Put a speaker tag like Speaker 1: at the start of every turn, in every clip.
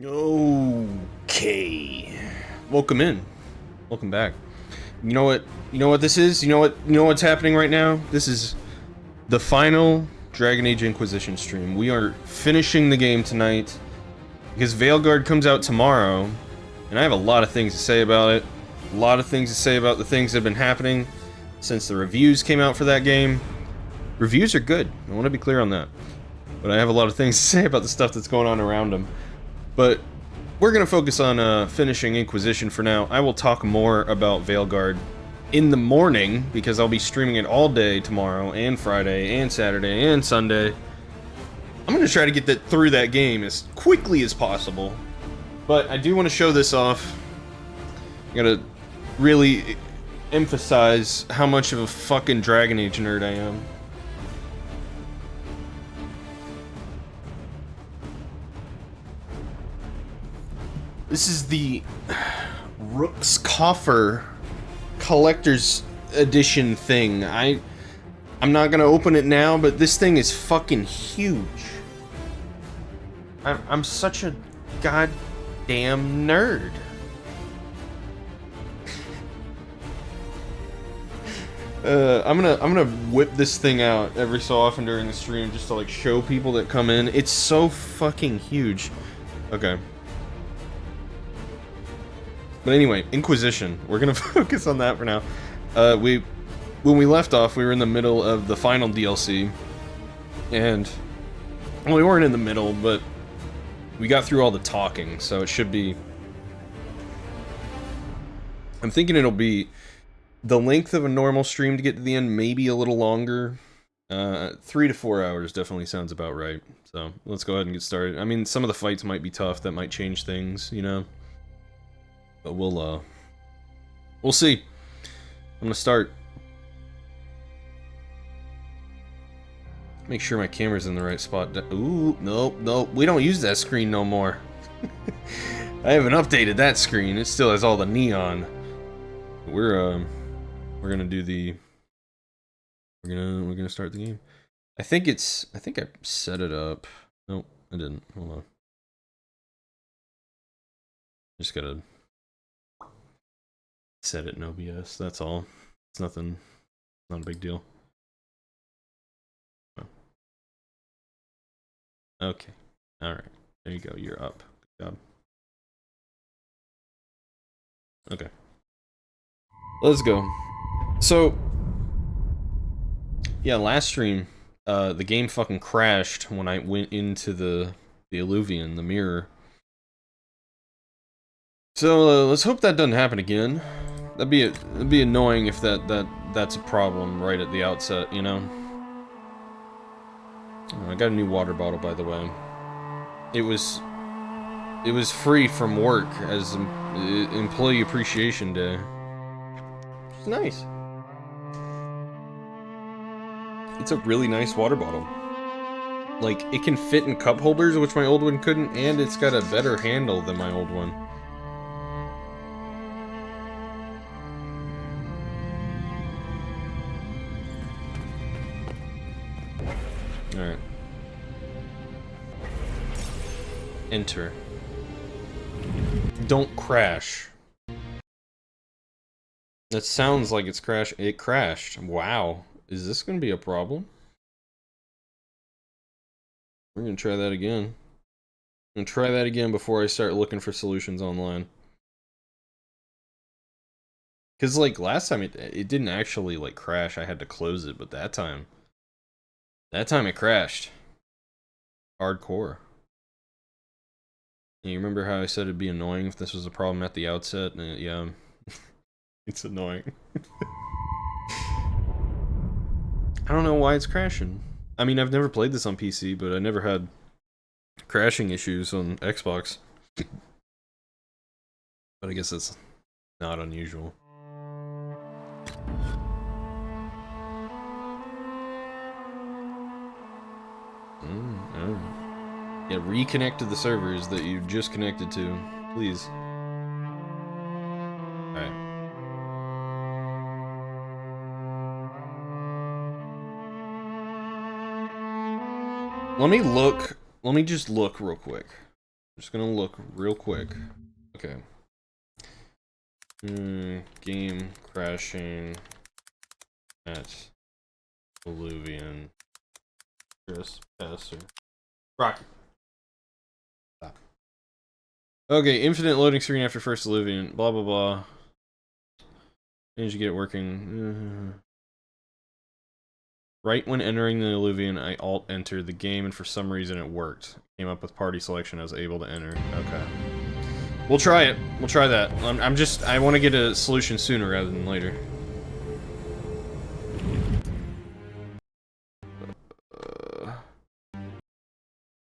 Speaker 1: Okay. Welcome in. Welcome back. You know what? You know what this is? You know what's happening right now? This is the final Dragon Age Inquisition stream. We are finishing the game tonight because Veilguard comes out tomorrow, and I have a lot of things to say about it. A lot of things to say about the things that have been happening since the reviews came out for that game. Reviews are good. I want to be clear on that. But I have a lot of things to say about the stuff that's going on around them. But we're going to focus on finishing Inquisition for now. I will talk more about Veilguard in the morning, because I'll be streaming it all day tomorrow, and Friday, and Saturday, and Sunday. I'm going to try to get through that game as quickly as possible. But I do want to show this off. I gotta really emphasize how much of a fucking Dragon Age nerd I am. This is the Rook's Coffer Collector's Edition thing. I'm not gonna open it now, but this thing is fucking huge. I'm such a goddamn nerd. I'm gonna whip this thing out every so often during the stream just to like show people that come in. It's so fucking huge. Okay. But anyway, Inquisition. We're gonna focus on that for now. When we left off, we were in the middle of the final DLC, and well, we weren't in the middle, but we got through all the talking, so it should be. I'm thinking it'll be the length of a normal stream to get to the end, maybe a little longer. 3 to 4 hours definitely sounds about right. So let's go ahead and get started. I mean, some of the fights might be tough. That might change things, you know. But we'll see. I'm gonna start. Make sure my camera's in the right spot. Ooh, nope. We don't use that screen no more. I haven't updated that screen. It still has all the neon. We're gonna do the. We're gonna start the game. I think I set it up. Nope, I didn't. Hold on. Just gotta set it in OBS, that's all. It's nothing, not a big deal. Okay, alright. There you go, you're up. Good job. Okay. Let's go. So, yeah, last stream, the game fucking crashed when I went into the Illuvian, the mirror. So, let's hope that doesn't happen again. That'd be annoying if that's a problem right at the outset, you know? I got a new water bottle, by the way. It was free from work as Employee Appreciation Day. It's nice. It's a really nice water bottle. Like, it can fit in cup holders, which my old one couldn't, and it's got a better handle than my old one. Alright. Enter. Don't crash. That sounds like it's crashed. It crashed. Wow. Is this gonna be a problem? We're gonna try that again. I'm gonna try that again before I start looking for solutions online. Cause like last time it didn't actually like crash. I had to close it, but that time it crashed. Hardcore. And you remember how I said it'd be annoying if this was a problem at the outset? Yeah, it's annoying. I don't know why it's crashing. I mean, I've never played this on PC, but I never had crashing issues on Xbox. But I guess that's not unusual. Oh. Yeah, reconnect to the servers that you just connected to, please. Alright. Let me just look real quick. Just gonna look real quick. Okay. Game crashing at Illuvian. Trespasser. Rock. Stop. Okay, infinite loading screen after first Illuvian. Blah blah blah. Managed to get it working. Right when entering the Illuvian, I alt-entered the game, and for some reason it worked. Came up with party selection, I was able to enter. Okay. We'll try it. We'll try that. I want to get a solution sooner rather than later.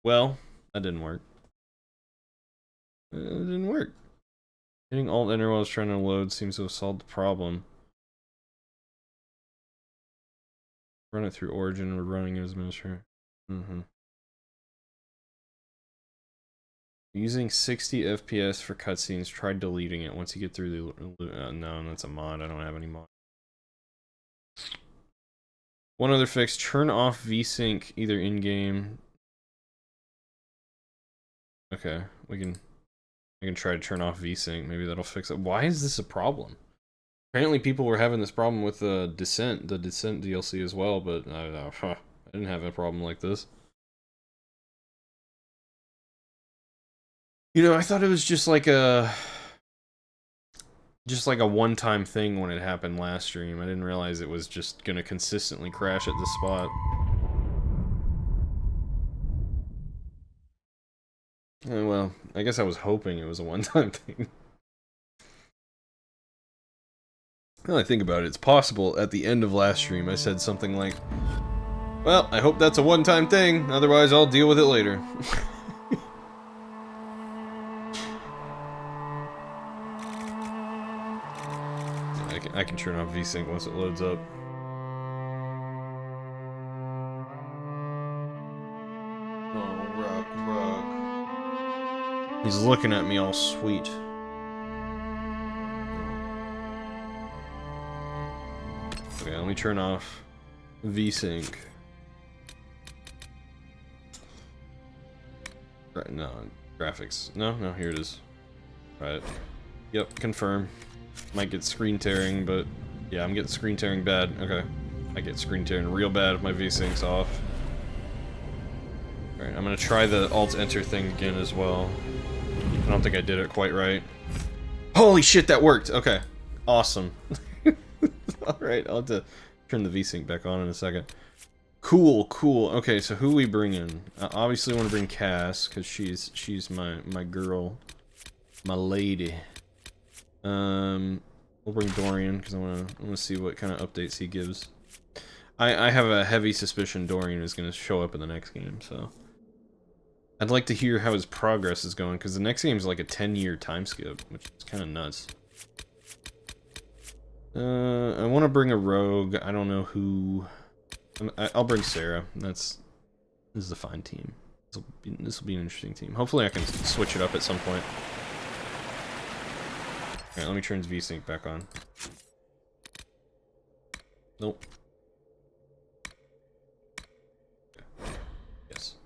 Speaker 1: Well, that didn't work. It didn't work. Hitting alt-enter while I was trying to load seems to have solved the problem. Run it through Origin, we're running it as administrator. Using 60 FPS for cutscenes, try deleting it once you get through the... no, that's a mod, I don't have any mod. One other fix, turn off VSync either in-game... Okay, I can try to turn off VSync, maybe that'll fix it. Why is this a problem? Apparently people were having this problem with the Descent DLC as well, but I didn't have a problem like this. You know, I thought it was just like a one-time thing when it happened last stream. I didn't realize it was just gonna consistently crash at this spot. Well, I guess I was hoping it was a one-time thing. Now I think about it, it's possible at the end of last stream I said something like, well, I hope that's a one-time thing, otherwise I'll deal with it later. I can turn off VSync once it loads up. Oh, Rock. He's looking at me all sweet. Okay, let me turn off VSync. Right, no, graphics. No, here it is. Right. Yep, confirm. Might get screen tearing, but yeah, I'm getting screen tearing bad. Okay. I get screen tearing real bad if my VSync's off. Alright, I'm gonna try the alt-enter thing again as well. I don't think I did it quite right. Holy shit, that worked! Okay. Awesome. Alright, I'll have to turn the VSync back on in a second. Cool. Okay, so who we bring in? Obviously I want to bring Cass, because she's my girl. My lady. We'll bring Dorian, because I want to see what kind of updates he gives. I have a heavy suspicion Dorian is going to show up in the next game, so... I'd like to hear how his progress is going, because the next game is like a 10-year time skip, which is kind of nuts. I want to bring a rogue. I don't know who... I'll bring Sarah. This is a fine team. This will be an interesting team. Hopefully I can switch it up at some point. Alright, let me turn his VSync back on. Nope. Yes.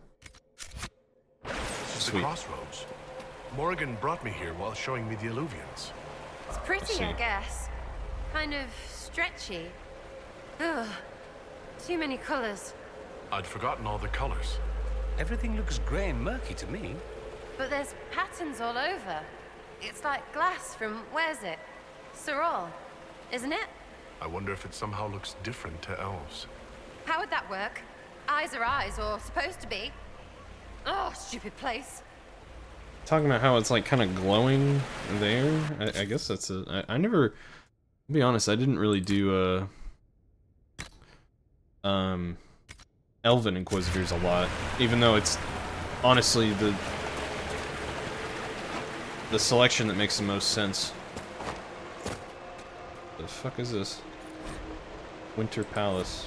Speaker 2: This is the crossroads. Morgan brought me here while showing me the Illuvians.
Speaker 3: It's pretty, I guess. Kind of stretchy. Ugh. Too many colors.
Speaker 2: I'd forgotten all the colors.
Speaker 4: Everything looks grey and murky to me.
Speaker 3: But there's patterns all over. It's like glass from, where's it? Sorol, isn't it?
Speaker 2: I wonder if it somehow looks different to elves.
Speaker 3: How would that work? Eyes are eyes, or supposed to be. Oh, stupid place.
Speaker 1: Talking about how it's like kind of glowing there. I guess that's I never, to be honest, I didn't really do Elven Inquisitors a lot, even though it's honestly the selection that makes the most sense. The fuck is this? Winter Palace.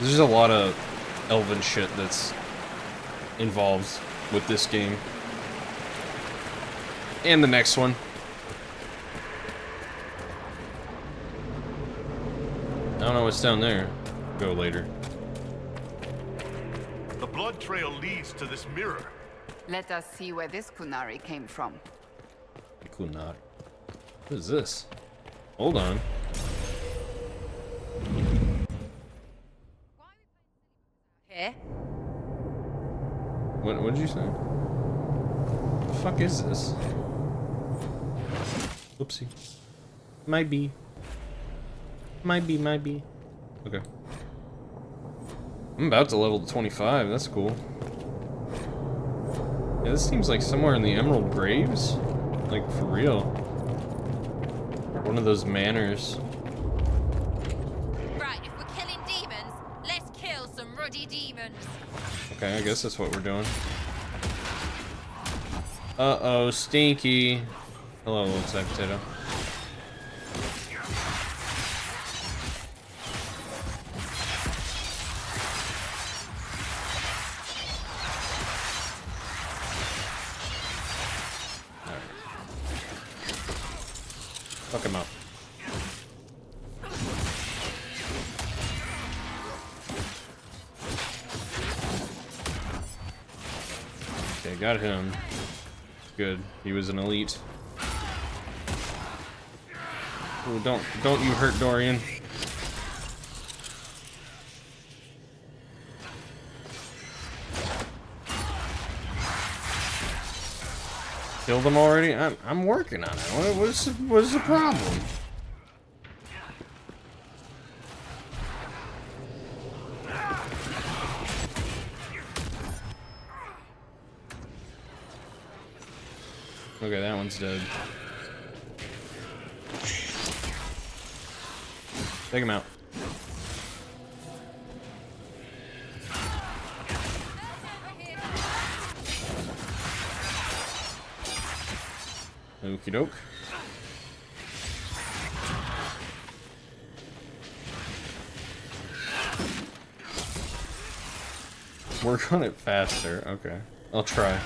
Speaker 1: There's a lot of elven shit that's involved with this game. And the next one. I don't know what's down there. go later.
Speaker 2: The blood trail leads to this mirror.
Speaker 5: Let us see where this Kunari came from.
Speaker 1: Kunari. What is this? Hold on.
Speaker 3: Here?
Speaker 1: What did you say? The fuck is this? Whoopsie. Might be. Might be. Okay. I'm about to level to 25, that's cool. Yeah, this seems like somewhere in the Emerald Graves. Like, for real. One of those manors.
Speaker 3: Right, if we're killing demons, let's kill some ruddy demons.
Speaker 1: Okay, I guess that's what we're doing. Uh-oh, Stinky. Hello, little type potato. Fuck him up. Okay, got him. Good. He was an elite. Ooh, don't you hurt Dorian. Killed them already? I'm working on it. What is the problem? Okay, that one's dead. Take him out. Okie doke. Work on it faster. Okay. I'll try.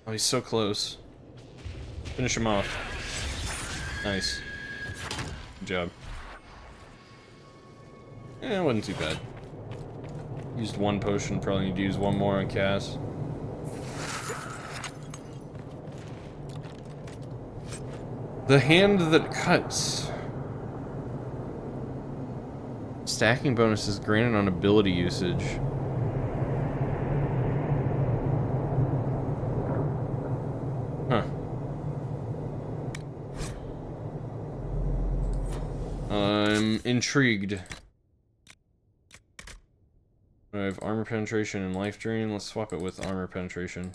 Speaker 1: Oh, he's so close. Finish him off. Nice. Good job. Yeah, it wasn't too bad. Used one potion, probably need to use one more on Cass. The hand that cuts. Stacking bonuses granted on ability usage. Huh. I'm intrigued. I have armor penetration and life drain. Let's swap it with armor penetration.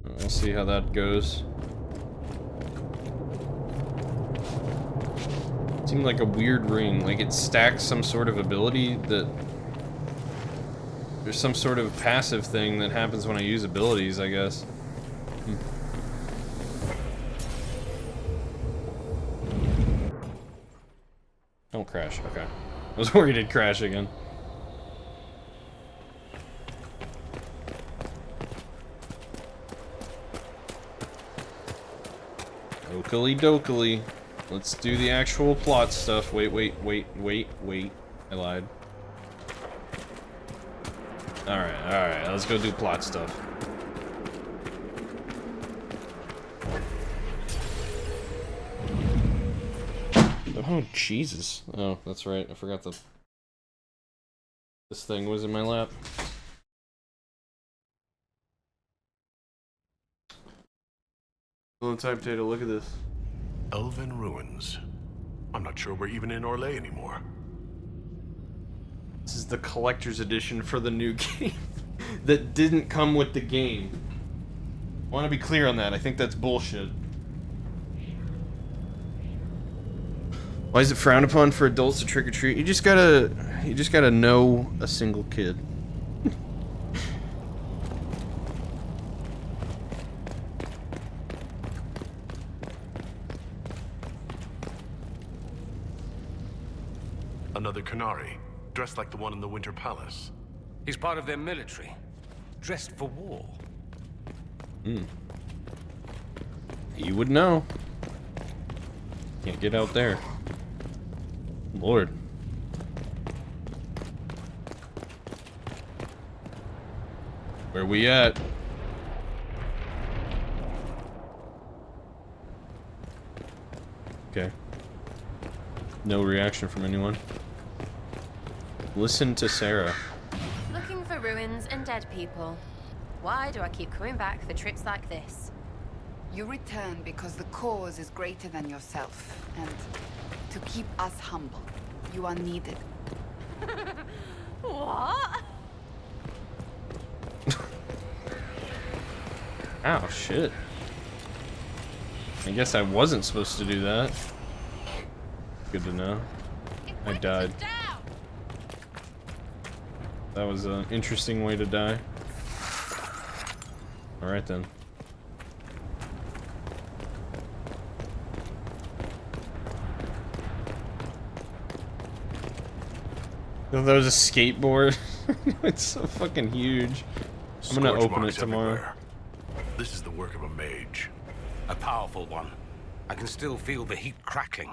Speaker 1: We'll see how that goes. Seemed like a weird ring. Like it stacks some sort of ability that... There's some sort of passive thing that happens when I use abilities, I guess. Don't crash. Okay. I was worried it'd crash again. Okily dokily. Let's do the actual plot stuff. Wait. I lied. Alright. Let's go do plot stuff. Oh, Jesus. Oh, that's right. I forgot this thing was in my lap. Little type potato, look at this.
Speaker 2: Elven ruins. I'm not sure we're even in Orlais anymore.
Speaker 1: This is the collector's edition for the new game that didn't come with the game. I want to be clear on that. I think that's bullshit. Why is it frowned upon for adults to trick or treat? You just gotta know a single kid.
Speaker 2: Another Kunari, dressed like the one in the Winter Palace.
Speaker 4: He's part of their military, dressed for war.
Speaker 1: You would know. Can't get out there. Lord. Where we at? Okay. No reaction from anyone. Listen to Sarah.
Speaker 3: Looking for ruins and dead people. Why do I keep coming back for trips like this?
Speaker 5: You return because the cause is greater than yourself, and to keep us humble, you are needed.
Speaker 3: What?
Speaker 1: Ow, shit. I guess I wasn't supposed to do that. Good to know. I died. That was an interesting way to die. Alright then. That was a skateboard. It's so fucking huge. I'm gonna
Speaker 2: Scorch
Speaker 1: open it
Speaker 2: marks
Speaker 1: tomorrow.
Speaker 2: everywhere. This is the work of a mage.
Speaker 4: A powerful one. I can still feel the heat crackling.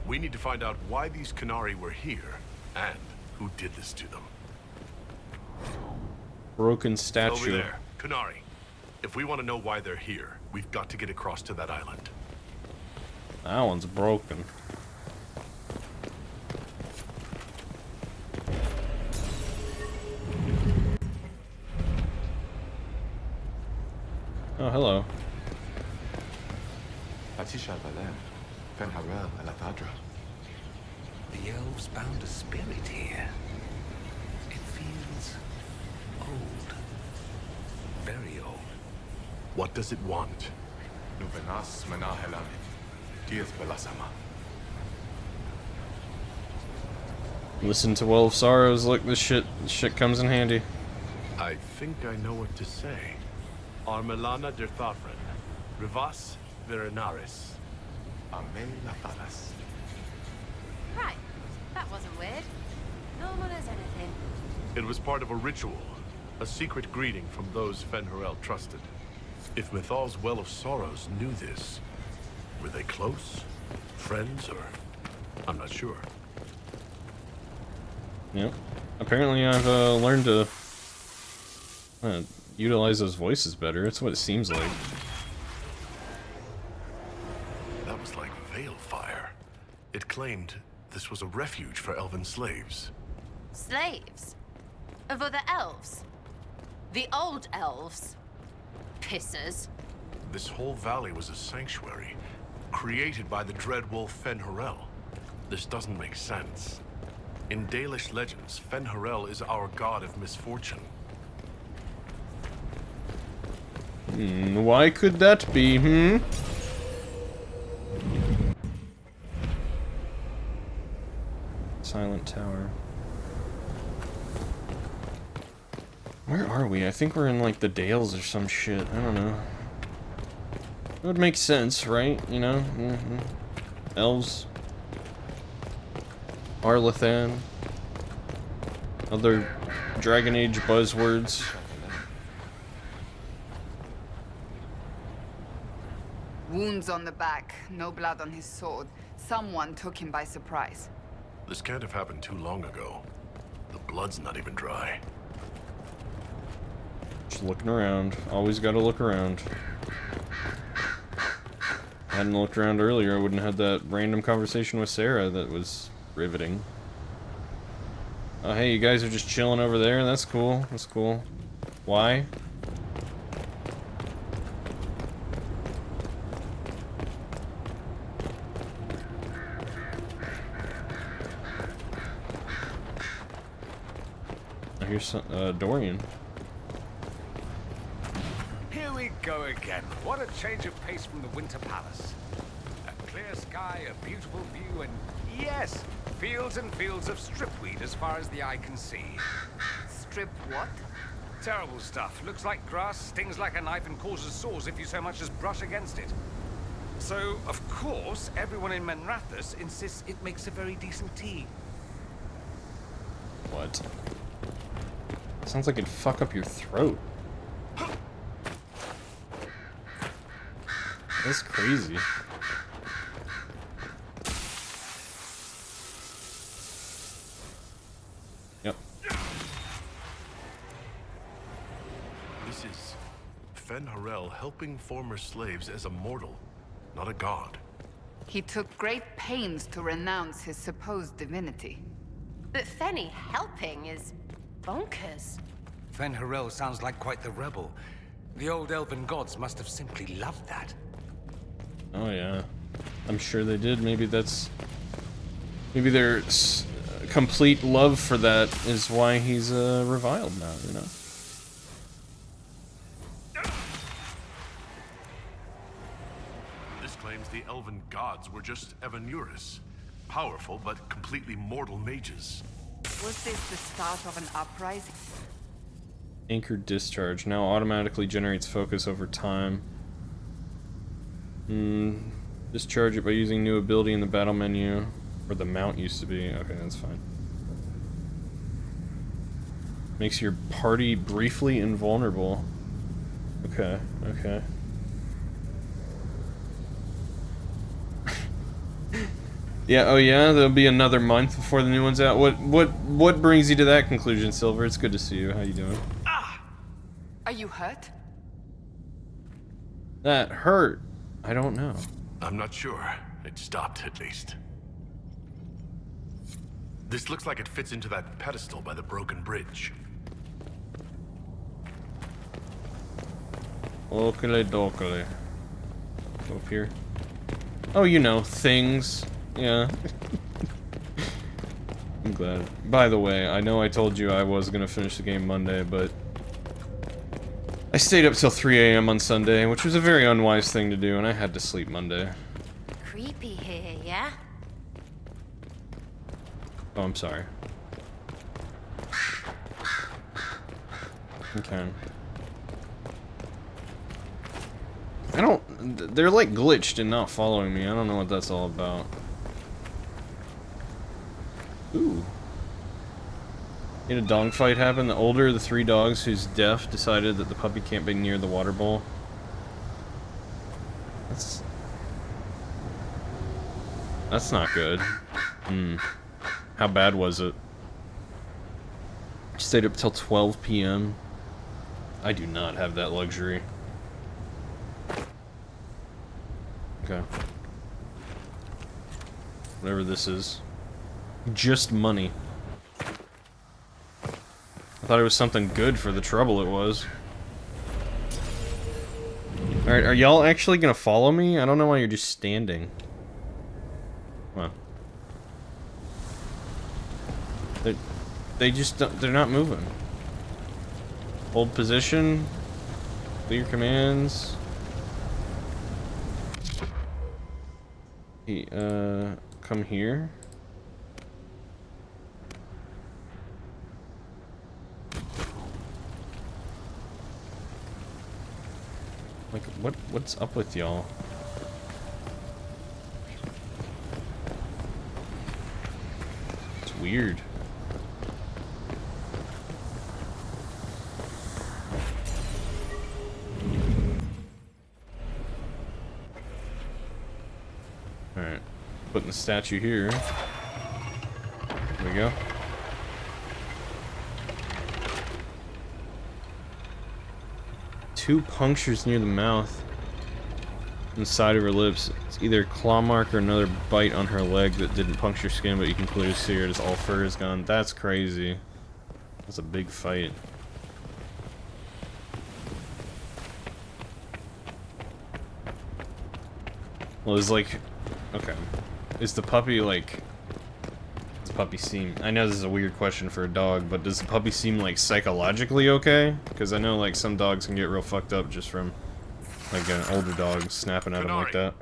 Speaker 2: We need to find out why these Qunari were here, and who did this to them.
Speaker 1: Broken
Speaker 2: Over
Speaker 1: statue.
Speaker 2: there, Qunari. If we want to know why they're here, we've got to get across to that island.
Speaker 1: That one's broken. Oh, hello.
Speaker 4: The elves found a spirit here. It feels old. Very old.
Speaker 2: What does it want?
Speaker 1: Listen to Well of Sorrows. Look, this shit comes in handy.
Speaker 2: I think I know what to say. Armelana der Thafren. Rivas Verenaris.
Speaker 3: Right. That wasn't weird. Normal as anything.
Speaker 2: It was part of a ritual, a secret greeting from those Fen'Harel trusted. If Mythal's Well of Sorrows knew this, were they close? Friends, or... I'm not sure.
Speaker 1: Yep. Apparently I've learned to utilize those voices better. That's what it seems like.
Speaker 2: That was like veil fire. It claimed this was a refuge for elven slaves.
Speaker 3: Slaves? Of other elves? The old elves? Pissers.
Speaker 2: This whole valley was a sanctuary, created by the dread wolf Fen'Harel. This doesn't make sense. In Dalish legends, Fen'Harel is our god of misfortune.
Speaker 1: Why could that be, Silent Tower. Where are we? I think we're in, like, the Dales or some shit. I don't know. It would make sense, right? You know? Elves. Arlathan. Other Dragon Age buzzwords.
Speaker 5: Wounds on the back, no blood on his sword. Someone took him by surprise.
Speaker 2: This can't have happened too long ago. The blood's not even dry.
Speaker 1: Just looking around. Always gotta look around. Hadn't looked around earlier, I wouldn't have had that random conversation with Sarah that was riveting. Oh, hey, you guys are just chilling over there? That's cool. That's cool. Why? I hear some, Dorian.
Speaker 4: Here we go again. What a change of pace from the Winter Palace. A clear sky, a beautiful view, and yes, fields and fields of stripweed as far as the eye can see.
Speaker 5: Strip what?
Speaker 4: Terrible stuff. Looks like grass, stings like a knife, and causes sores if you so much as brush against it. So, of course, everyone in Menrathus insists it makes a very decent tea.
Speaker 1: What? Sounds like it'd fuck up your throat. That's crazy.
Speaker 2: Fen-Harel helping former slaves as a mortal, not a god.
Speaker 5: He took great pains to renounce his supposed divinity.
Speaker 3: But Fenny helping is bonkers.
Speaker 4: Fen-Harel sounds like quite the rebel. The old elven gods must have simply loved that.
Speaker 1: Oh yeah, I'm sure they did. Maybe their complete love for that is why he's reviled now, you know?
Speaker 2: This claims the elven gods were just Evanuris. Powerful but completely mortal mages.
Speaker 5: Was this the start of an uprising?
Speaker 1: Anchored discharge now automatically generates focus over time. Discharge it by using new ability in the battle menu. Where the mount used to be. Okay, that's fine. Makes your party briefly invulnerable. Okay, okay. Yeah, oh yeah, there'll be another month before the new one's out. What brings you to that conclusion, Silver? It's good to see you. How you doing?
Speaker 5: Are you hurt?
Speaker 1: That hurt. I don't know.
Speaker 2: I'm not sure. It stopped, at least. This looks like it fits into that pedestal by the broken bridge.
Speaker 1: Okily dokily. Go up here. Oh, you know, things. Yeah. I'm glad. By the way, I know I told you I was gonna finish the game Monday, but I stayed up till 3 a.m. on Sunday, which was a very unwise thing to do, and I had to sleep Monday.
Speaker 3: Creepy here, yeah?
Speaker 1: Oh, I'm sorry. Okay. I don't... They're like glitched and not following me. I don't know what that's all about. Ooh. Had a dog fight happen. The older of the 3 dogs who's deaf decided that the puppy can't be near the water bowl. That's not good. How bad was it? Stayed up till 12 p.m. I do not have that luxury. Okay. Whatever this is. Just money. I thought it was something good for the trouble it was. Alright, are y'all actually gonna follow me? I don't know why you're just standing. Well. They just don't, they're not moving. Hold position. Clear commands. Hey, come here. Like, what's up with y'all? It's weird. Alright. Putting the statue here. There we go. Two punctures near the mouth and the side of her lips. It's either a claw mark or another bite on her leg that didn't puncture skin, but you can clearly see her as all fur is gone. That's crazy. That's a big fight. Well, it's like... Okay. Is the puppy, like... Does the puppy seem... I know this is a weird question for a dog, but does the puppy seem, like, psychologically okay? Because I know, like, some dogs can get real fucked up just from, like, an older dog snapping at them like that.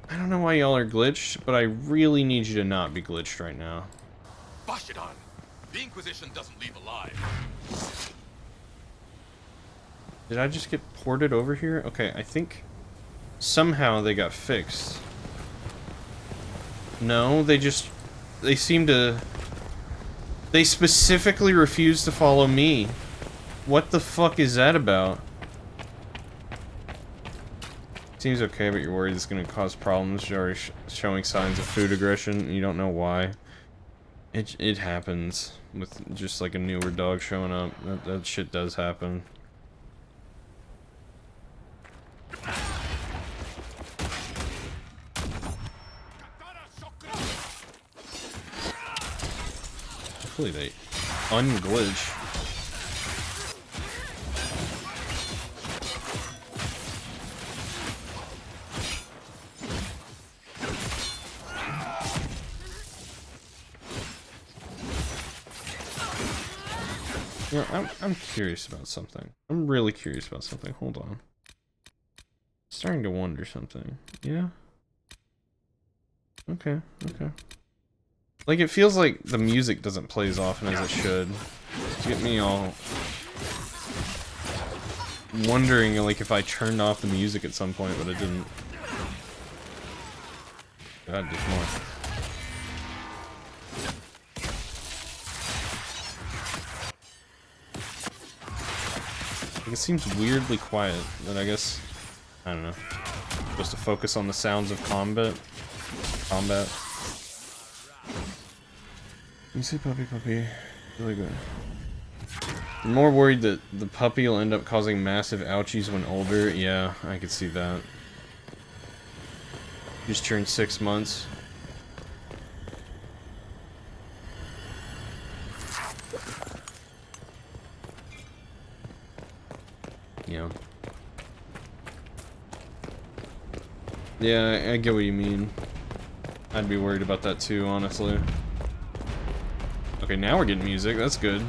Speaker 1: I don't know why y'all are glitched, but I really need you to not be glitched right now.
Speaker 6: Bashidon, the Inquisition doesn't leave alive.
Speaker 1: Did I just get ported over here? Okay, I think somehow they got fixed. No, they seem to... They specifically refuse to follow me. What the fuck is that about? Seems okay, but you're worried it's gonna cause problems. You're already showing signs of food aggression. You don't know why. It happens with just like a newer dog showing up. That shit does happen. Hopefully they unglitch. You know, I'm curious about something. I'm really curious about something. Hold on. Starting to wonder something. Yeah? Okay, okay. Like, it feels like the music doesn't play as often as it should. Get me all wondering, like, if I turned off the music at some point, but I didn't. God, there's more. Like, it seems weirdly quiet, but I guess, I don't know. Supposed to focus on the sounds of combat. You say puppy, puppy. Really good. I'm more worried that the puppy will end up causing massive ouchies when older. Yeah, I could see that. Just turned 6 months. Yeah. Yeah, I get what you mean. I'd be worried about that too, honestly. Okay, now we're getting music. That's good.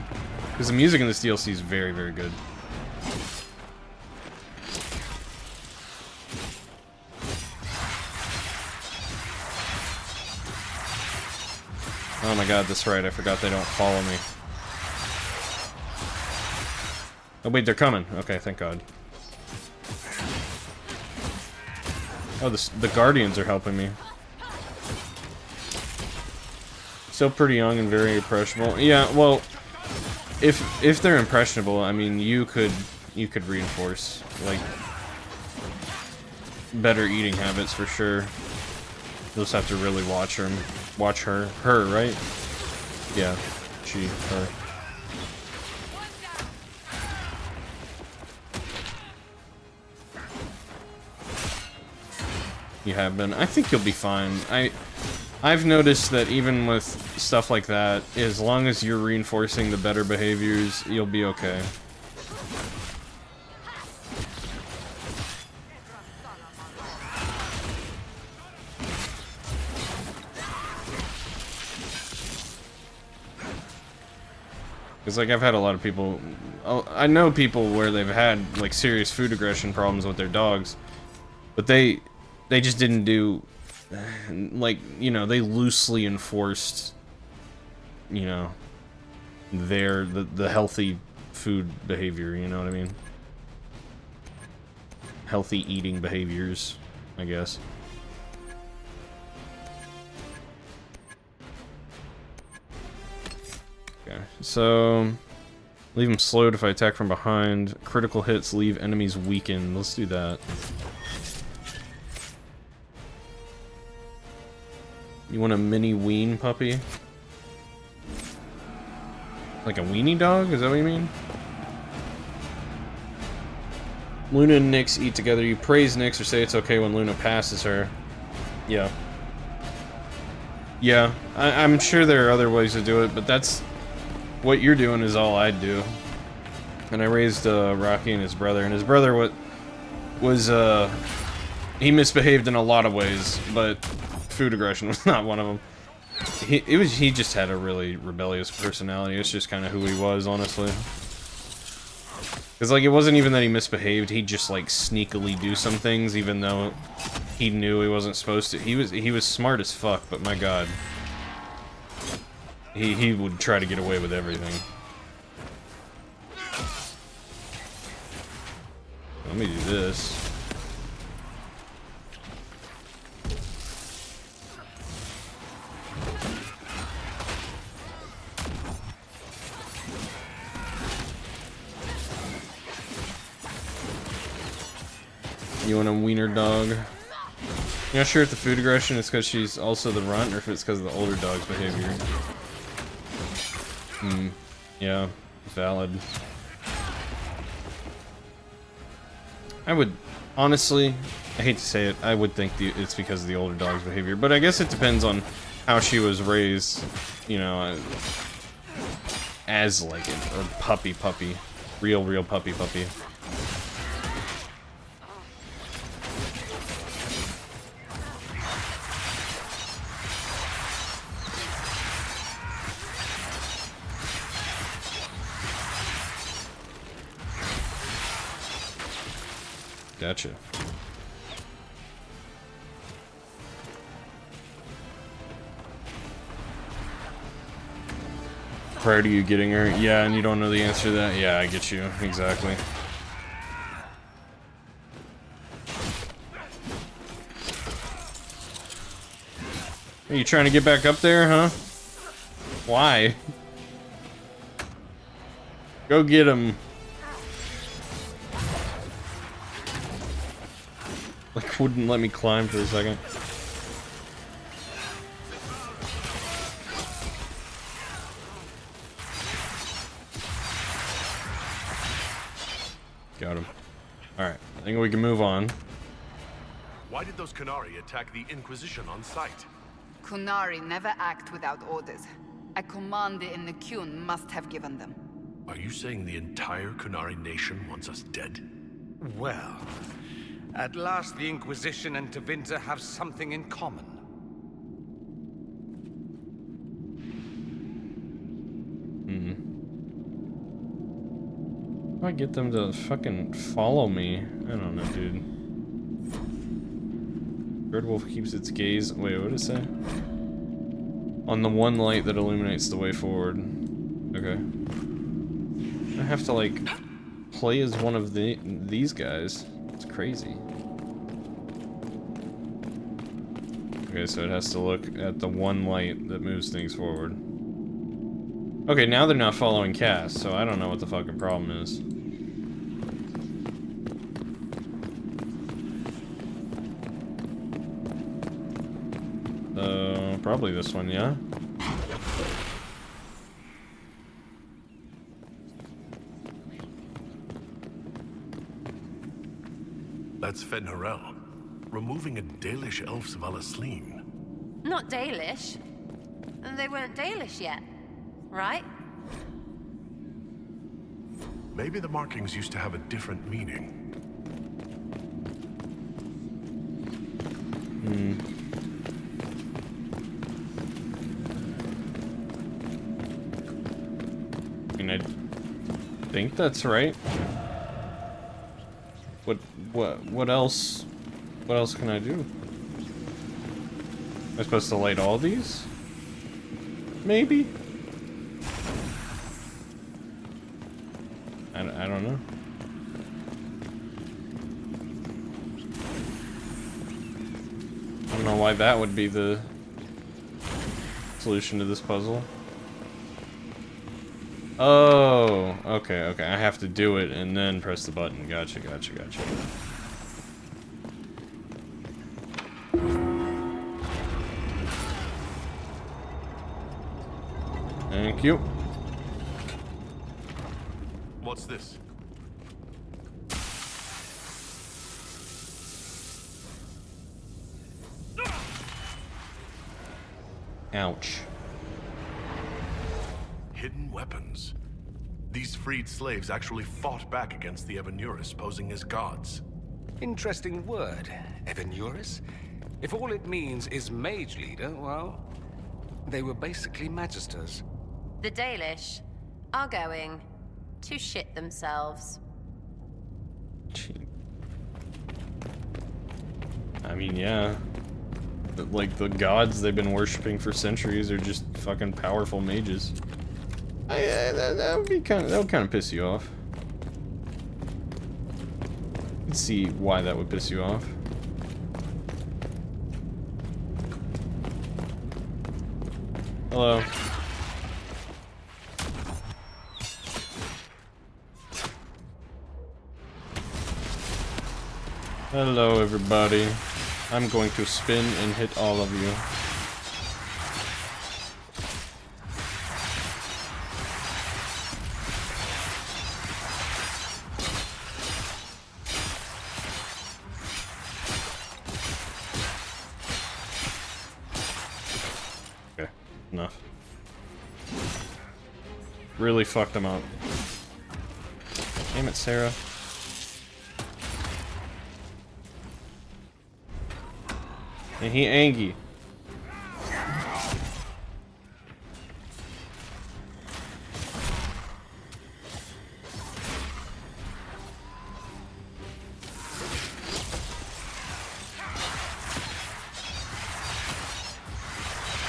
Speaker 1: Because the music in this DLC is very, very good. Oh my god, that's right. I forgot they don't follow me. Oh wait, they're coming. Okay, thank god. Oh, the Guardians are helping me. Still pretty young and very impressionable. Yeah, well, if they're impressionable, I mean, you could reinforce like better eating habits for sure. You'll just have to really watch her, right? Yeah, her. You have been. I think you'll be fine. I've noticed that even with stuff like that, as long as you're reinforcing the better behaviors, you'll be okay. Because, like, I've had a lot of people... I know people where they've had, like, serious food aggression problems with their dogs, but they just didn't do... Like, you know, they loosely enforced, you know, the healthy food behavior, you know what I mean? Healthy eating behaviors, I guess. Okay, so... Leave them slowed if I attack from behind. Critical hits leave enemies weakened. Let's do that. You want a mini ween puppy? Like a weenie dog? Is that what you mean? Luna and Nyx eat together. You praise Nyx or say it's okay when Luna passes her. Yeah. Yeah, I'm sure there are other ways to do it, but that's... What you're doing is all I'd do. And I raised Rocky and his brother was he misbehaved in a lot of ways, but food aggression was not one of them. He just had a really rebellious personality. It's just kind of who he was, honestly. Because, like, it wasn't even that he misbehaved, he'd just, like, sneakily do some things, even though he knew he wasn't supposed to. He was smart as fuck, but my god. He would try to get away with everything. Let me do this. You want a wiener dog? You're not sure if the food aggression is because she's also the runt or if it's because of the older dog's behavior. Yeah, valid. I would, honestly, I hate to say it, I would think it's because of the older dog's behavior, but I guess it depends on how she was raised, you know, as like a puppy, real puppy. Gotcha. Prior to you getting her, yeah, and you don't know the answer to that. Yeah, I get you exactly. Are you trying to get back up there, huh? Why? Go get him. Like, wouldn't let me climb for a second. Got him. Alright, I think we can move on.
Speaker 2: Why did those Qunari attack the Inquisition on sight?
Speaker 5: Qunari never act without orders. A commander in the Qun must have given them.
Speaker 2: Are you saying the entire Qunari nation wants us dead?
Speaker 4: Well, at last the Inquisition and Tevinter have something in common.
Speaker 1: I get them to fucking follow me. I don't know, dude. Red Wolf keeps its gaze. Wait, what did it say? On the one light that illuminates the way forward. Okay. I have to like play as one of these guys. It's crazy. Okay, so it has to look at the one light that moves things forward. Okay, now they're not following Cass, so I don't know what the fucking problem is. Probably this one, yeah?
Speaker 2: That's Fenharel, removing a Dalish elf's Valasleen.
Speaker 3: Not Dalish. They weren't Dalish yet, right?
Speaker 2: Maybe the markings used to have a different meaning.
Speaker 1: I think that's right. What else? What else can I do? Am I supposed to light all these? Maybe? I don't know. I don't know why that would be the solution to this puzzle. Oh, okay. I have to do it and then press the button. Gotcha. Thank you.
Speaker 2: What's this?
Speaker 1: Ouch.
Speaker 2: Hidden weapons. These freed slaves actually fought back against the Evanuris, posing as gods.
Speaker 4: Interesting word, Evanuris. If all it means is mage leader, well, they were basically magisters.
Speaker 3: The Dalish are going to shit themselves.
Speaker 1: I mean, yeah. But, like, the gods they've been worshipping for centuries are just fucking powerful mages. That would kind of piss you off. I can see why that would piss you off. Hello. Hello, everybody. I'm going to spin and hit all of you. Enough. Really fucked them up. Damn it, Sarah. And he angry.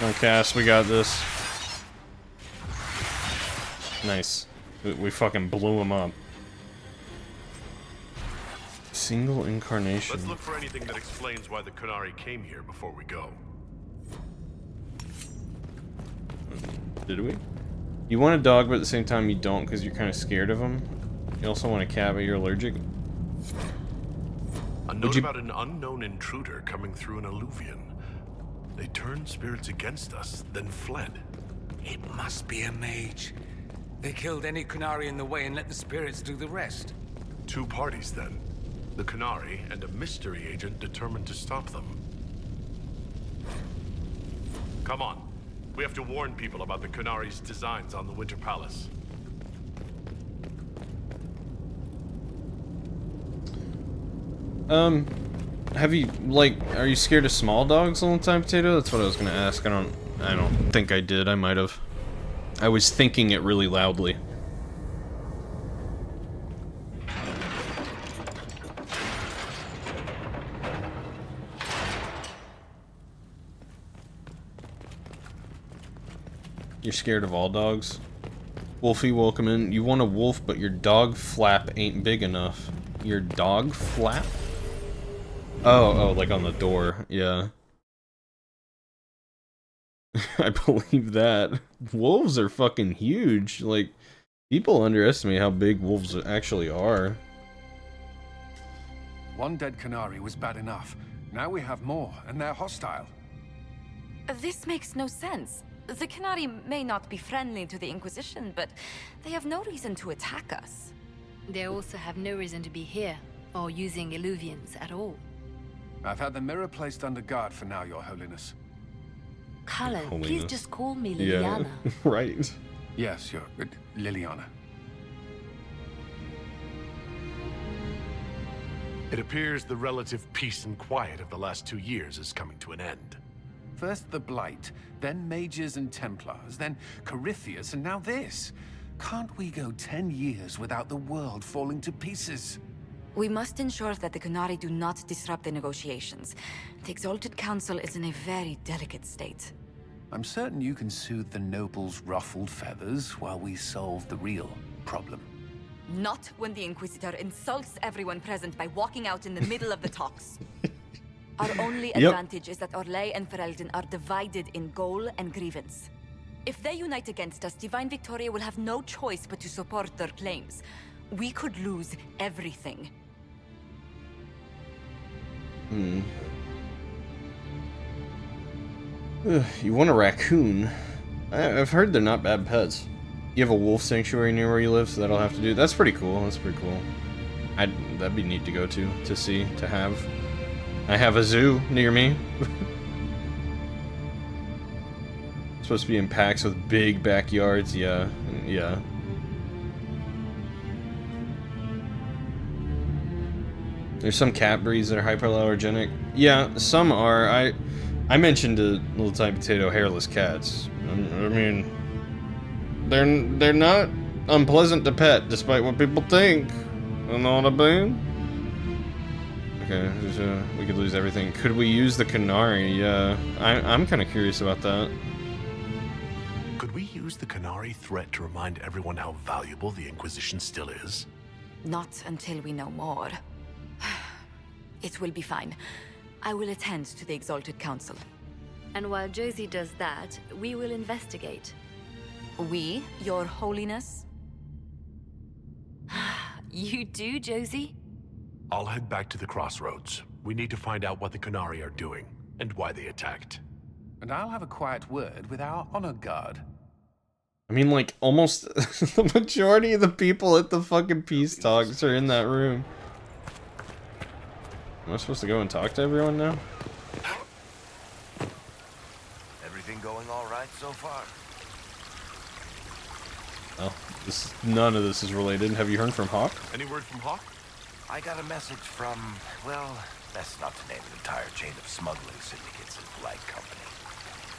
Speaker 1: On cast, we got this. Nice. We fucking blew him up. Single incarnation.
Speaker 2: Let's look for anything that explains why the Qunari came here before we go.
Speaker 1: Did we? You want a dog, but at the same time you don't because you're kind of scared of them. You also want a cat, but you're allergic.
Speaker 2: A note about an unknown intruder coming through an alluvion. They turned spirits against us, then fled.
Speaker 4: It must be a mage. They killed any Qunari in the way and let the spirits do the rest.
Speaker 2: Two parties, then. The Qunari and a mystery agent determined to stop them. Come on. We have to warn people about the Qunari's designs on the Winter Palace.
Speaker 1: Have you, like, are you scared of small dogs all the time, Potato? That's what I was gonna ask. I don't think I did. I might have. I was thinking it really loudly. You're scared of all dogs? Wolfie, welcome in. You want a wolf, but your dog flap ain't big enough. Your dog flap? Oh, like on the door. Yeah. I believe that. Wolves are fucking huge. Like, people underestimate how big wolves actually are.
Speaker 7: One dead Qunari was bad enough. Now we have more, and they're hostile.
Speaker 8: This makes no sense. The Qunari may not be friendly to the Inquisition, but they have no reason to attack us.
Speaker 9: They also have no reason to be here, or using illuvians at all.
Speaker 7: I've had the mirror placed under guard for now, Your Holiness.
Speaker 9: Cullen, please just call me
Speaker 1: Yeah,
Speaker 9: Liliana.
Speaker 1: right.
Speaker 7: Yes, Your... Liliana.
Speaker 2: It appears the relative peace and quiet of the last 2 years is coming to an end.
Speaker 7: First the Blight, then Mages and Templars, then Corypheus, and now this. Can't we go 10 years without the world falling to pieces?
Speaker 8: We must ensure that the Qunari do not disrupt the negotiations. The Exalted Council is in a very delicate state.
Speaker 7: I'm certain you can soothe the nobles' ruffled feathers while we solve the real problem.
Speaker 8: Not when the Inquisitor insults everyone present by walking out in the middle of the talks. Our only advantage is that Orlais and Ferelden are divided in goal and grievance. If they unite against us, Divine Victoria will have no choice but to support their claims. We could lose everything.
Speaker 1: You want a raccoon? I've heard they're not bad pets. You have a wolf sanctuary near where you live, so that'll have to do. That's pretty cool. That's pretty cool. That'd be neat to go to see, to have. I have a zoo near me. Supposed to be in packs with big backyards. Yeah. There's some cat breeds that are hyperallergenic. Yeah, some are. I mentioned a little tiny potato hairless cats. I mean, they're not unpleasant to pet, despite what people think. You know what I mean? Okay, we could lose everything. Could we use the Qunari? Yeah, I'm kind of curious about that.
Speaker 2: Could we use the Qunari threat to remind everyone how valuable the Inquisition still is?
Speaker 8: Not until we know more. It will be fine. I will attend to the Exalted Council.
Speaker 9: And while Josie does that, we will investigate.
Speaker 8: We, Your Holiness?
Speaker 9: You do, Josie?
Speaker 2: I'll head back to the crossroads. We need to find out what the Qunari are doing, and why they attacked.
Speaker 7: And I'll have a quiet word with our honor guard.
Speaker 1: I mean, like, almost the majority of the people at the fucking peace talks are in that room. Am I supposed to go and talk to everyone now?
Speaker 4: Everything going
Speaker 10: going all right so far.
Speaker 1: Well, none of this is related. Have you heard from Hawk?
Speaker 2: Any word from Hawk?
Speaker 10: I got a message from, well, best not to name an entire chain of smuggling syndicates in polite company.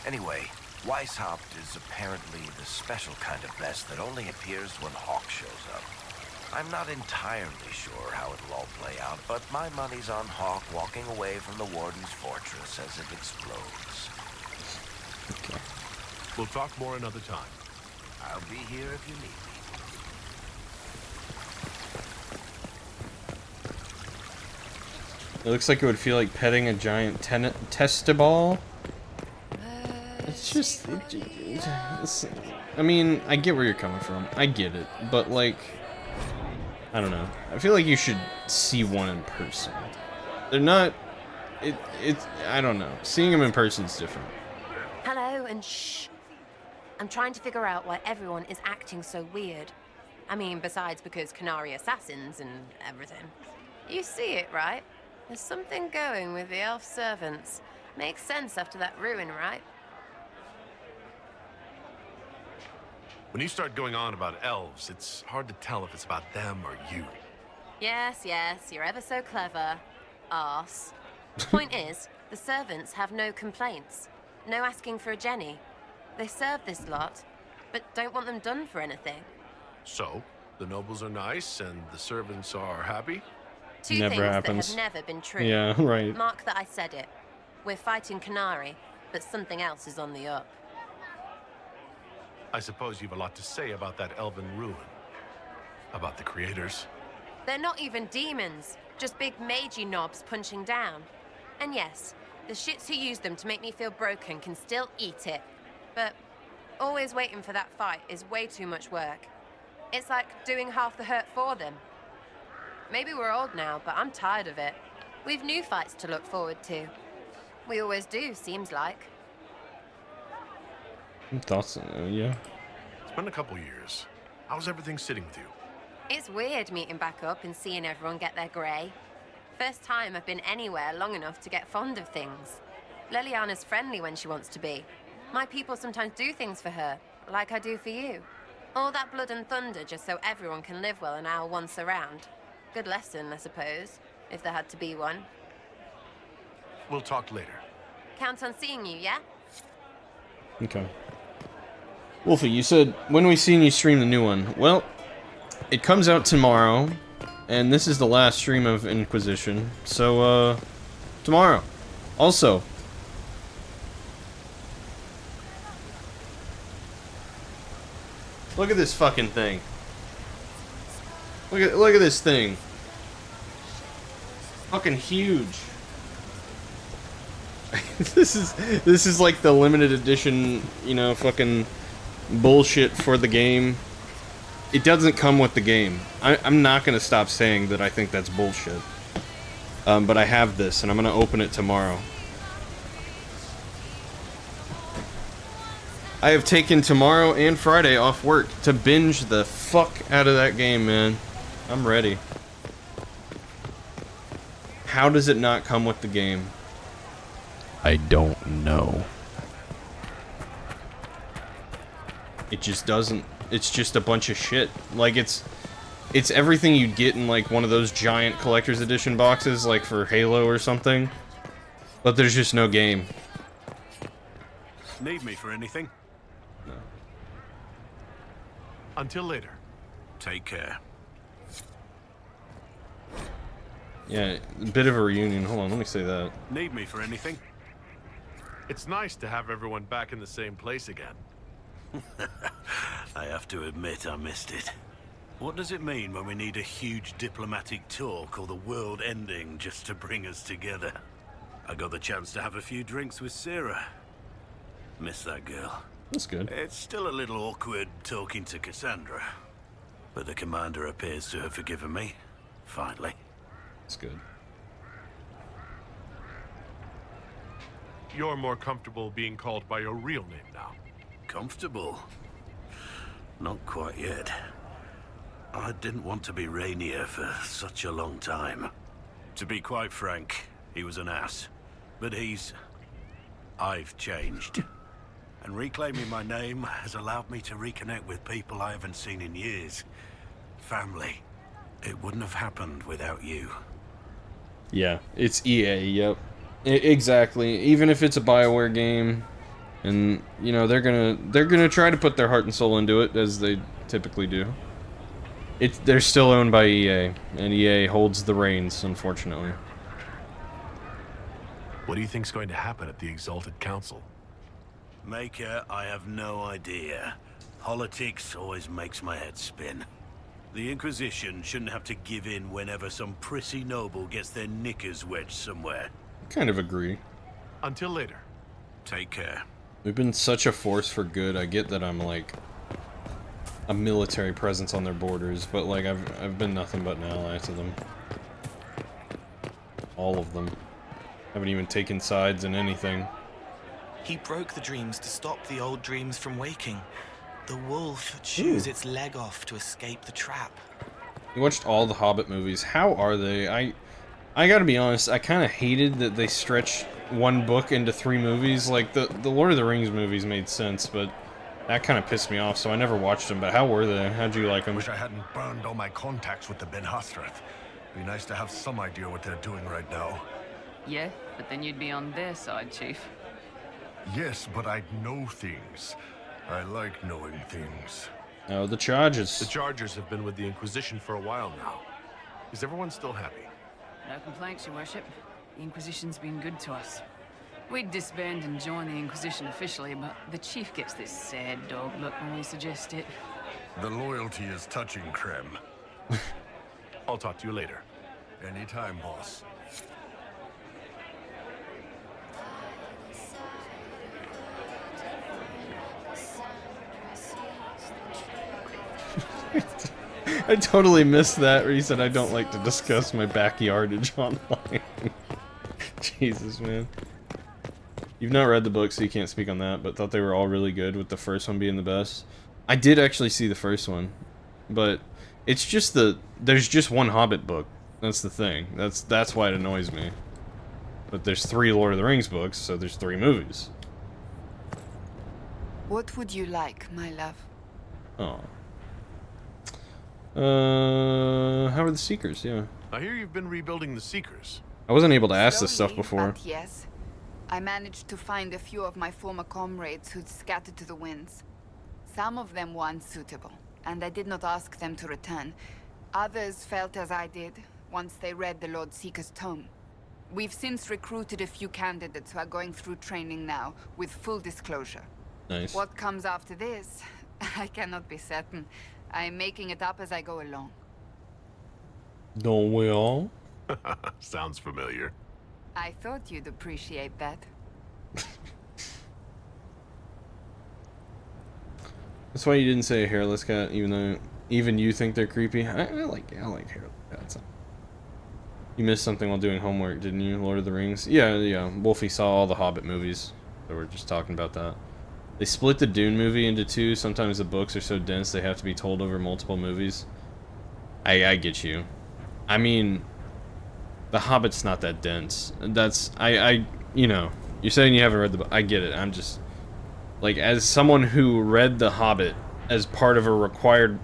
Speaker 10: Anyway, Weishaupt is apparently the special kind of mess that only appears when Hawk shows up. I'm not entirely sure how it'll all play out, but my money's on Hawk walking away from the Warden's fortress as it explodes.
Speaker 1: Okay.
Speaker 2: We'll talk more another time.
Speaker 10: I'll be here if you need me.
Speaker 1: It looks like it would feel like petting a giant testiball. It's just... I mean, I get where you're coming from. I get it. But, like... I don't know. I feel like you should see one in person. They're not... I don't know. Seeing them in person is different.
Speaker 3: Hello, and shh. I'm trying to figure out why everyone is acting so weird. I mean, besides because Canary assassins and everything. You see it, right? There's something going with the elf servants. Makes sense after that ruin, right?
Speaker 2: When you start going on about elves, it's hard to tell if it's about them or you.
Speaker 3: Yes, you're ever so clever. Arse. Point is, the servants have no complaints. No asking for a Jenny. They serve this lot, but don't want them done for anything.
Speaker 2: So, the nobles are nice and the servants are happy?
Speaker 3: Two
Speaker 1: Never
Speaker 3: things
Speaker 1: happens.
Speaker 3: that have never been true.
Speaker 1: Yeah, right.
Speaker 3: Mark that I said it. We're fighting Canary, but something else is on the up.
Speaker 2: I suppose you've a lot to say about that elven ruin. About the creators.
Speaker 3: They're not even demons, just big magey knobs punching down. And yes, the shits who use them to make me feel broken can still eat it. But always waiting for that fight is way too much work. It's like doing half the hurt for them. Maybe we're old now, but I'm tired of it. We've new fights to look forward to. We always do, seems like.
Speaker 1: Thoughts? Yeah.
Speaker 2: It's been a couple years. How's everything sitting with you?
Speaker 3: It's weird meeting back up and seeing everyone get their grey. First time I've been anywhere long enough to get fond of things. Leliana's friendly when she wants to be. My people sometimes do things for her, like I do for you. All that blood and thunder just so everyone can live well an hour once around. Good lesson, I suppose, if there had to be one.
Speaker 2: We'll talk later.
Speaker 3: Count on seeing you, yeah?
Speaker 1: Okay. Wolfie, you said, when we seen you stream the new one? Well, it comes out tomorrow, and this is the last stream of Inquisition, so, tomorrow. Also, look at this fucking thing. Look at this thing. Fucking huge. This is like the limited edition, you know, fucking bullshit for the game. It doesn't come with the game. I'm not gonna stop saying that I think that's bullshit. But I have this, and I'm gonna open it tomorrow. I have taken tomorrow and Friday off work to binge the fuck out of that game, man. I'm ready. How does it not come with the game? I don't know. It just doesn't. It's just a bunch of shit. Like, it's everything you'd get in, like, one of those giant collector's edition boxes, like for Halo or something. But there's just no game.
Speaker 2: Need me for anything?
Speaker 1: No.
Speaker 2: Until later. Take care.
Speaker 1: Yeah, a bit of a reunion. Hold on, let me say that.
Speaker 2: Need me for anything? It's nice to have everyone back in the same place again.
Speaker 11: I have to admit I missed it. What does it mean when we need a huge diplomatic talk or the world ending just to bring us together? I got the chance to have a few drinks with Sarah. Miss that girl.
Speaker 1: That's good.
Speaker 11: It's still a little awkward talking to Cassandra, but the commander appears to have forgiven me, finally.
Speaker 1: That's good.
Speaker 2: You're more comfortable being called by your real name now.
Speaker 11: Comfortable? Not quite yet. I didn't want to be Rainier for such a long time. To be quite frank, he was an ass. But I've changed. And reclaiming my name has allowed me to reconnect with people I haven't seen in years. Family. It wouldn't have happened without you.
Speaker 1: Yeah, it's EA, yep. Exactly. Even if it's a BioWare game, and, you know, they're gonna try to put their heart and soul into it, as they typically do. They're still owned by EA, and EA holds the reins, unfortunately.
Speaker 2: What do you think's going to happen at the Exalted Council?
Speaker 11: Maker, I have no idea. Politics always makes my head spin. The Inquisition shouldn't have to give in whenever some prissy noble gets their knickers wedged somewhere.
Speaker 1: Kind of agree.
Speaker 2: Until later.
Speaker 11: Take care.
Speaker 1: We've been such a force for good. I get that I'm like a military presence on their borders, but like I've been nothing but an ally to them. All of them. Haven't even taken sides in anything.
Speaker 12: He broke the dreams to stop the old dreams from waking. The wolf chews its leg off to escape the trap.
Speaker 1: You watched all the Hobbit movies. How are they? I gotta be honest, I kind of hated that they stretched one book into 3 movies. Like, the Lord of the Rings movies made sense, but that kind of pissed me off, so I never watched them. But how were they? How'd you like them?
Speaker 2: Wish I hadn't burned all my contacts with the Ben Hastrath. Be nice to have some idea what they're doing right now.
Speaker 13: Yeah, but then you'd be on their side, Chief.
Speaker 2: Yes, but I'd know things. I like knowing things.
Speaker 1: Oh, the Chargers.
Speaker 2: The Chargers have been with the Inquisition for a while now. Is everyone still happy?
Speaker 13: No complaints, Your Worship. The Inquisition's been good to us. We'd disband and join the Inquisition officially, but the Chief gets this sad dog look when we suggest it.
Speaker 2: The loyalty is touching, Krem. I'll talk to you later. Anytime, boss.
Speaker 1: I totally missed that where he said I don't like to discuss my backyardage online. Jesus, man. You've not read the book, so you can't speak on that, but thought they were all really good, with the first one being the best. I did actually see the first one, but it's just there's just one Hobbit book. That's the thing. That's why it annoys me. But there's 3 Lord of the Rings books, so there's 3 movies.
Speaker 5: What would you like, my love?
Speaker 1: Oh. How are the Seekers? Yeah.
Speaker 2: I hear you've been rebuilding the Seekers.
Speaker 1: I wasn't able to ask this stuff
Speaker 5: Slowly,
Speaker 1: before.
Speaker 5: but yes. I managed to find a few of my former comrades who'd scattered to the winds. Some of them were unsuitable, and I did not ask them to return. Others felt as I did, once they read the Lord Seeker's tome. We've since recruited a few candidates who are going through training now, with full disclosure.
Speaker 1: Nice.
Speaker 5: What comes after this, I cannot be certain. I am making it up as I go along.
Speaker 1: Don't we all?
Speaker 2: Sounds familiar.
Speaker 5: I thought you'd appreciate that.
Speaker 1: That's why you didn't say a hairless cat, even though even you think they're creepy. I like hairless cats. You missed something while doing homework, didn't you? Lord of the Rings? Yeah. Wolfie saw all the Hobbit movies, so we're just talking about that. They split the Dune movie into 2. Sometimes the books are so dense they have to be told over multiple movies. I get you. I mean, The Hobbit's not that dense. That's you know, you're saying you haven't read the book. I get it. I'm just like, as someone who read The Hobbit as part of required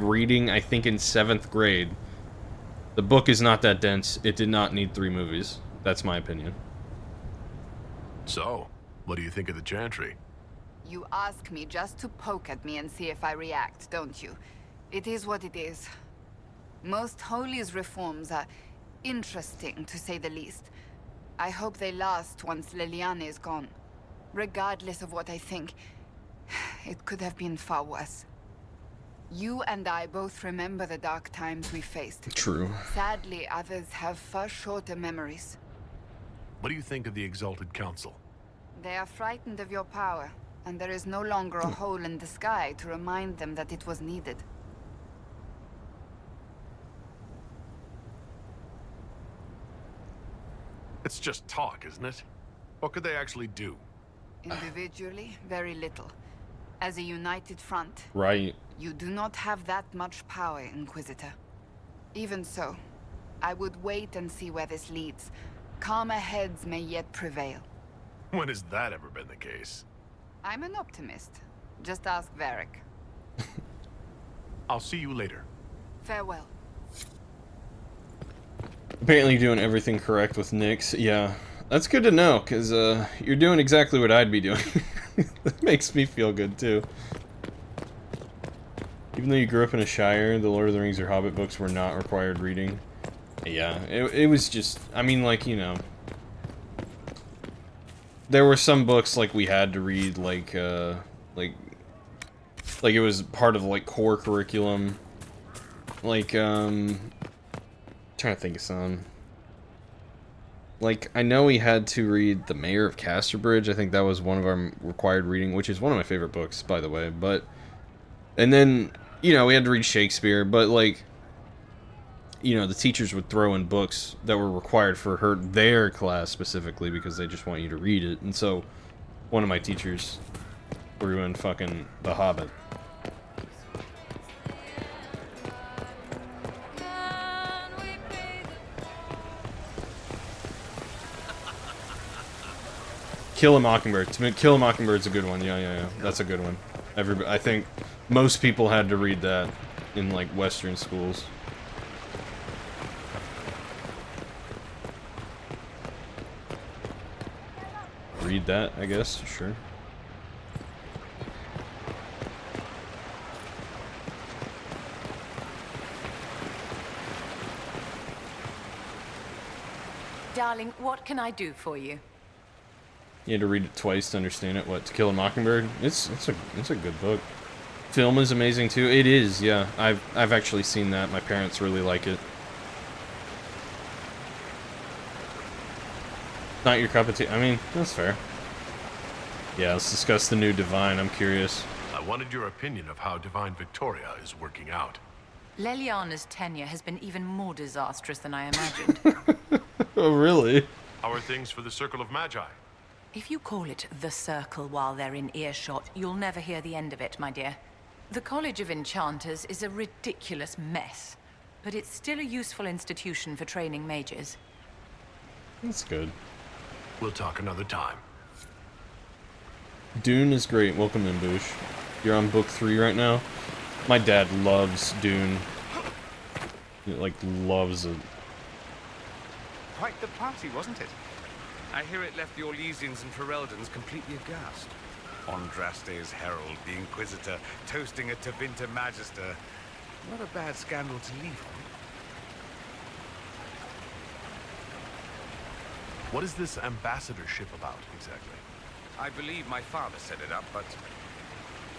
Speaker 1: reading, I think in 7th grade. The book is not that dense. It did not need 3 movies. That's my opinion.
Speaker 2: So, what do you think of the Chantry?
Speaker 5: You ask me just to poke at me and see if I react, don't you? It is what it is. Most Holi's reforms are interesting, to say the least. I hope they last once Leliane is gone. Regardless of what I think, it could have been far worse. You and I both remember the dark times we faced.
Speaker 1: True.
Speaker 5: Sadly, others have far shorter memories.
Speaker 2: What do you think of the Exalted Council?
Speaker 5: They are frightened of your power, and there is no longer a hole in the sky to remind them that it was needed.
Speaker 2: It's just talk, isn't it? What could they actually do?
Speaker 5: Individually, very little. As a united front,
Speaker 1: Right.
Speaker 5: you do not have that much power, Inquisitor. Even so, I would wait and see where this leads. Calmer heads may yet prevail.
Speaker 2: When has that ever been the case?
Speaker 5: I'm an optimist. Just ask Varric.
Speaker 2: I'll see you later.
Speaker 5: Farewell.
Speaker 1: Apparently doing everything correct with Nyx. Yeah, that's good to know, because you're doing exactly what I'd be doing. That makes me feel good, too. Even though you grew up in a Shire, the Lord of the Rings or Hobbit books were not required reading. Yeah, it was just, I mean, like, you know, there were some books, like, we had to read, like it was part of, like, core curriculum. Like, trying to think of some. Like, I know we had to read The Mayor of Casterbridge. I think that was one of our required reading, which is one of my favorite books, by the way, but... And then, you know, we had to read Shakespeare, but, like, you know, the teachers would throw in books that were required for their class specifically because they just want you to read it. And so, one of my teachers threw in fucking The Hobbit. Kill a Mockingbird. To me, Kill a Mockingbird's a good one. Yeah. That's a good one. I think most people had to read that in, like, Western schools. Read that, I guess. Sure.
Speaker 3: Darling, what can I do for you?
Speaker 1: You had to read it twice to understand it. What, To Kill a Mockingbird? It's a good book. Film is amazing too. It is, yeah. I've actually seen that. My parents really like it. Not your cup of tea. I mean, that's fair. Yeah, let's discuss the new Divine. I'm curious.
Speaker 2: I wanted your opinion of how Divine Victoria is working out.
Speaker 13: Leliana's tenure has been even more disastrous than I imagined.
Speaker 1: Oh, really?
Speaker 2: How are things for the Circle of Magi?
Speaker 13: If you call it the Circle while they're in earshot, you'll never hear the end of it, my dear. The College of Enchanters is a ridiculous mess, but it's still a useful institution for training mages.
Speaker 1: That's good.
Speaker 2: We'll talk another time.
Speaker 1: Dune is great. Welcome in, Boosh. You're on book 3 right now? My dad loves Dune. He, like, loves it.
Speaker 4: Quite the party, wasn't it? I hear it left the Orlesians and Fereldans completely aghast. Andraste's herald, the Inquisitor, toasting a Tevinter Magister. Not a bad scandal to leave on.
Speaker 2: What is this ambassadorship about, exactly?
Speaker 4: I believe my father set it up, but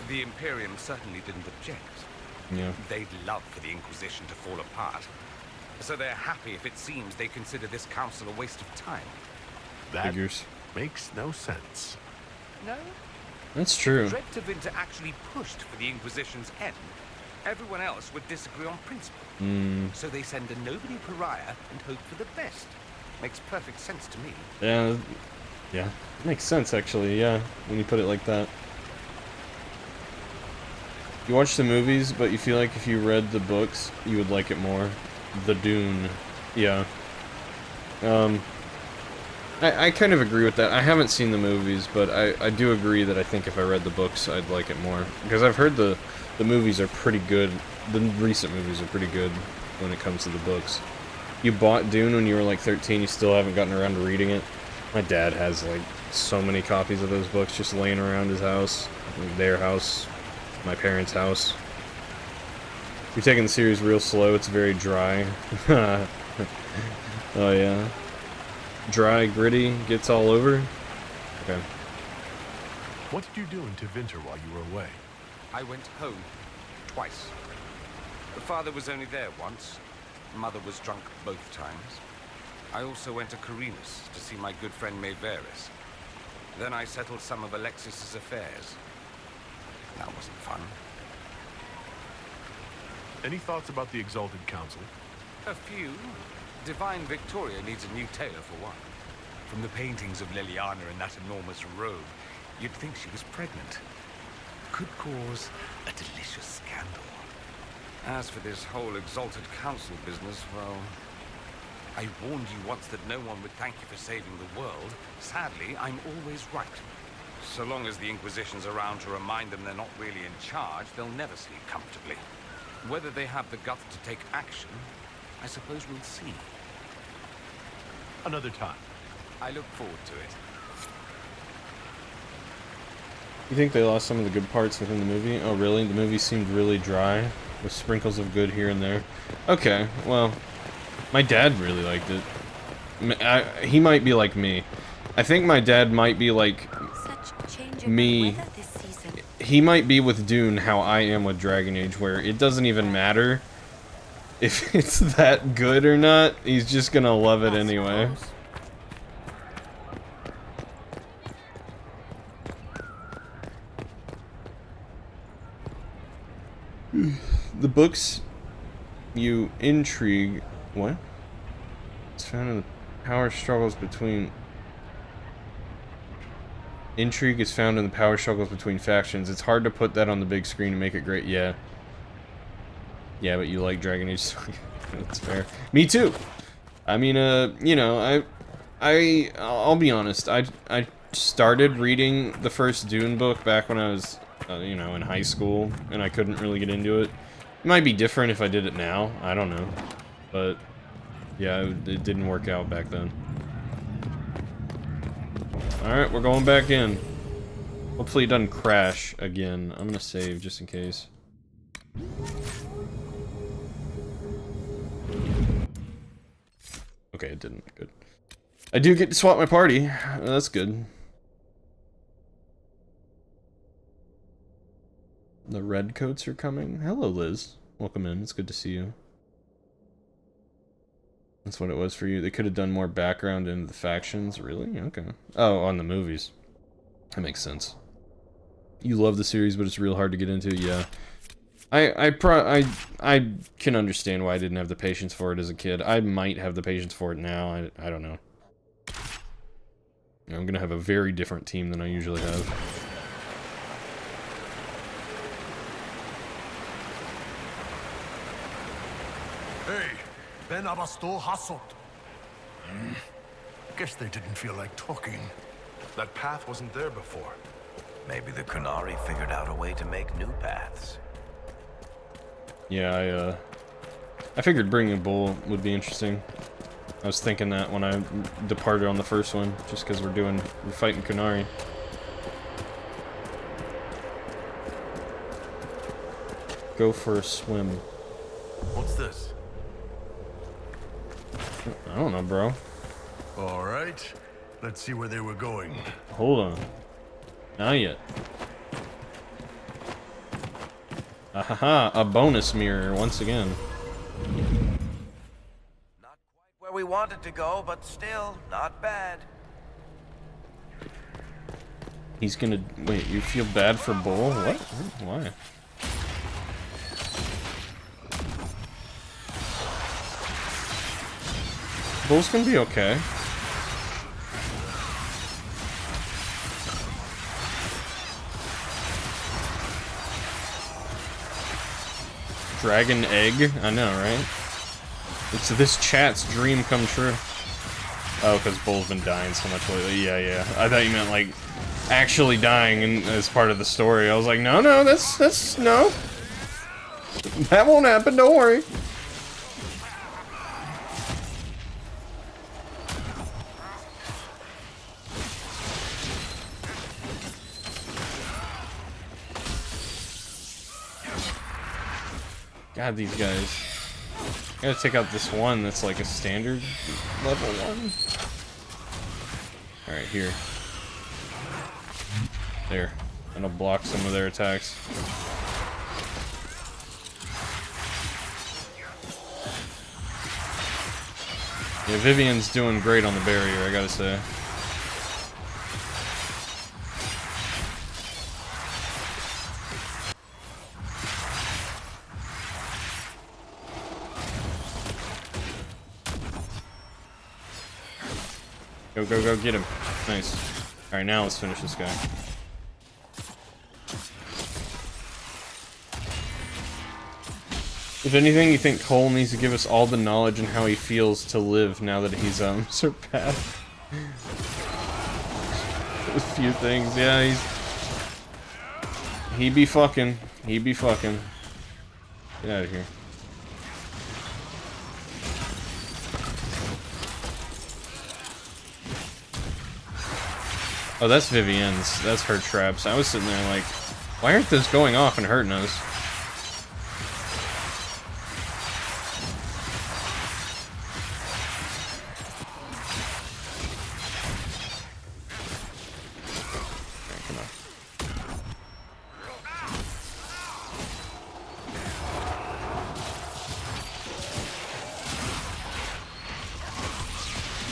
Speaker 4: the Imperium certainly didn't object.
Speaker 1: Yeah.
Speaker 4: They'd love for the Inquisition to fall apart. So they're happy if it seems they consider this council a waste of time.
Speaker 2: That
Speaker 1: Figures.
Speaker 2: makes no sense.
Speaker 4: No?
Speaker 1: That's true.
Speaker 4: If Dread Tevinter actually pushed for the Inquisition's end, everyone else would disagree on principle. So they send a nobody pariah and hope for the best. Makes perfect sense to me.
Speaker 1: Yeah. Makes sense, actually, yeah, when you put it like that. You watch the movies, but you feel like if you read the books, you would like it more. The Dune. Yeah. I kind of agree with that. I haven't seen the movies, but I do agree that I think if I read the books, I'd like it more. Because I've heard the movies are pretty good. The recent movies are pretty good when it comes to the books. You bought Dune when you were like 13, you still haven't gotten around to reading it? My dad has like so many copies of those books just laying around his house, their house, my parents' house. You're taking the series real slow, it's very dry. Oh yeah. Dry, gritty, gets all over? Okay.
Speaker 2: What did you do in Tevinter while you were away?
Speaker 4: I went home twice. The father was only there once. Mother was drunk both times. I also went to Carinus to see my good friend Maevaris. Then I settled some of Alexis's affairs. That wasn't fun.
Speaker 2: Any thoughts about the Exalted Council?
Speaker 4: A few. Divine Victoria needs a new tailor for one. From the paintings of Leliana in that enormous robe, you'd think she was pregnant. Could cause a delicious scandal. As for this whole Exalted Council business, well... I warned you once that no one would thank you for saving the world. Sadly, I'm always right. So long as the Inquisition's around to remind them they're not really in charge, they'll never sleep comfortably. Whether they have the guts to take action, I suppose we'll see.
Speaker 2: Another time.
Speaker 4: I look forward to it.
Speaker 1: You think they lost some of the good parts within the movie? Oh, really? The movie seemed really dry, with sprinkles of good here and there. Okay, well, my dad really liked it. He might be like me. I think my dad might be like me. He might be with Dune how I am with Dragon Age, where it doesn't even matter if it's that good or not. He's just gonna love it anyway. The books you intrigue. What? It's found in the power struggles between. Intrigue is found in the power struggles between factions. It's hard to put that on the big screen and make it great. Yeah. Yeah, but you like Dragon Age, so that's fair. Me too. I mean, you know, I'll be honest. I started reading the first Dune book back when I was, you know, in high school, and I couldn't really get into it. It might be different if I did it now. I don't know, but yeah, it didn't work out back then. Alright, we're going back in. Hopefully it doesn't crash again. I'm gonna save just in case. Okay, it didn't. Good. I do get to swap my party. That's good. The redcoats are coming. Hello, Liz. Welcome in. It's good to see you. That's what it was for you. They could have done more background into the factions. Really? Okay. Oh, on the movies. That makes sense. You love the series, but it's real hard to get into. Yeah. I can understand why I didn't have the patience for it as a kid. I might have the patience for it now. I don't know. I'm gonna have a very different team than I usually have.
Speaker 2: Hey, Ben Abasto Hasot. Guess they didn't feel like talking. That path wasn't there before.
Speaker 10: Maybe the Qunari figured out a way to make new paths.
Speaker 1: Yeah, I figured bringing a bull would be interesting. I was thinking that when I departed on the first one, just because we're fighting Qunari. Go for a swim.
Speaker 2: What's this?
Speaker 1: I don't know, bro.
Speaker 2: All right, let's see where they were going.
Speaker 1: Hold on. Not yet. Ahaha, a bonus mirror once again.
Speaker 10: Not quite where we wanted to go, but still, not bad.
Speaker 1: He's gonna... Wait, you feel bad for Bull? What? Why? Bull's gonna be okay. Dragon egg? I know, right? It's this chat's dream come true. Oh, because Bull's been dying so much lately. Yeah, yeah. I thought you meant, like, actually dying as part of the story. I was like, no, that's, no. That won't happen, don't worry. God, these guys. I gotta take out this one that's like a standard level one. Alright, here. There. And I'll block some of their attacks. Yeah, Vivian's doing great on the barrier, I gotta say. Go, go, go, get him. Nice. Alright, now let's finish this guy. If anything, you think Cole needs to give us all the knowledge and how he feels to live now that he's, surpassed. a few things. Yeah, he be fucking. He be fucking. Get out of here. Oh, that's Vivienne's. That's her traps. I was sitting there like, why aren't those going off and hurting us? Okay, come on.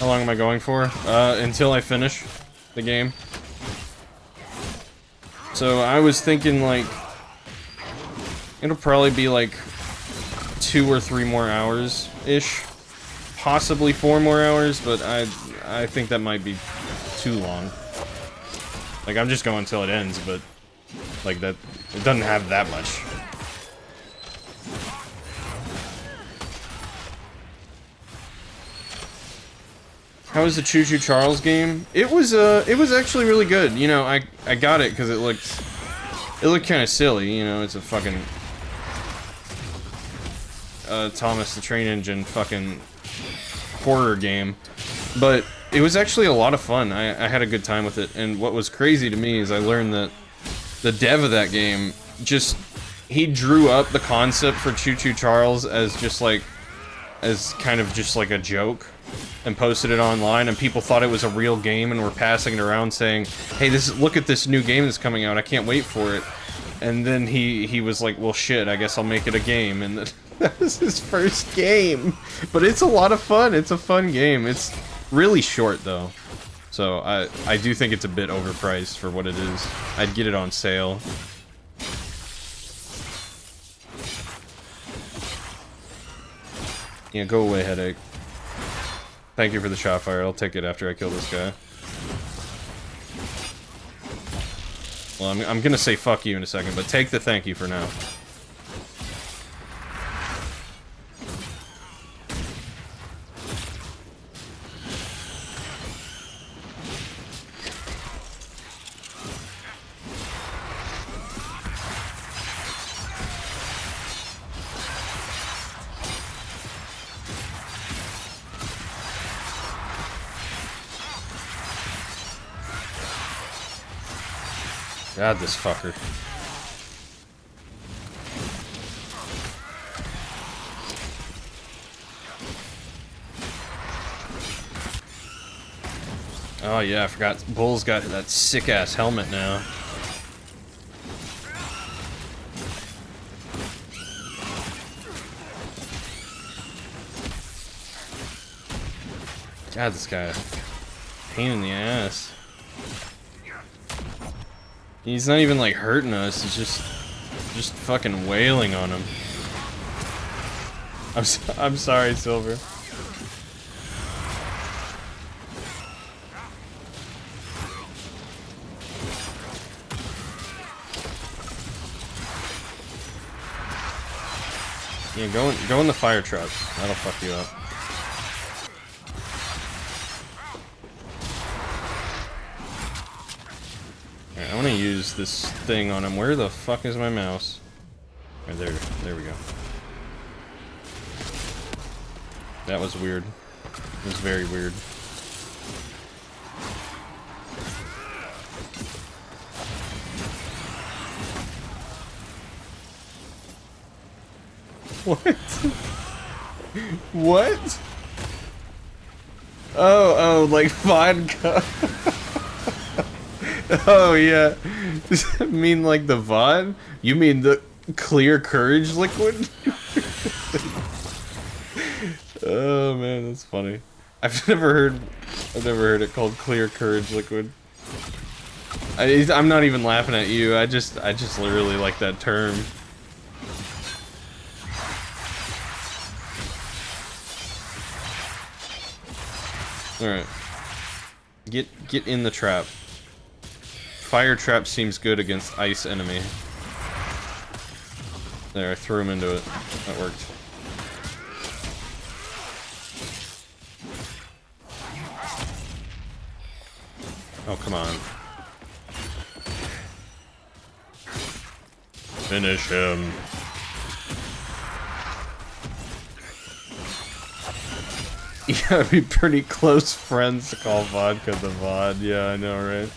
Speaker 1: How long am I going for? Until I finish the game. So I was thinking like it'll probably be like 2 or 3 more hours ish, possibly 4 more hours, but I think that might be too long. Like I'm just going until it ends, but like that it doesn't have that much. How was the Choo Choo Charles game? It was actually really good. You know, I got it because it looked kind of silly. You know, it's a fucking Thomas the Train Engine fucking horror game, but it was actually a lot of fun. I had a good time with it, and what was crazy to me is I learned that the dev of that game he drew up the concept for Choo Choo Charles as kind of just like a joke, and posted it online, and people thought it was a real game and were passing it around saying, hey, look at this new game that's coming out, I can't wait for it. And then he was like, well shit, I guess I'll make it a game, and that was his first game. But it's a lot of fun, it's a fun game. It's really short though, so I do think it's a bit overpriced for what it is. I'd get it on sale. Yeah, go away, headache. Thank you for the shot fire. I'll take it after I kill this guy. Well, I'm gonna say fuck you in a second, but take the thank you for now. God, this fucker. Oh yeah, I forgot. Bull's got that sick-ass helmet now. God, this guy. Pain in the ass. He's not even like hurting us, he's just fucking wailing on him. I'm sorry, Silver. Yeah, go in the fire trucks. That'll fuck you up. Alright, I want to use this thing on him. Where the fuck is my mouse? Right there. There we go. That was weird. It was very weird. What? What? Oh, like vodka. Oh, yeah. Does that mean like the VOD? You mean the clear courage liquid? Oh man, that's funny. I've never heard it called clear courage liquid. I'm not even laughing at you. I just literally like that term. All right. Get in the trap. Fire trap seems good against ice enemy. There, I threw him into it. That worked. Oh, come on. Finish him. You gotta be pretty close friends to call vodka the VOD. Yeah, I know, right?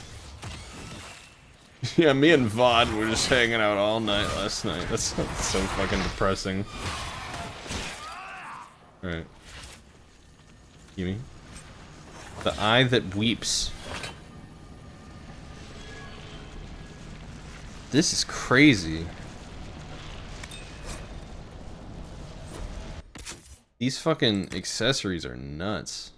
Speaker 1: Yeah, me and VOD were just hanging out all night last night. That's so fucking depressing. Alright. Gimme. The eye that weeps. This is crazy. These fucking accessories are nuts.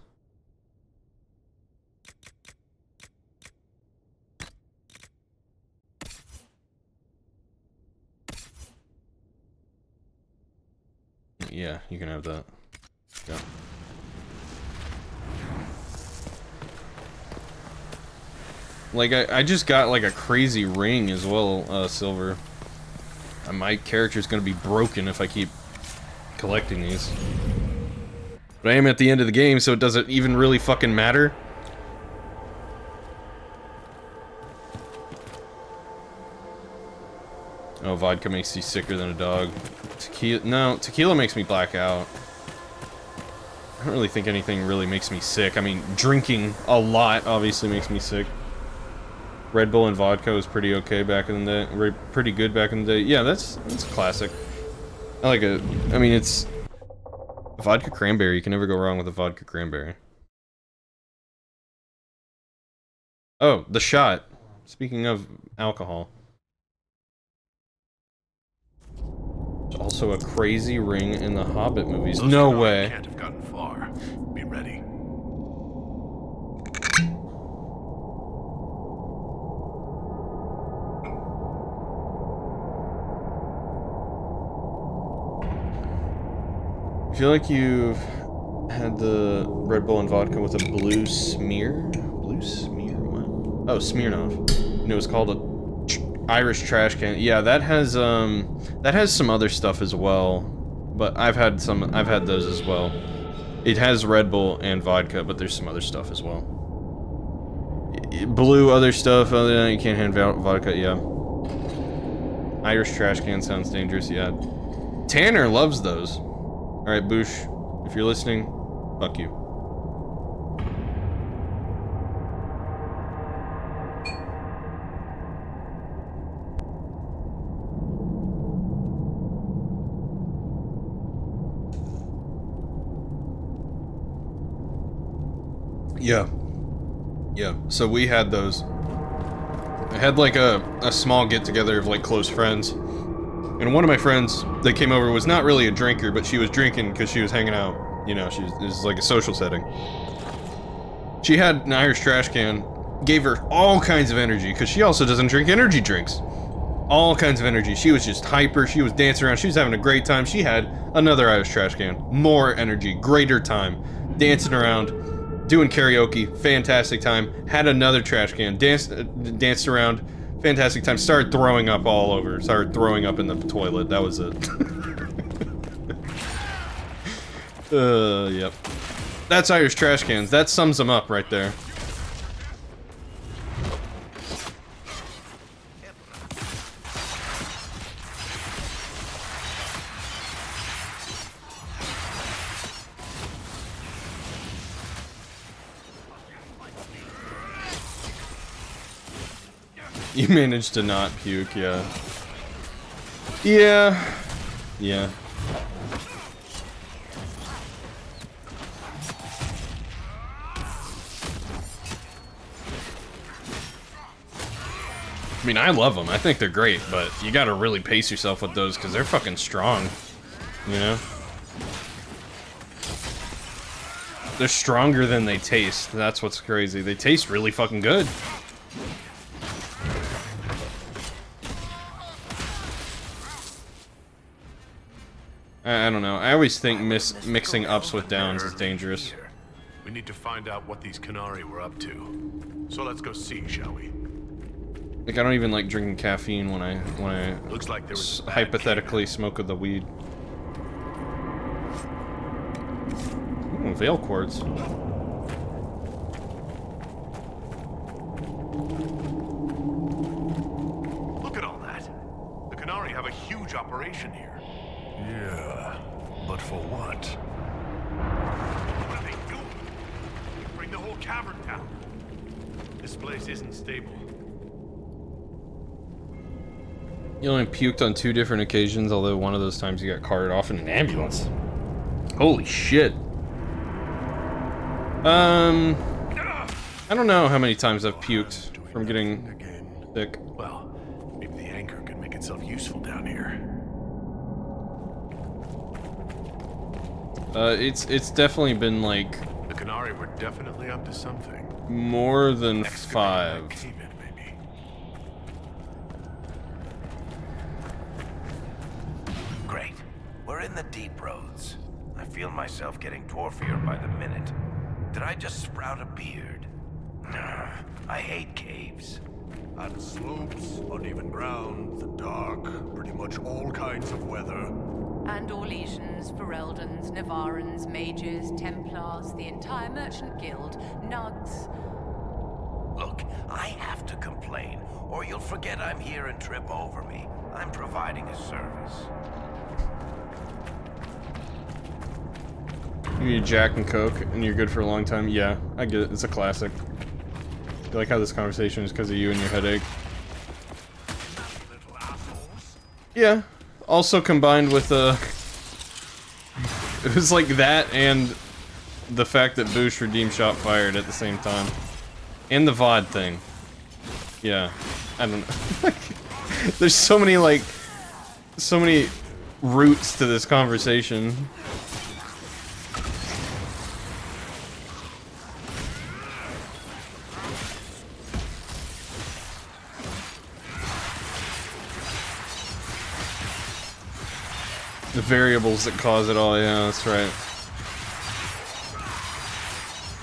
Speaker 1: Yeah, you can have that. Yeah. Like, I just got, like, a crazy ring as well, Silver. And my character's gonna be broken if I keep collecting these. But I am at the end of the game, so it doesn't even really fucking matter. Oh, vodka makes you sicker than a dog. Tequila, no, tequila makes me black out. I don't really think anything really makes me sick. I mean, drinking a lot obviously makes me sick. Red Bull and vodka was pretty okay back in the day. Pretty good back in the day. Yeah, that's classic. I like it. I mean, it's vodka cranberry. You can never go wrong with a vodka cranberry. Oh, the shot. Speaking of alcohol. There's also a crazy ring in the Hobbit movies.
Speaker 2: Those
Speaker 1: no
Speaker 2: Jedi
Speaker 1: way.
Speaker 2: Can't have gotten far. Be ready.
Speaker 1: I feel like you've had the Red Bull and vodka with a blue smear? Blue smear? What? Oh, Smirnoff. And it was called a Irish trash can. Yeah, that has some other stuff as well. But I've had those as well. It has Red Bull and vodka, but there's some other stuff as well. Blue other stuff, other than that, you can't have vodka, yeah. Irish trash can sounds dangerous, yeah. Tanner loves those. Alright, Boosh, if you're listening, fuck you. Yeah. Yeah, so we had those. I had like a small get-together of like close friends. And one of my friends that came over was not really a drinker, but she was drinking because she was hanging out. You know, it was like a social setting. She had an Irish trash can, gave her all kinds of energy, because she also doesn't drink energy drinks. All kinds of energy. She was just hyper, she was dancing around, she was having a great time. She had another Irish trash can, more energy, greater time, dancing around, doing karaoke, fantastic time. Had another trash can, danced around, fantastic time. Started throwing up all over. Started throwing up in the toilet. That was it. Yep. That's Irish trash cans. That sums them up right there. You managed to not puke, yeah. Yeah. Yeah. I mean, I love them. I think they're great, but you gotta really pace yourself with those because they're fucking strong. You know? They're stronger than they taste. That's what's crazy. They taste really fucking good. I don't know. I always think mixing ups with downs is dangerous.
Speaker 2: We need to find out what these Canary were up to. So let's go see, shall we?
Speaker 1: Like, I don't even like drinking caffeine when I
Speaker 2: Looks like there was
Speaker 1: hypothetically smoke of the weed. Ooh, veil quartz.
Speaker 2: Look at all that. The Canary have a operation here. Yeah, but for what? What are they doing? They bring the whole cavern down. This place isn't stable.
Speaker 1: You only puked on 2 different occasions, although one of those times you got carted off in an ambulance. Holy shit. I don't know how many times I've puked from getting sick.
Speaker 2: Well, maybe the anchor could make itself useful down here.
Speaker 1: It's definitely been like
Speaker 2: The Canary were definitely up to something.
Speaker 1: more than 5.
Speaker 10: Great. We're in the deep roads. I feel myself getting dwarfier by the minute. Did I just sprout a beard? Nah, I hate caves.
Speaker 2: On slopes, uneven ground, the dark, pretty much all kinds of weather.
Speaker 13: And Orlesians, Fereldans, Navarans, Mages, Templars, the entire Merchant Guild, Nugs.
Speaker 10: Look, I have to complain, or you'll forget I'm here and trip over me. I'm providing a service.
Speaker 1: You need Jack and Coke, and you're good for a long time. Yeah, I get it. It's a classic. I like how this conversation is because of you and your headache. Yeah. Also combined with it was like that and the fact that Boosh redeemed shot fired at the same time, and the VOD thing. Yeah, I don't know. There's so many roots to this conversation. The variables that cause it all, yeah, that's right.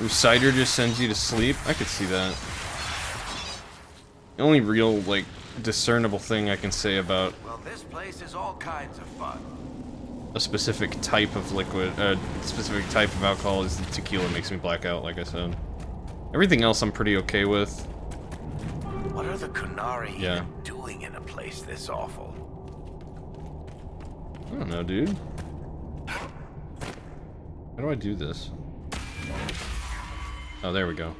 Speaker 1: Ooh, cider just sends you to sleep? I could see that. The only real, like, discernible thing I can say about
Speaker 10: Well, this place is all kinds of fun.
Speaker 1: a specific type of liquid, specific type of alcohol is the tequila makes me black out, like I said. Everything else I'm pretty okay with.
Speaker 10: What are the Canary even doing in a place this awful?
Speaker 1: I don't know, dude. How do I do this? Oh, there we go.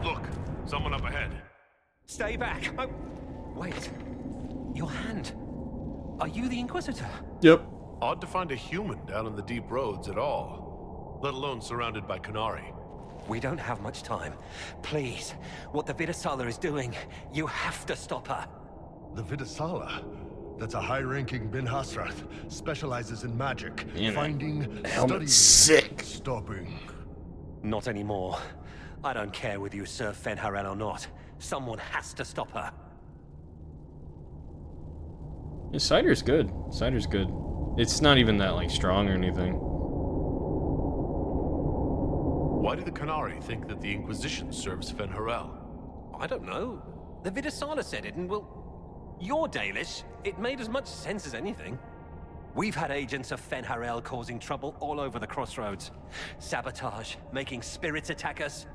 Speaker 2: Look, someone up ahead.
Speaker 14: Stay back. Oh, wait. Your hand. Are you the Inquisitor?
Speaker 1: Yep.
Speaker 2: Odd to find a human down in the deep roads at all, let alone surrounded by Canary.
Speaker 14: We don't have much time. Please, what the Vidasala is doing, you have to stop her.
Speaker 15: The Vidasala? That's a high-ranking Bin Hasrath. Specializes in magic.
Speaker 1: Man,
Speaker 15: finding,
Speaker 1: helmet's
Speaker 15: studying,
Speaker 1: sick.
Speaker 15: Stopping.
Speaker 14: Not anymore. I don't care whether you serve Fenharel or not. Someone has to stop her.
Speaker 1: Yeah, cider's good. Cider's good. It's not even that, like, strong or anything.
Speaker 2: Why do the Canary think that the Inquisition serves Fenharel?
Speaker 14: I don't know. The Vidasala said it, and well, you're Dalish. It made as much sense as anything. We've had agents of Fenharel causing trouble all over the crossroads. Sabotage, making spirits attack us.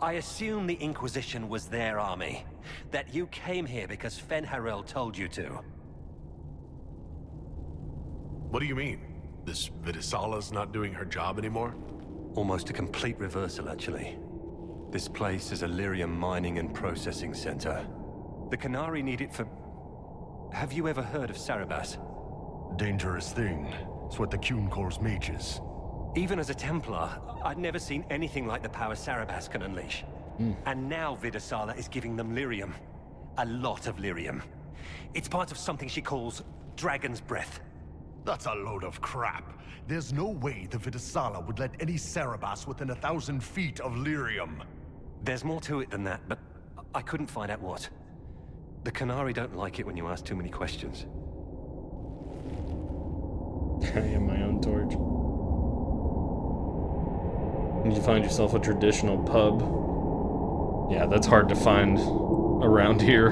Speaker 14: I assume the Inquisition was their army. That you came here because Fenharel told you to.
Speaker 2: What do you mean? This Vidasala's not doing her job anymore?
Speaker 14: Almost a complete reversal, actually. This place is a lyrium mining and processing center. The Canary need it for... Have you ever heard of Sarabas?
Speaker 15: Dangerous thing. It's what the Qun calls mages.
Speaker 14: Even as a Templar, I'd never seen anything like the power Sarabas can unleash. And now Vidasala is giving them lyrium. A lot of lyrium. It's part of something she calls Dragon's Breath.
Speaker 15: That's a load of crap. There's no way the Vidasala would let any Sarabas within 1,000 feet of lyrium.
Speaker 14: There's more to it than that, but I couldn't find out what. The Canary don't like it when you ask too many questions.
Speaker 1: I am my own torch. And you find yourself a traditional pub. Yeah, that's hard to find around here.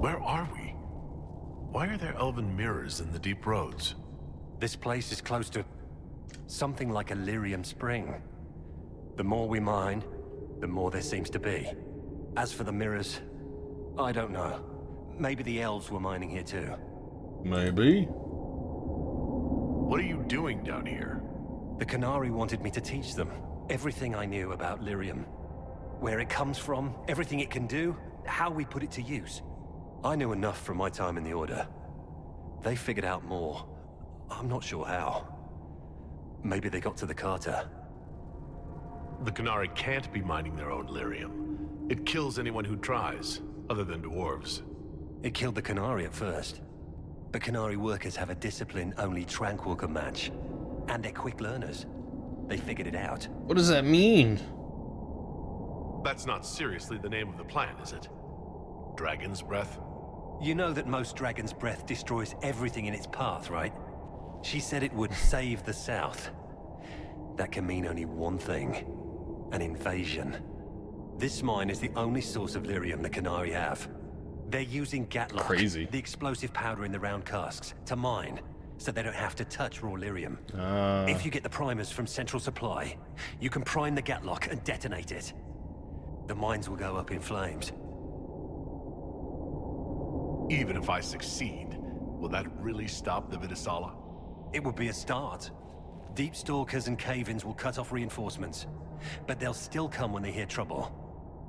Speaker 2: Where are we? Why are there elven mirrors in the deep roads?
Speaker 14: This place is close to something like a lyrium spring. The more we mine, the more there seems to be. As for the mirrors, I don't know. Maybe the elves were mining here too.
Speaker 1: Maybe.
Speaker 2: What are you doing down here?
Speaker 14: The Canary wanted me to teach them everything I knew about lyrium. Where it comes from, everything it can do, how we put it to use. I knew enough from my time in the Order. They figured out more. I'm not sure how. Maybe they got to the Carter.
Speaker 2: The Canary can't be mining their own lyrium. It kills anyone who tries, other than dwarves.
Speaker 14: It killed the Canary at first. But Canary workers have a discipline only Tranquil can match. And they're quick learners. They figured it out.
Speaker 1: What does that mean?
Speaker 2: That's not seriously the name of the plant, is it? Dragon's breath?
Speaker 14: You know that most Dragon's breath destroys everything in its path, right? She said it would save the South. That can mean only one thing. An invasion. This mine is the only source of lyrium the Canary have. They're using Gatlock,
Speaker 1: crazy,
Speaker 14: the explosive powder in the round casks, to mine, so they don't have to touch raw lyrium. If you get the primers from Central Supply, you can prime the Gatlock and detonate it. The mines will go up in flames.
Speaker 2: Even if I succeed, will that really stop the Vidisala?
Speaker 14: It would be a start. Deep Stalkers and Cave-ins will cut off reinforcements, but they'll still come when they hear trouble.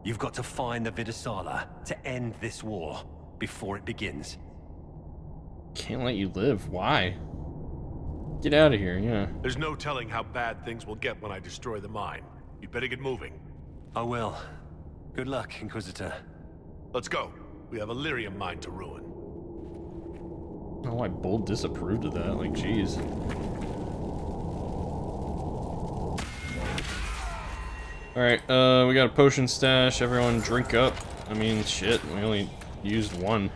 Speaker 14: You've got to find the Vidisala to end this war before it begins.
Speaker 1: Can't let you live. Why? Get out of here, yeah.
Speaker 2: There's no telling how bad things will get when I destroy the mine. You'd better get moving.
Speaker 14: I will. Good luck, Inquisitor.
Speaker 2: Let's go. We have a lyrium mine to ruin.
Speaker 1: Oh, I bold disapproved of that. Like, jeez. Alright, we got a potion stash. Everyone drink up. I mean, shit, we only used one.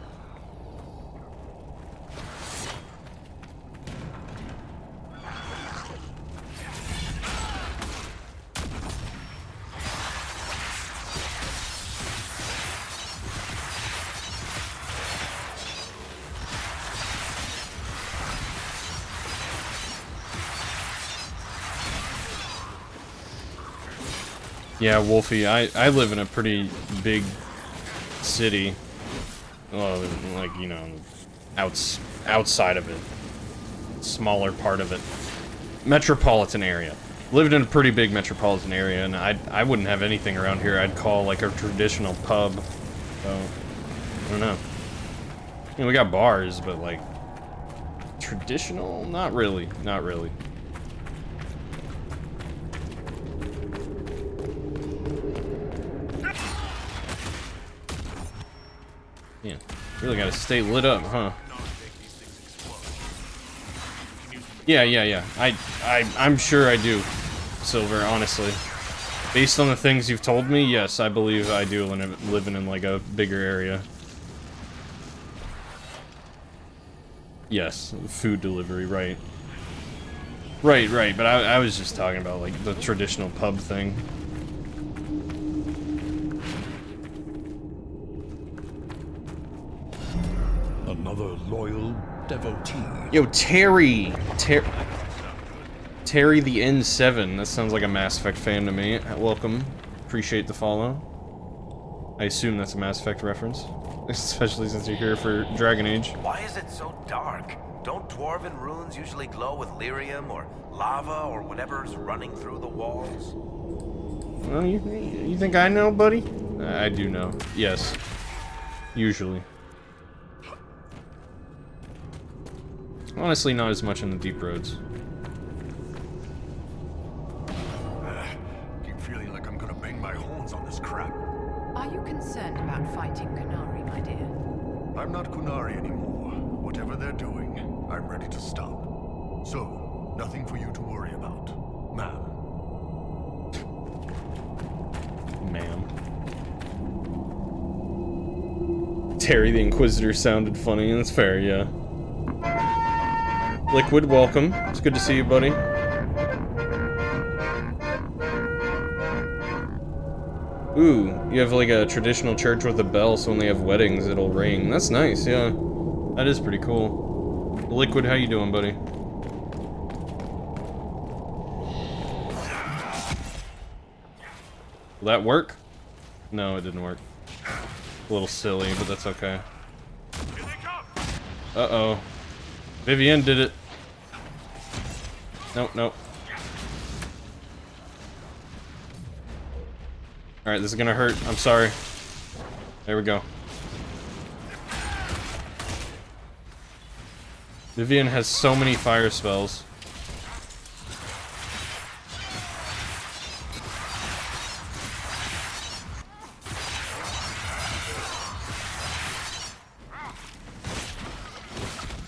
Speaker 1: Yeah, Wolfie, I live in a pretty big city. Well, like, you know, outside of it. Smaller part of it. Metropolitan area. Lived in a pretty big metropolitan area, and I wouldn't have anything around here I'd call like a traditional pub. So, I don't know. You know, we got bars, but like, traditional? Not really. Not really. Yeah, really gotta stay lit up, huh? Yeah. I'm sure I do, Silver, honestly. Based on the things you've told me, yes, I believe I do living in like a bigger area. Yes, food delivery, right. Right, but I was just talking about like the traditional pub thing.
Speaker 15: Another loyal devotee.
Speaker 1: Yo, Terry the N7. That sounds like a Mass Effect fan to me. Welcome. Appreciate the follow. I assume that's a Mass Effect reference. Especially since you're here for Dragon Age.
Speaker 10: Why is it so dark? Don't dwarven runes usually glow with lyrium or lava or whatever's running through the walls?
Speaker 1: Well, you think I know, buddy? I do know. Yes. Usually. Honestly, not as much in the deep roads.
Speaker 15: Keep feeling like I'm gonna bang my horns on this crap.
Speaker 13: Are you concerned about fighting Kunari, my dear?
Speaker 15: I'm not Kunari anymore. Whatever they're doing, I'm ready to stop. So, nothing for you to worry about, ma'am.
Speaker 1: Ma'am. Terry the Inquisitor sounded funny, and that's fair, yeah. Liquid, welcome. It's good to see you, buddy. Ooh, you have like a traditional church with a bell, so when they have weddings, it'll ring. That's nice, yeah. That is pretty cool. Liquid, how you doing, buddy? Will that work? No, it didn't work. A little silly, but that's okay. Uh-oh. Vivienne did it. Nope, nope. Alright, this is gonna hurt. I'm sorry. There we go. Vivienne has so many fire spells.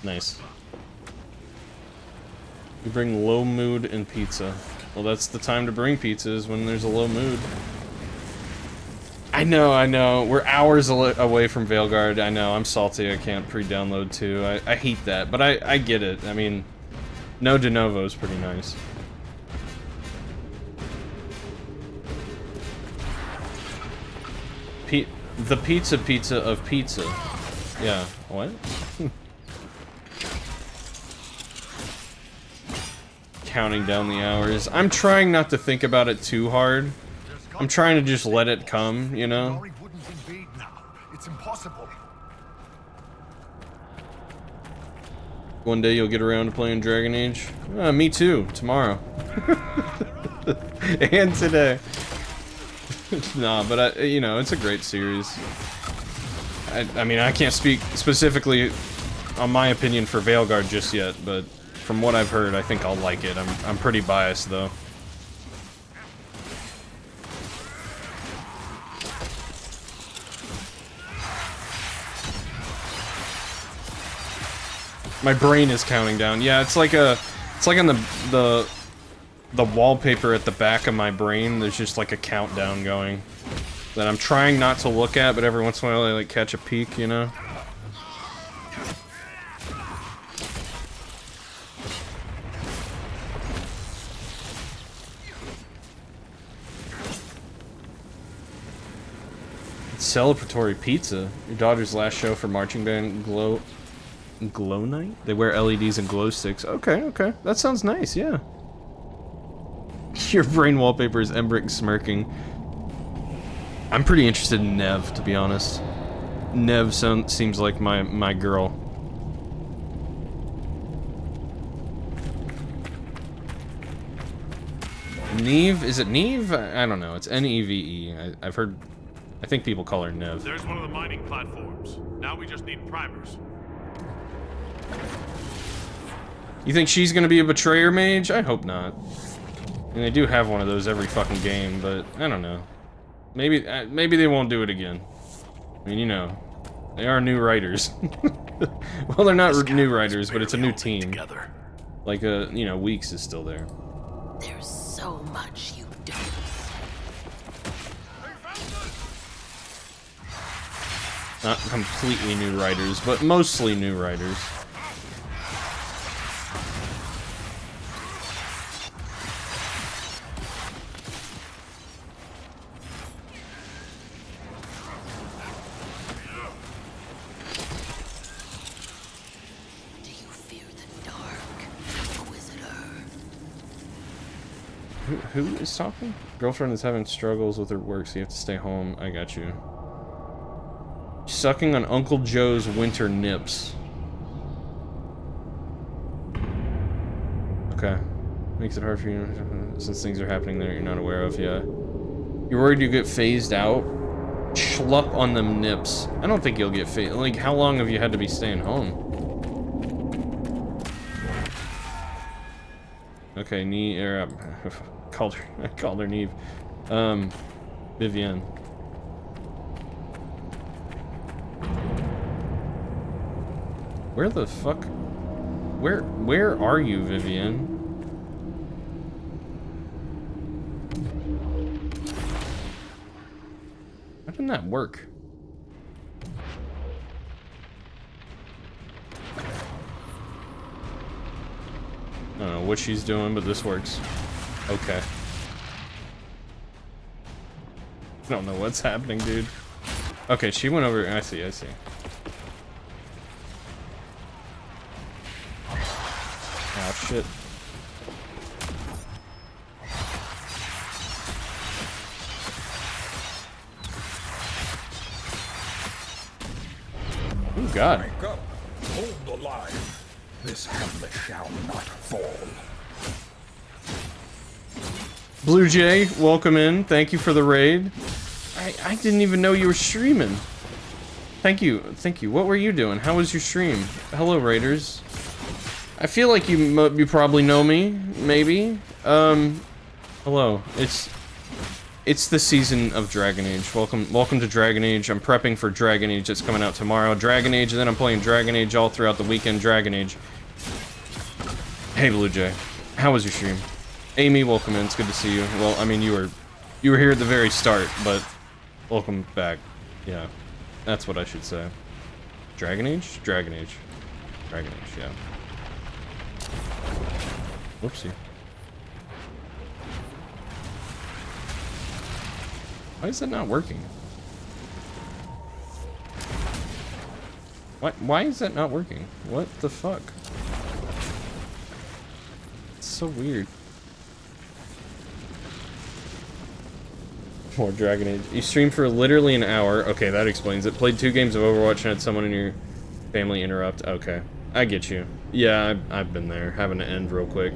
Speaker 1: Nice. You bring low mood and pizza. Well, that's the time to bring pizza, is when there's a low mood. I know. We're hours away from Veilguard. I know, I'm salty. I can't pre-download too. I hate that, but I get it. I mean, no de novo is pretty nice. The pizza of pizza. Yeah, what? Counting down the hours. I'm trying not to think about it too hard. I'm trying to just let it come, you know?
Speaker 15: It's impossible.
Speaker 1: One day you'll get around to playing Dragon Age. Me too, tomorrow. And today. Nah, but you know, it's a great series. I mean, I can't speak specifically on my opinion for Veilguard just yet, but from what I've heard, I think I'll like it. I'm pretty biased though. My brain is counting down. Yeah, it's like on the wallpaper at the back of my brain. There's just like a countdown going that I'm trying not to look at, but every once in a while I like catch a peek, you know. Celebratory pizza. Your daughter's last show for marching band glow night? They wear LEDs and glow sticks. Okay. That sounds nice, yeah. Your brain wallpaper is Embrick smirking. I'm pretty interested in Nev, to be honest. Nev seems like my girl. Neve? Is it Neve? I don't know. It's N-E-V-E. I've heard... I think people call her Nev.
Speaker 2: There's one of the mining platforms. Now we just need primers.
Speaker 1: You think she's gonna be a betrayer mage? I hope not. And they do have one of those every fucking game, but I don't know. Maybe they won't do it again. I mean, you know, they are new writers. Well, they're not new writers, but it's a new team.
Speaker 11: Together.
Speaker 1: Like, you know, Weeks is still there.
Speaker 16: There's so much you do.
Speaker 1: Not completely new writers, but mostly new writers. Who is talking? Girlfriend is having struggles with her work, so you have to stay home. I got you. Sucking on Uncle Joe's winter nips. Okay. Makes it hard for you since things are happening that you're not aware of, yeah. You're worried you get phased out? Schlup on them nips. I don't think you'll get phased. Like, how long have you had to be staying home? Okay, I called her Neve. Vivienne. Where the fuck? Where are you, Vivienne? How did that work? I don't know what she's doing, but this works. Okay. I don't know what's happening, dude. Okay, she went over. I see. Oh, shit. Oh God.
Speaker 17: Wake up. Hold the line. This hamlet shall not fall.
Speaker 1: Blue Jay, welcome in. Thank you for the raid. I didn't even know you were streaming. Thank you. Thank you. What were you doing? How was your stream? Hello, raiders. I feel like you probably know me. Maybe. Hello. It's the season of Dragon Age. Welcome to Dragon Age. I'm prepping for Dragon Age that's coming out tomorrow. Dragon Age, and then I'm playing Dragon Age all throughout the weekend. Dragon Age. Hey, Blue Jay. How was your stream? Amy, welcome in. It's good to see you. Well, I mean, you were here at the very start, but welcome back. Yeah, that's what I should say. Dragon Age? Dragon Age. Dragon Age, yeah. Whoopsie. Why is that not working? Why is that not working? What the fuck? It's so weird. More Dragon Age. You streamed for literally an hour. Okay, that explains it. Played 2 games of Overwatch and had someone in your family interrupt. Okay, I get you. Yeah, I've been there. Having to end real quick.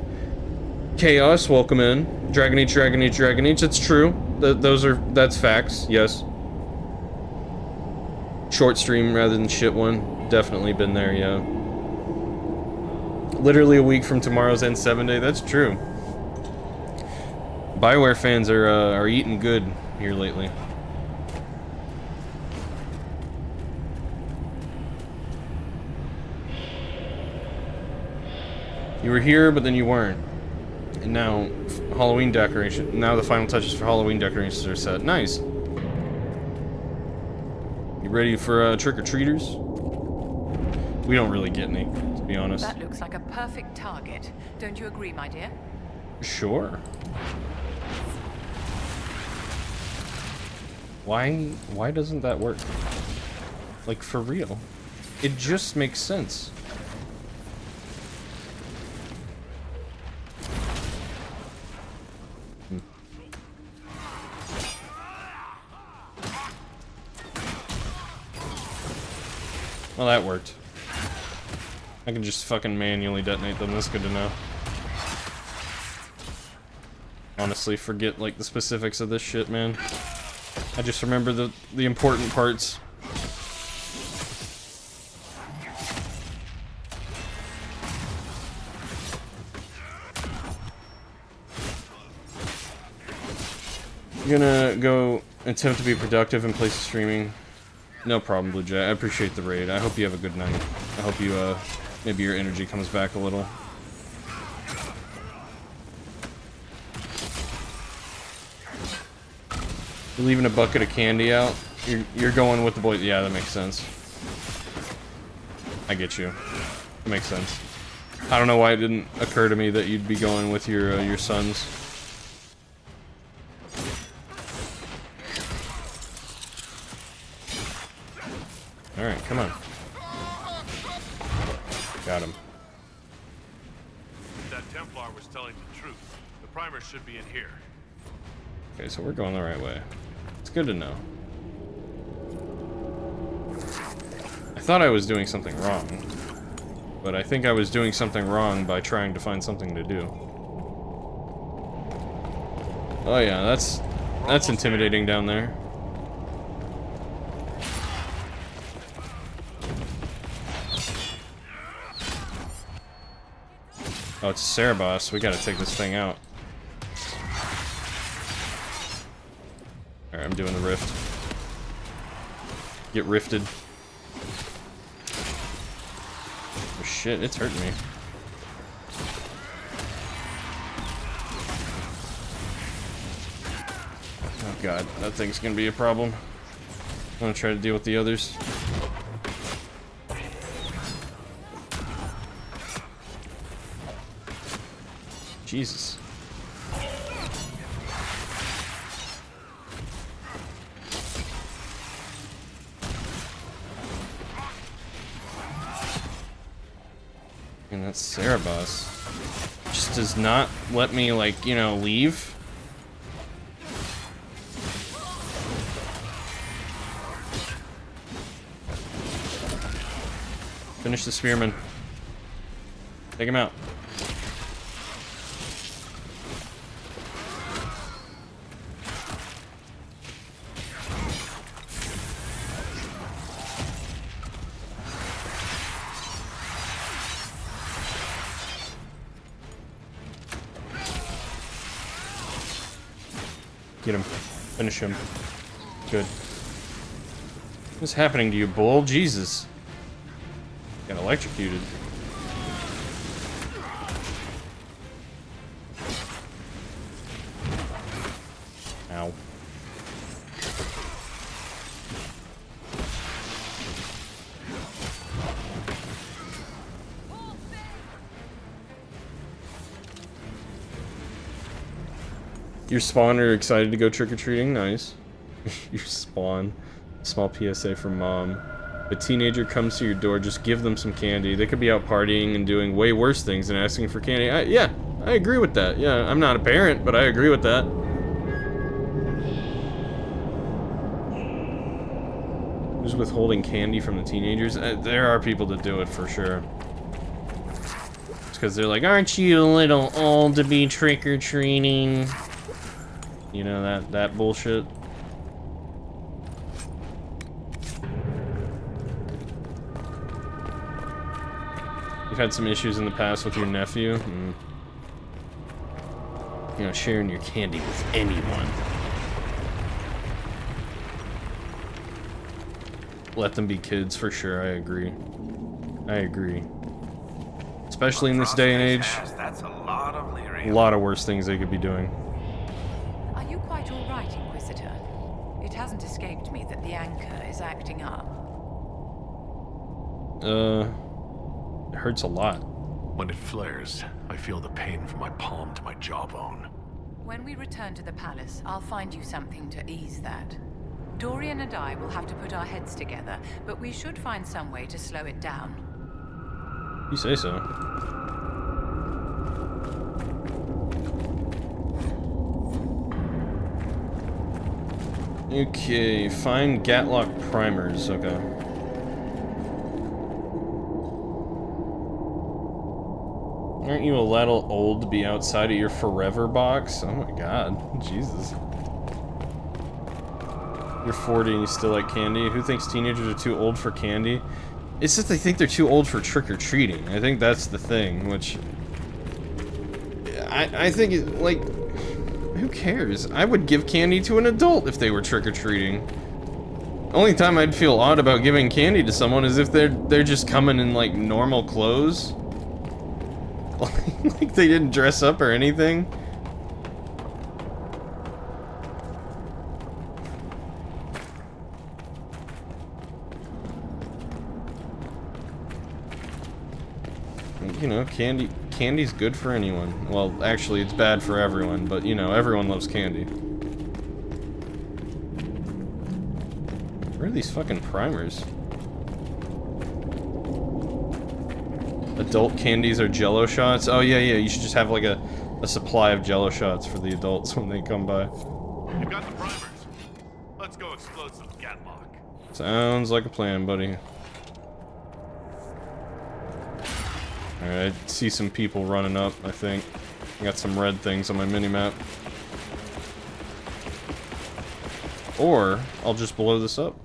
Speaker 1: Chaos, welcome in. Dragon Age, Dragon Age, Dragon Age. That's true. That's facts. Yes. Short stream rather than shit one. Definitely been there. Yeah. Literally a week from tomorrow's N7 day. That's true. BioWare fans are eating good here lately. You were here, but then you weren't. And now, Halloween decoration. Now the final touches for Halloween decorations are set. Nice. You ready for trick-or-treaters? We don't really get any, to be honest.
Speaker 13: That looks like a perfect target. Don't you agree, my dear?
Speaker 1: Sure. Why doesn't that work? Like, for real. It just makes sense. Well, that worked. I can just fucking manually detonate them. That's good to know. Honestly, forget, like, the specifics of this shit, man. I just remember the important parts. I'm gonna go attempt to be productive in place of streaming. No problem, Blue Jay. I appreciate the raid. I hope you have a good night. I hope you, maybe your energy comes back a little. You're leaving a bucket of candy out? You're going with the boys. Yeah, that makes sense. I get you. That makes sense. I don't know why it didn't occur to me that you'd be going with your sons. Alright, come on. Got him.
Speaker 2: That Templar was telling the truth. The primer should be in here.
Speaker 1: Okay, so we're going the right way. It's good to know. I thought I was doing something wrong. But I think I was doing something wrong by trying to find something to do. Oh yeah, that's intimidating down there. Oh, it's a Cerebos. We gotta take this thing out. Alright, I'm doing the rift. Get rifted. Oh shit, it's hurting me. Oh god, that thing's gonna be a problem. I'm gonna try to deal with the others. Jesus. And that Cerebos just does not let me, like, you know, leave. Finish the spearman. Take him out. Get him. Finish him. Good. What's happening to you, bull? Jesus. Got electrocuted. Ow. Your spawn are excited to go trick-or-treating? Nice. Your spawn. Small PSA from mom. A teenager comes to your door, just give them some candy. They could be out partying and doing way worse things than asking for candy. Yeah, I agree with that. Yeah, I'm not a parent, but I agree with that. Who's withholding candy from the teenagers? There are people that do it for sure. It's because they're like, aren't you a little old to be trick-or-treating? You know, that bullshit. You've had some issues in the past with your nephew? You know, sharing your candy with anyone. Let them be kids, for sure, I agree. I agree. Especially in this day and age.
Speaker 10: That's a lot of lyrium.
Speaker 1: A lot of worse things they could be doing.
Speaker 13: Are you quite all right, Inquisitor? It hasn't escaped me that the anchor is acting up.
Speaker 1: It hurts a lot.
Speaker 2: When it flares, I feel the pain from my palm to my jawbone.
Speaker 13: When we return to the palace, I'll find you something to ease that. Dorian and I will have to put our heads together, but we should find some way to slow it down.
Speaker 1: You say so. Okay, find Gatlock primers. Okay. Aren't you a little old to be outside of your forever box? Oh my god. Jesus. You're 40 and you still like candy? Who thinks teenagers are too old for candy? It's just they think they're too old for trick-or-treating. I think that's the thing, which... I think, like... Who cares? I would give candy to an adult if they were trick-or-treating. Only time I'd feel odd about giving candy to someone is if they're just coming in, like, normal clothes. Like they didn't dress up or anything. You know, candy's good for anyone. Well, actually, it's bad for everyone, but you know, everyone loves candy. Where are these fucking primers? Adult candies are Jello shots? Oh yeah, you should just have like a supply of Jello shots for the adults when they come by.
Speaker 2: You got the primers. Let's go explode some Gatlock.
Speaker 1: Sounds like a plan, buddy. Alright, I see some people running up, I think. I got some red things on my minimap. Or, I'll just blow this up.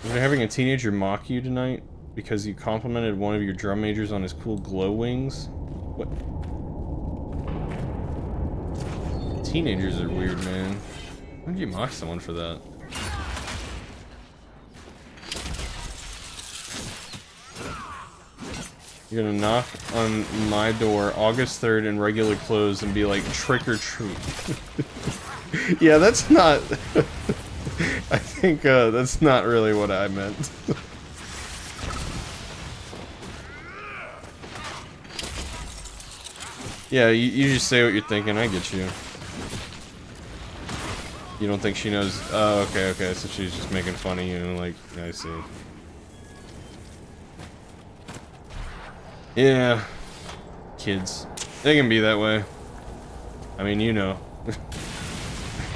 Speaker 1: You're having a teenager mock you tonight because you complimented one of your drum majors on his cool glow wings? What? Teenagers are weird, man. Why would you mock someone for that? You're gonna knock on my door August 3rd in regular clothes and be like, trick or treat. Yeah, that's not... I think that's not really what I meant. Yeah, you just say what you're thinking, I get you. You don't think she knows... Oh, okay, so she's just making fun of you, and like, I see. Yeah. Kids. They can be that way. I mean, you know.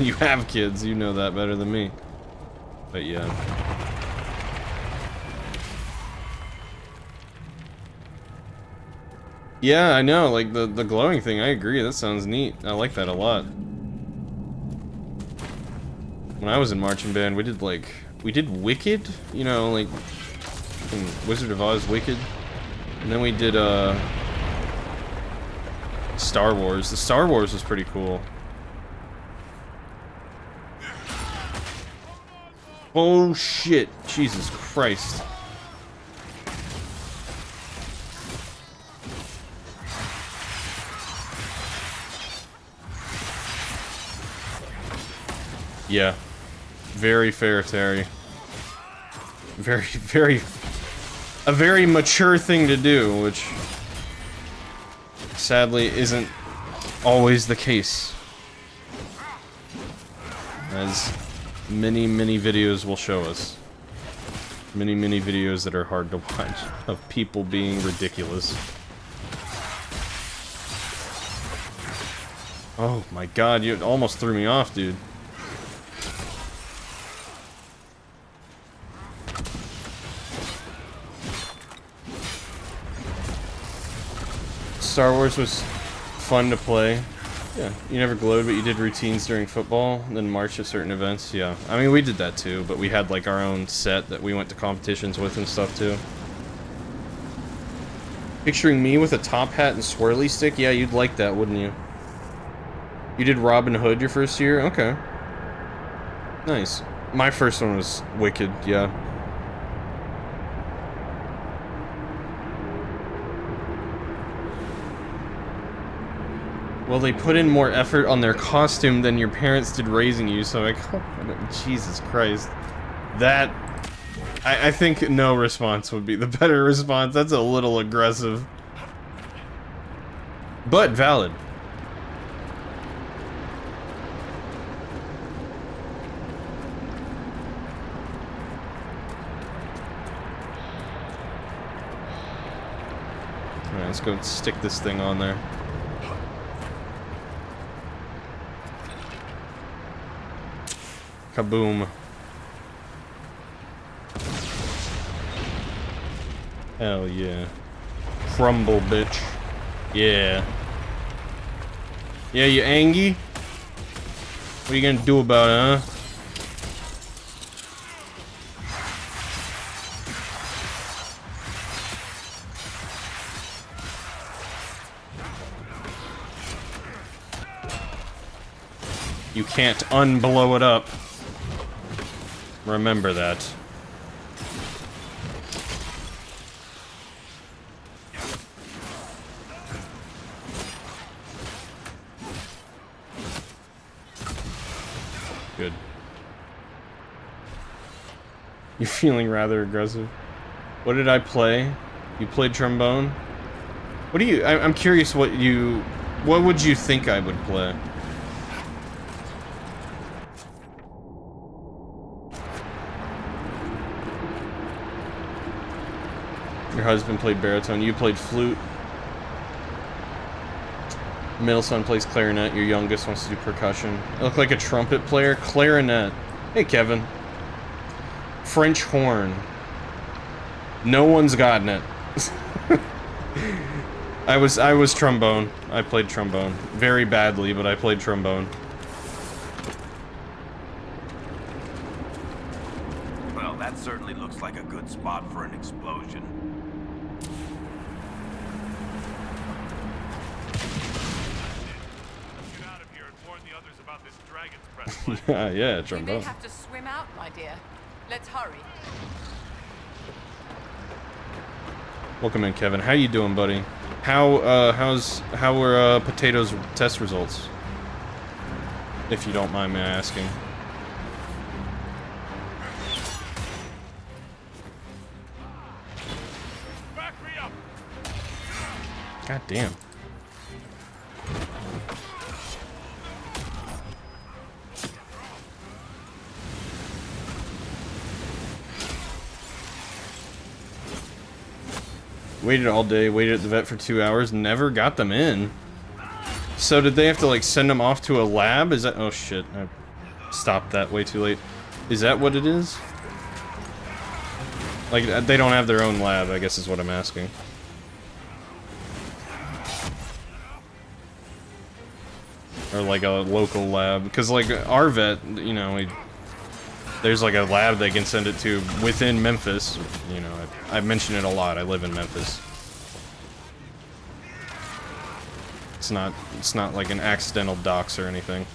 Speaker 1: You have kids, you know that better than me. But yeah. Yeah, I know, like the glowing thing, I agree, that sounds neat. I like that a lot. When I was in marching band, we did Wicked, you know, like Wizard of Oz Wicked. And then we did Star Wars. The Star Wars was pretty cool. Oh shit, Jesus Christ. Yeah. Very fair, Terry. A very mature thing to do, which sadly isn't always the case. As many videos will show us. Many videos that are hard to watch of people being ridiculous. Oh my god, you almost threw me off, dude. Star Wars was fun to play. Yeah, you never glowed, but you did routines during football, and then marched at certain events. Yeah, I mean, we did that too, but we had like our own set that we went to competitions with and stuff too. Picturing me with a top hat and swirly stick? Yeah, you'd like that, wouldn't you? You did Robin Hood your first year? Okay. Nice. My first one was Wicked, yeah. Well, they put in more effort on their costume than your parents did raising you, so like, oh, Jesus Christ. That... I think no response would be the better response. That's a little aggressive. But valid. Alright, let's go stick this thing on there. Kaboom. Hell yeah. Crumble, bitch. Yeah. Yeah, you angy? What are you gonna do about it, huh? You can't unblow it up. Remember that. Good. You're feeling rather aggressive. What did I play? You played trombone? What do you... I'm curious what would you think I would play? Your husband played baritone, you played flute. Middle son plays clarinet, your youngest wants to do percussion. I look like a trumpet player? Clarinet. Hey, Kevin. French horn. No one's gotten it. I was trombone. I played trombone. Very badly, but I played trombone.
Speaker 10: Well, that certainly looks like a good spot for an explosion.
Speaker 1: Yeah,
Speaker 13: You
Speaker 1: trombone.
Speaker 13: may have to swim out, my dear. Let's hurry.
Speaker 1: Welcome in, Kevin. How you doing, buddy? How were Potato's test results? If you don't mind me asking. God damn. Waited all day, waited at the vet for 2 hours, never got them in. So did they have to like send them off to a lab? Is that... Oh shit, I stopped that way too late. Is that what it is? Like, they don't have their own lab, I guess is what I'm asking. or like a local lab, because like our vet, you know, there's like a lab they can send it to within Memphis. You know, I mention it a lot. I live in Memphis. It's not like an accidental dox or anything.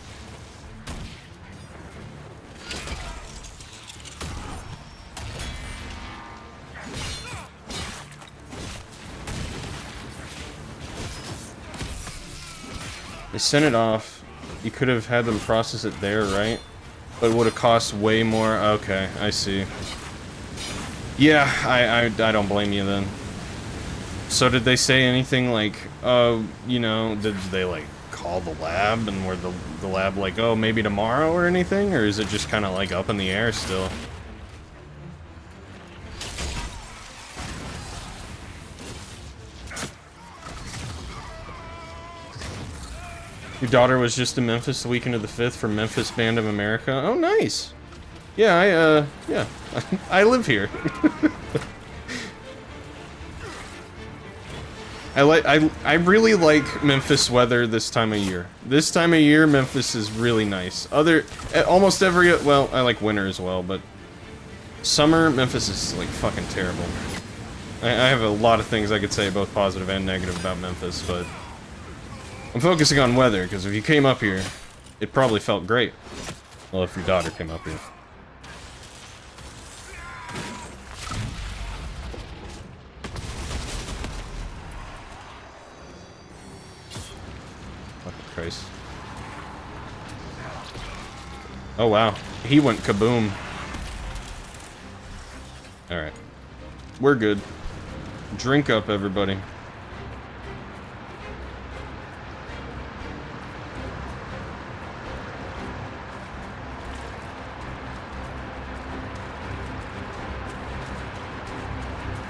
Speaker 1: They sent it off. You could have had them process it there, right? But it would have cost way more. Okay, I see. Yeah, I don't blame you then. So did they say anything like, you know, did they like call the lab and were the lab like, oh, maybe tomorrow or anything? Or is it just kind of like up in the air still? Your daughter was just in Memphis the weekend of the 5th for Memphis Band of America. Oh, nice. Yeah, yeah, I live here. I really like Memphis weather this time of year. This time of year, Memphis is really nice. Almost every, well, I like winter as well, but summer, Memphis is like fucking terrible. I have a lot of things I could say, both positive and negative, about Memphis, but I'm focusing on weather, because if you came up here, it probably felt great. Well, if your daughter came up here. Fucking Christ. Oh, wow. He went kaboom. Alright. We're good. Drink up, everybody.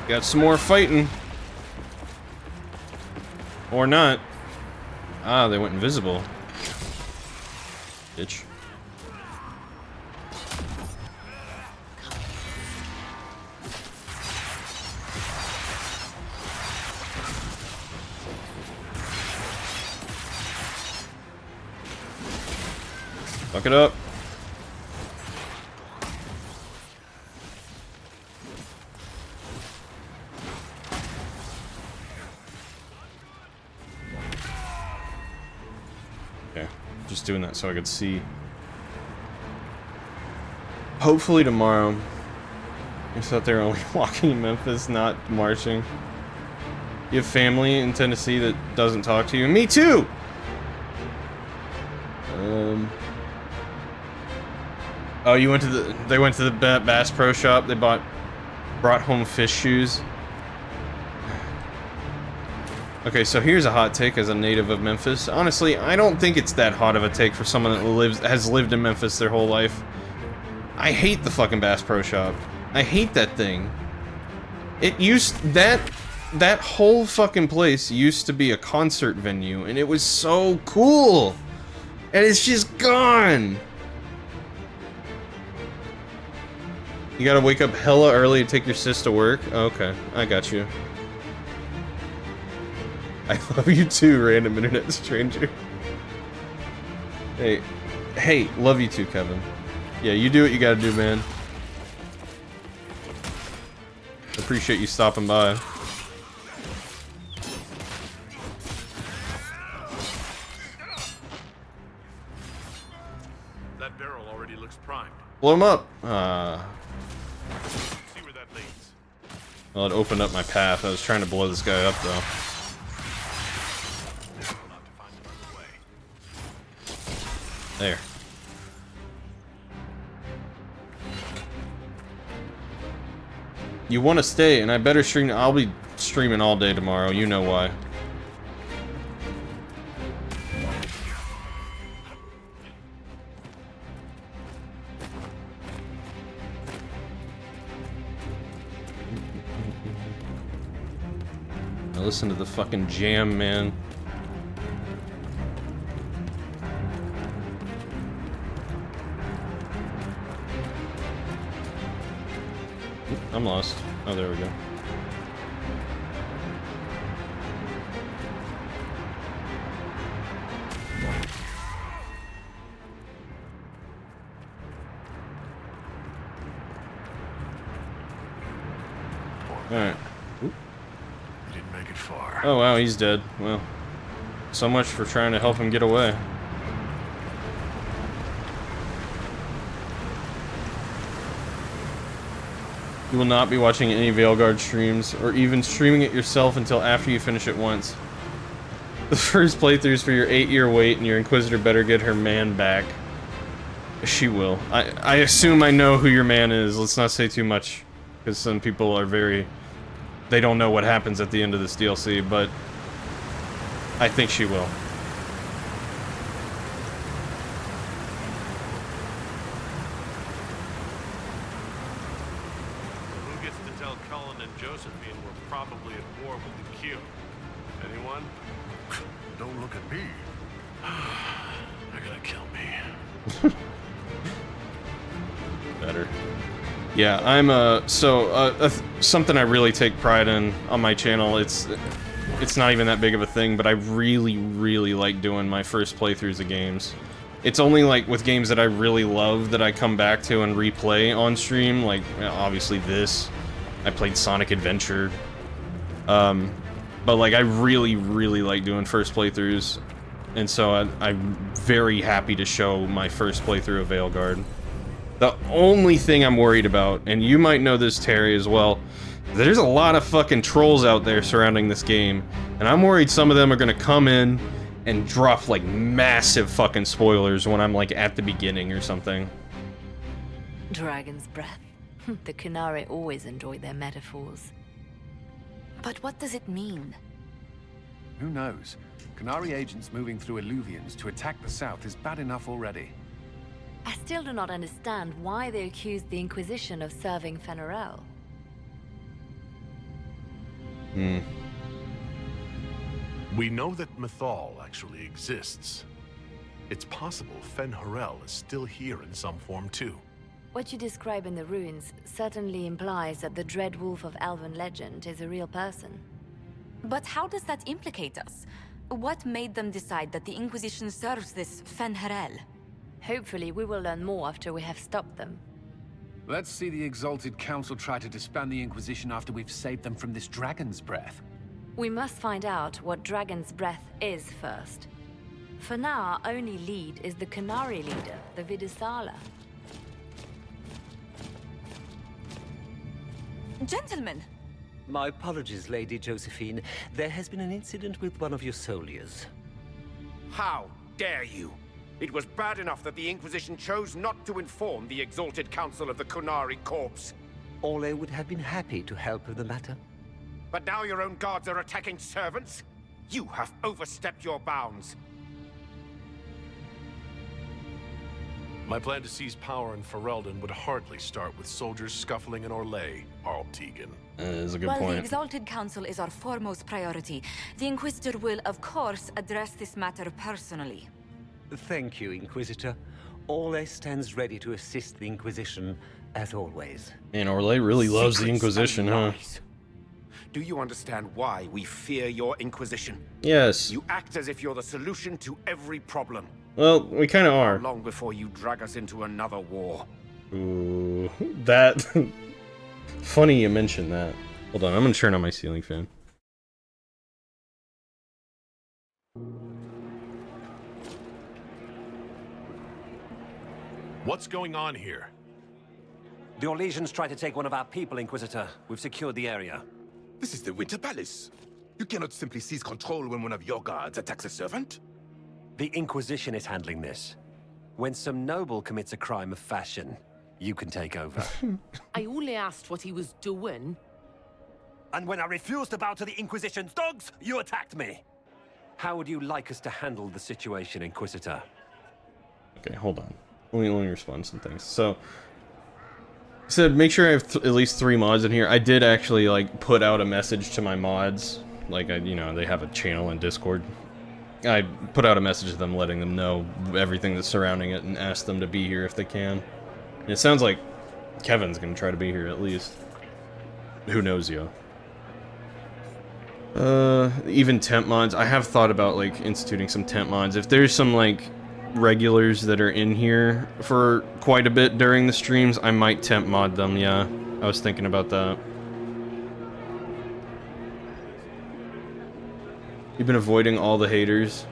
Speaker 1: Got some more fighting. Or not. Ah, they went invisible. Bitch. Fuck it up. Just doing that so I could see. Hopefully tomorrow. I thought they were only walking in Memphis, not marching. You have family in Tennessee that doesn't talk to you? Me too! Oh, you went to they went to the Bass Pro Shop. They brought home fish shoes. Okay, so here's a hot take as a native of Memphis. Honestly, I don't think it's that hot of a take for someone that has lived in Memphis their whole life. I hate the fucking Bass Pro Shop. I hate that thing. It used that whole fucking place used to be a concert venue, and it was so cool. And it's just gone. You gotta wake up hella early to take your sis to work? Okay, I got you. I love you too, random internet stranger. Hey, love you too, Kevin. Yeah, you do what you gotta do, man. Appreciate you stopping by.
Speaker 2: That barrel already looks primed.
Speaker 1: Blow him up.
Speaker 2: See where that leads.
Speaker 1: Well, it opened up my path. I was trying to blow this guy up, though. There. You want to stay, and I better stream. I'll be streaming all day tomorrow. You know why. Now listen to the fucking jam, man. I'm lost. Oh, there we go. Alright.
Speaker 2: He didn't make it far.
Speaker 1: Oh wow, he's dead. Well, so much for trying to help him get away. You will not be watching any Veilguard streams, or even streaming it yourself until after you finish it once. The first playthroughs for your 8-year wait, and your Inquisitor better get her man back. She will. I assume I know who your man is. Let's not say too much, because some people are very... They don't know what happens at the end of this DLC, but I think she will.
Speaker 2: Who gets to tell Cullen and Josephine we're probably at war with the Q? Anyone?
Speaker 15: Don't look at me.
Speaker 2: They're gonna kill me.
Speaker 1: Better. Yeah, I'm something I really take pride in on my channel. It's not even that big of a thing, but I really like doing my first playthroughs of games. It's only like with games that I really love that I come back to and replay on stream, like obviously this. I played Sonic Adventure. But like I really like doing first playthroughs, and so I'm very happy to show my first playthrough of Veilguard. The only thing I'm worried about, and you might know this, Terry, as well, there's a lot of fucking trolls out there surrounding this game, and I'm worried some of them are gonna come in and drop like massive fucking spoilers when I'm like at the beginning or something.
Speaker 9: Dragon's breath. The Kunari always enjoy their metaphors.
Speaker 8: But what does it mean?
Speaker 7: Who knows? Kunari agents moving through Illuvians to attack the south is bad enough already.
Speaker 9: I still do not understand why they accused the Inquisition of serving Fen'Harel.
Speaker 2: We know that Mythal actually exists. It's possible Fen'Harel is still here in some form too.
Speaker 9: What you describe in the ruins certainly implies that the Dread Wolf of Elven legend is a real person.
Speaker 8: But how does that implicate us? What made them decide that the Inquisition serves this Fen'Harel?
Speaker 9: Hopefully we will learn more after we have stopped them.
Speaker 7: Let's see the Exalted Council try to disband the Inquisition after we've saved them from this dragon's breath.
Speaker 9: We must find out what Dragon's Breath is first. For now, our only lead is the Kunari leader, the Vidisala.
Speaker 8: Gentlemen!
Speaker 18: My apologies, Lady Josephine. There has been an incident with one of your soldiers.
Speaker 19: How dare you? It was bad enough that the Inquisition chose not to inform the Exalted Council of the Kunari Corps.
Speaker 18: Ole would have been happy to help with the matter.
Speaker 19: But now your own guards are attacking servants? You have overstepped your bounds.
Speaker 2: My plan to seize power in Ferelden would hardly start with soldiers scuffling in Orlais, Arl Tegan.
Speaker 1: Is a good
Speaker 8: While
Speaker 1: point.
Speaker 8: the Exalted Council is our foremost priority, the Inquisitor will, of course, address this matter personally.
Speaker 18: Thank you, Inquisitor. Ole stands ready to assist the Inquisition, as always.
Speaker 1: And Orlais really loves the
Speaker 19: Secrets
Speaker 1: Inquisition,
Speaker 19: and
Speaker 1: huh?
Speaker 19: lies. Do you understand why we fear your Inquisition?
Speaker 1: Yes.
Speaker 19: You act as if you're the solution to every problem.
Speaker 1: Well, we kind of are.
Speaker 19: Long before you drag us into another war.
Speaker 1: Ooh, that... Funny you mentioned that. Hold on, I'm gonna turn on my ceiling fan.
Speaker 2: What's going on here?
Speaker 14: The Orlesians tried to take one of our people, Inquisitor. We've secured the area.
Speaker 6: This is the Winter Palace. You cannot simply seize control when one of your guards attacks a servant.
Speaker 14: The Inquisition is handling this. When some noble commits a crime of fashion, you can take over.
Speaker 16: I only asked what he was doing.
Speaker 14: And when I refused to bow to the Inquisition's dogs, you attacked me. How would you like us to handle the situation, Inquisitor?
Speaker 1: Okay, hold on. Let me respond to some things. So, I said make sure I have at least 3 mods in here. I did actually like put out a message to my mods, like you know, they have a channel in Discord. I put out a message to them letting them know everything that's surrounding it and asked them to be here if they can. And it sounds like Kevin's gonna try to be here at least. Who knows, yo? Even temp mods. I have thought about like instituting some temp mods. If there's some like regulars that are in here for quite a bit during the streams, I might temp mod them. Yeah, I was thinking about that. You've been avoiding all the haters.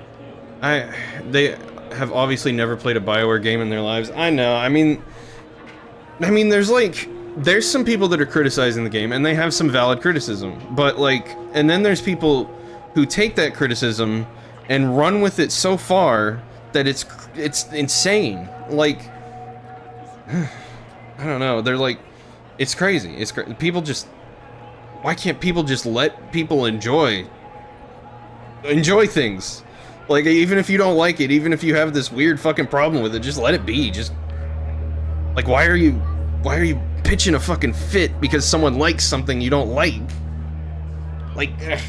Speaker 1: They have obviously never played a BioWare game in their lives. I know. I mean, there's some people that are criticizing the game, and they have some valid criticism. But like, and then there's people who take that criticism and run with it so far that it's insane. Like, I don't know. They're like, it's crazy. People just, why can't people just let people enjoy things? Like, even if you don't like it, even if you have this weird fucking problem with it, just let it be. Just, like, why are you pitching a fucking fit because someone likes something you don't like? Like, ugh.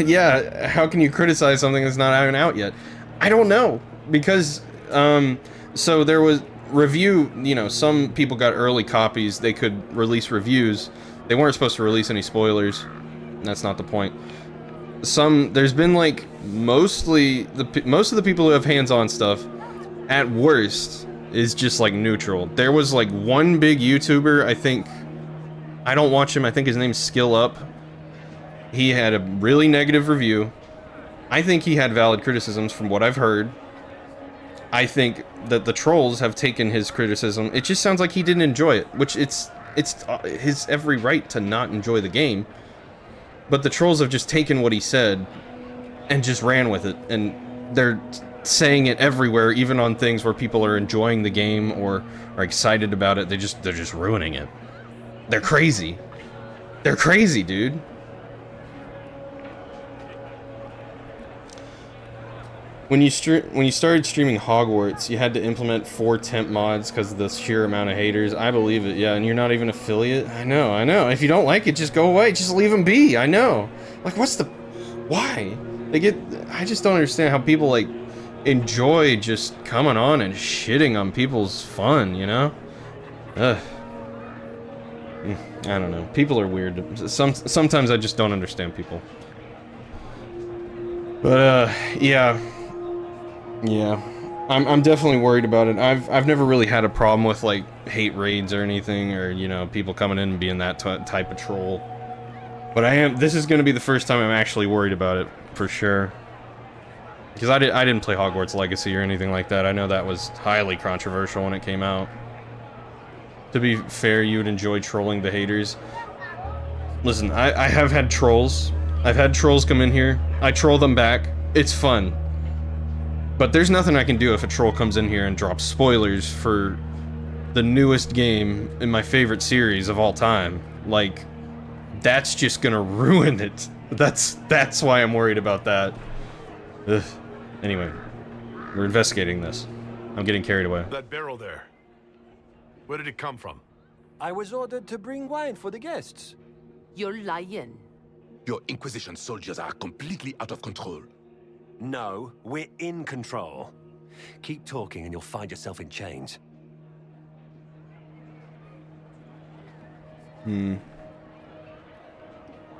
Speaker 1: Yeah, how can you criticize something that's not even out yet? I don't know, because, so there was review, some people got early copies, they could release reviews. They weren't supposed to release any spoilers. That's not the point. There's been like, most of the people who have hands-on stuff, at worst, is just like neutral. There was like one big YouTuber, I don't watch him, I think his name's Skill Up. He had a really negative review. I think he had valid criticisms from what I've heard. I think that the trolls have taken his criticism. It just sounds like he didn't enjoy it, which it's his every right to not enjoy the game. But the trolls have just taken what he said and just ran with it, and they're saying it everywhere, even on things where people are enjoying the game or are excited about it. They're just ruining it. They're crazy. They're crazy, dude. When you started streaming Hogwarts, you had to implement 4 temp mods because of the sheer amount of haters. I believe it, yeah, and you're not even affiliate? I know. If you don't like it, just go away. Just leave them be, I know. Like, why? I just don't understand how people, like, enjoy just coming on and shitting on people's fun, Ugh. I don't know. People are weird. Sometimes I just don't understand people. But, yeah. Yeah, I'm definitely worried about it. I've never really had a problem with like hate raids or anything, or people coming in and being that type of troll. But this is going to be the first time I'm actually worried about it for sure. Because I didn't play Hogwarts Legacy or anything like that. I know that was highly controversial when it came out. To be fair, you would enjoy trolling the haters. Listen, I have had trolls. I've had trolls come in here. I troll them back. It's fun. But there's nothing I can do if a troll comes in here and drops spoilers for the newest game in my favorite series of all time. Like, that's just gonna ruin it. That's why I'm worried about that. Ugh. Anyway, we're investigating this. I'm getting carried away.
Speaker 2: That barrel there. Where did it come from?
Speaker 14: I was ordered to bring wine for the guests.
Speaker 16: You're lying.
Speaker 6: Your Inquisition soldiers are completely out of control.
Speaker 14: No, we're in control. Keep talking and you'll find yourself in chains.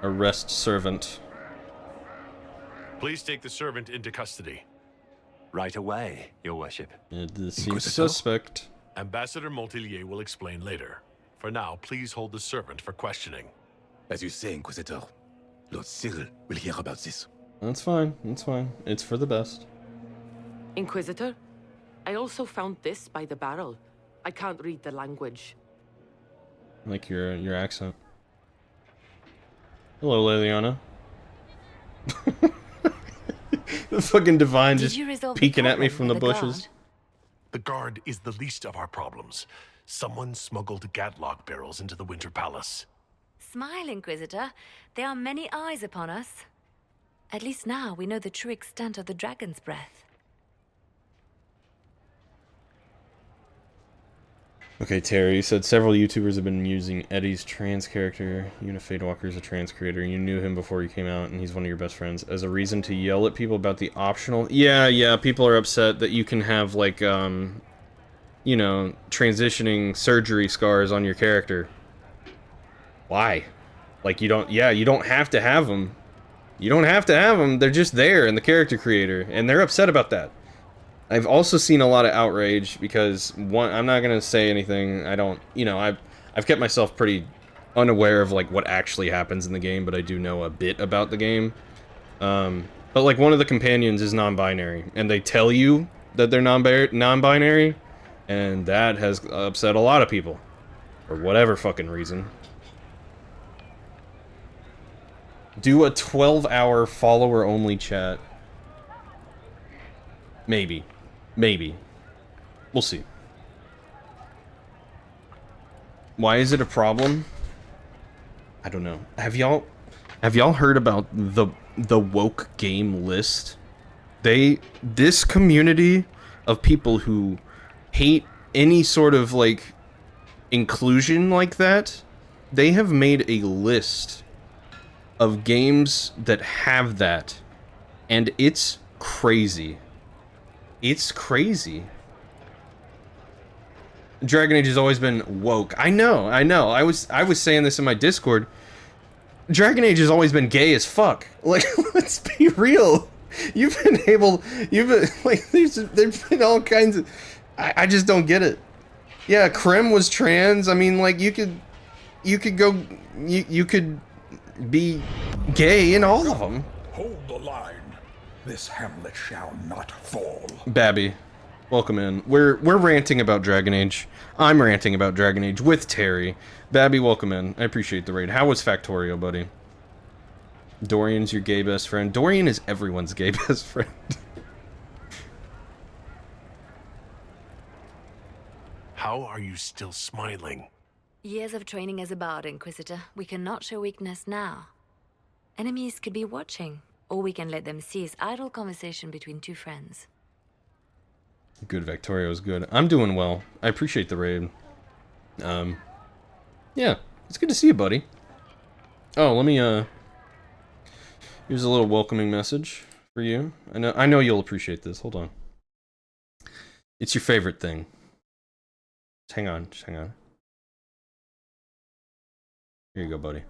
Speaker 1: Arrest servant.
Speaker 2: Please take the servant into custody.
Speaker 14: Right away, Your Worship.
Speaker 1: This seems suspect.
Speaker 2: Ambassador Montilier will explain later. For now, please hold the servant for questioning.
Speaker 6: As you say, Inquisitor, Lord Cyril will hear about this.
Speaker 1: That's fine. It's for the best.
Speaker 16: Inquisitor, I also found this by the barrel. I can't read the language.
Speaker 1: I like your accent. Hello, Liliana. The fucking divine just peeking at me from the bushes.
Speaker 2: The guard is the least of our problems. Someone smuggled gatlock barrels into the Winter Palace.
Speaker 9: Smile, Inquisitor. There are many eyes upon us. At least now we know the true extent of the dragon's breath.
Speaker 1: Okay, Terry, you said several YouTubers have been using Eddie's trans character. Unifade Walker is a trans creator. You knew him before he came out, and he's one of your best friends. As a reason to yell at people about the optional... Yeah, people are upset that you can have, like, transitioning surgery scars on your character. Why? Like, you don't have to have them. You don't have to have them. They're just there in the character creator, and they're upset about that. I've also seen a lot of outrage because I'm not gonna say anything. I I've kept myself pretty unaware of like what actually happens in the game, but I do know a bit about the game. But like one of the companions is non-binary, and they tell you that they're non-binary, and that has upset a lot of people for whatever fucking reason. Do a 12-hour follower-only chat. Maybe. Maybe. We'll see. Why is it a problem? I don't know. Have y'all heard about the woke game list? This community of people who hate any sort of like inclusion like that, they have made a list of games that have that, and it's crazy. It's crazy. Dragon Age has always been woke. I know. I was saying this in my Discord. Dragon Age has always been gay as fuck. Like, let's be real. There's been all kinds of, I just don't get it. Yeah, Krim was trans. I mean, like, you could be gay in all of them.
Speaker 17: Hold the line. This hamlet shall not fall.
Speaker 1: Babby, welcome in. We're ranting about Dragon Age. I'm ranting about Dragon Age with Terry. Babby, welcome in. I appreciate the raid. How was Factorio, buddy? Dorian's your gay best friend. Dorian is everyone's gay best friend.
Speaker 2: How are you still smiling?
Speaker 9: Years of training as a bard, Inquisitor. We cannot show weakness now. Enemies could be watching, or we can let them seize idle conversation between two friends.
Speaker 1: Good, Factorio's good. I'm doing well. I appreciate the raid. Yeah, it's good to see you, buddy. Oh, let me, here's a little welcoming message for you. I know you'll appreciate this. Hold on. It's your favorite thing. Just hang on. Here you go, buddy.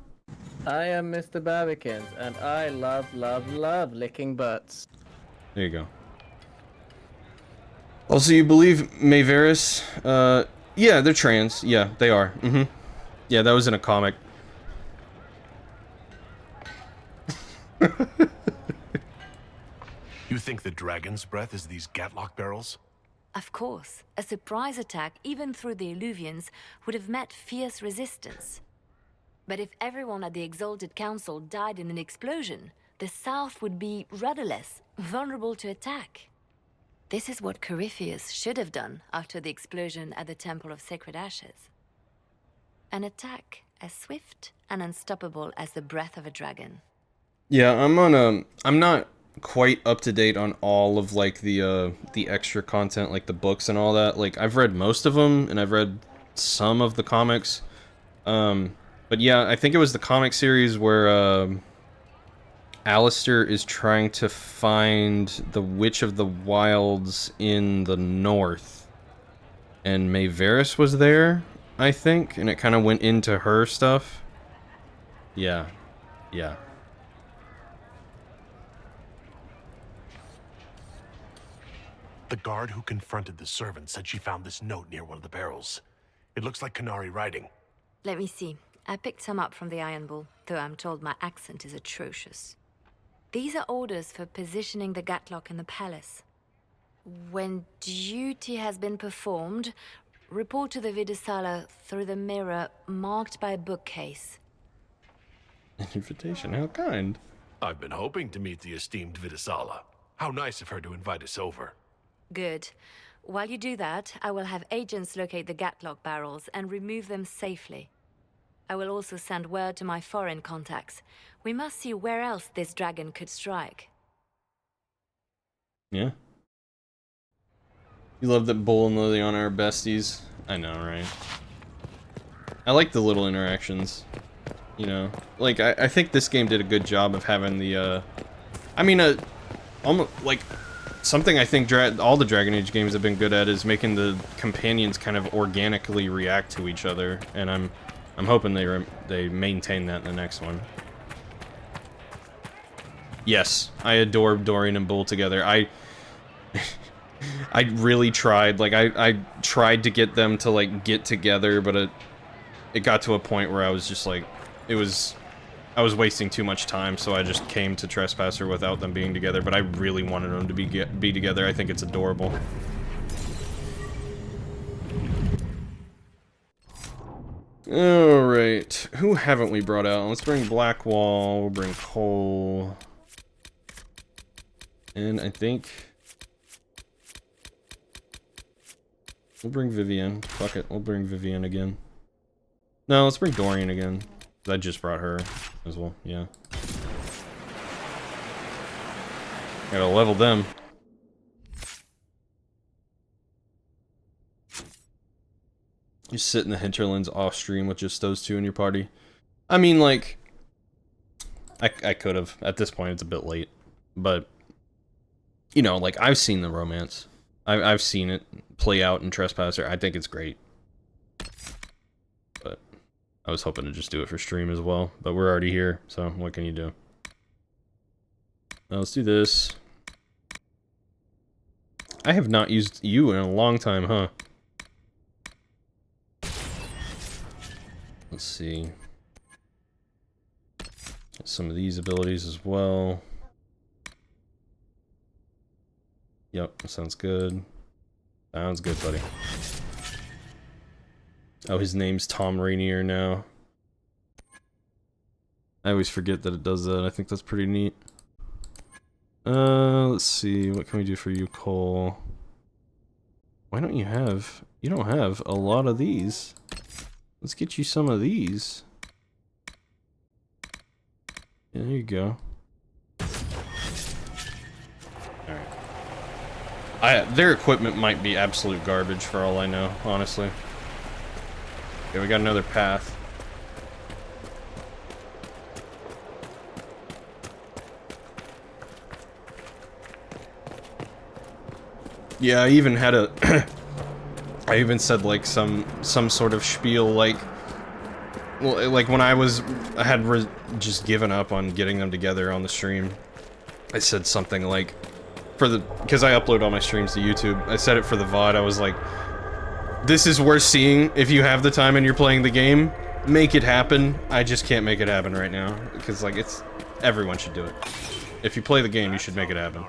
Speaker 20: I am Mr. Babykins, and I love licking butts.
Speaker 1: There you go. Also, you believe Mayveris? Yeah, they're trans. Yeah, they are. Yeah, that was in a comic.
Speaker 2: You think the dragon's breath is these Gatlock barrels?
Speaker 9: Of course, a surprise attack, even through the Illuvians, would have met fierce resistance. But if everyone at the Exalted Council died in an explosion, the South would be rudderless, vulnerable to attack. This is what Corypheus should have done after the explosion at the Temple of Sacred Ashes. An attack as swift and unstoppable as the breath of a dragon.
Speaker 1: Yeah, I'm not quite up to date on all of like the extra content, like the books and all that. Like I've read most of them and I've read some of the comics. But yeah, I think it was the comic series where Alistair is trying to find the Witch of the Wilds in the north. And Mayveris was there, I think, and it kind of went into her stuff. Yeah.
Speaker 2: The guard who confronted the servant said she found this note near one of the barrels. It looks like Qunari writing.
Speaker 9: Let me see. I picked some up from the Iron Bull, though I'm told my accent is atrocious. These are orders for positioning the Gatlock in the palace. When duty has been performed, report to the Vidisala through the mirror marked by a bookcase.
Speaker 1: An invitation, how kind.
Speaker 2: I've been hoping to meet the esteemed Vidisala. How nice of her to invite us over.
Speaker 9: Good. While you do that, I will have agents locate the Gatlock barrels and remove them safely. I will also send word to my foreign contacts. We must see where else this dragon could strike.
Speaker 1: Yeah. You love that Bull and Liliana are besties? I know, right? I like the little interactions. You know? Like, I think this game did a good job of having the, almost, like, something I think all the Dragon Age games have been good at is making the companions kind of organically react to each other, and I'm hoping they maintain that in the next one. Yes, I adore Dorian and Bull together. I really tried. Like, I tried to get them to, like, get together, but it got to a point where I was just like, I was wasting too much time, so I just came to Trespasser without them being together, but I really wanted them to be together. I think it's adorable. Alright, who haven't we brought out? Let's bring Blackwall, we'll bring Cole. And I think... we'll bring Vivian. Fuck it, we'll bring Vivian again. No, let's bring Dorian again. I just brought her as well, yeah. Gotta level them. You sit in the hinterlands off stream with just those two in your party. I mean, like, I could have. At this point, it's a bit late. But, you know, like, I've seen the romance. I've seen it play out in Trespasser. I think it's great. But I was hoping to just do it for stream as well. But we're already here, so what can you do? Now let's do this. I have not used you in a long time, huh? Let's see. Some of these abilities as well. Yep, that sounds good. Sounds good, buddy. Oh, his name's Tom Rainier now. I always forget that it does that. I think that's pretty neat. Let's see. What can we do for you, Cole? Why don't you have... You don't have a lot of these. Let's get you some of these. Yeah, there you go. Alright. Their equipment might be absolute garbage for all I know, honestly. Okay, we got another path. Yeah, I even had a... I even said, like, some sort of spiel, like... Well, like, when I had just given up on getting them together on the stream, I said something like... Because I upload all my streams to YouTube, I said it for the VOD, I was like... This is worth seeing if you have the time and you're playing the game. Make it happen. I just can't make it happen right now. Because, like, it's... Everyone should do it. If you play the game, you should make it happen.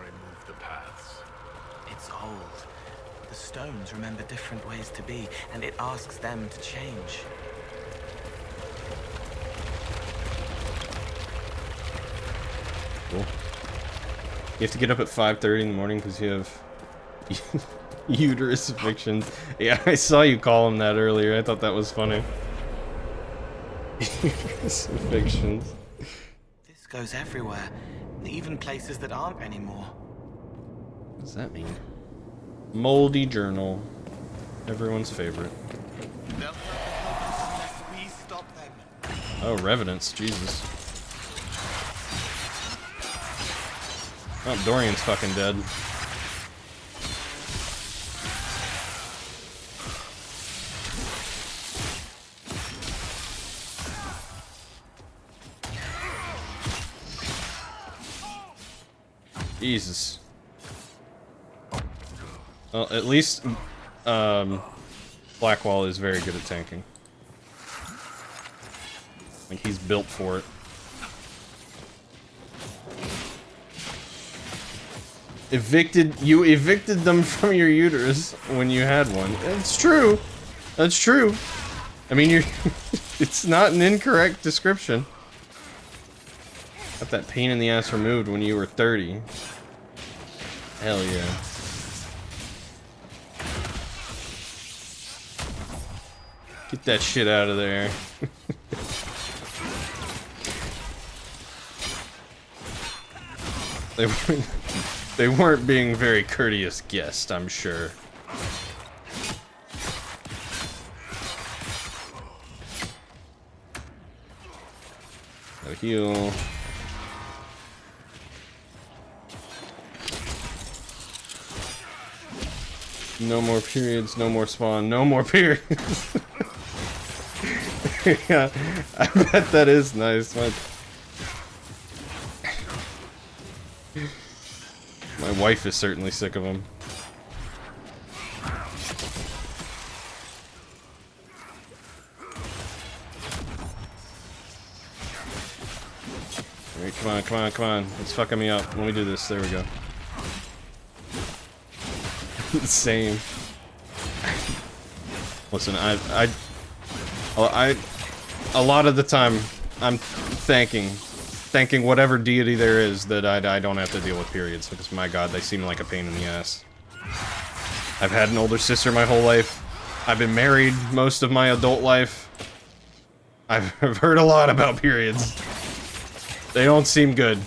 Speaker 12: It's old. The stones remember different ways to be, and it asks them to change.
Speaker 1: Cool. You have to get up at 5:30 in the morning because you have uterus evictions. Yeah, I saw you call him that earlier. I thought that was funny. Uterus evictions.
Speaker 12: This goes everywhere, even places that aren't anymore.
Speaker 1: What does that mean? Moldy journal. Everyone's favorite. Oh, Revenants. Jesus. Oh, Dorian's fucking dead. Jesus. Well, at least, Blackwall is very good at tanking. Like, he's built for it. You evicted them from your uterus when you had one. It's true. That's true. I mean, it's not an incorrect description. Got that pain in the ass removed when you were 30. Hell yeah. Get that shit out of there. They weren't being very courteous guests, I'm sure. No heal. No more periods, no more spawn, no more periods. Yeah, I bet that is nice. My wife is certainly sick of him. come on, come on, come on. It's fucking me up. Let me do this. There we go. Same. Listen, a lot of the time, I'm thanking whatever deity there is that I don't have to deal with periods, because my god, they seem like a pain in the ass. I've had an older sister my whole life. I've been married most of my adult life. I've heard a lot about periods. They don't seem good.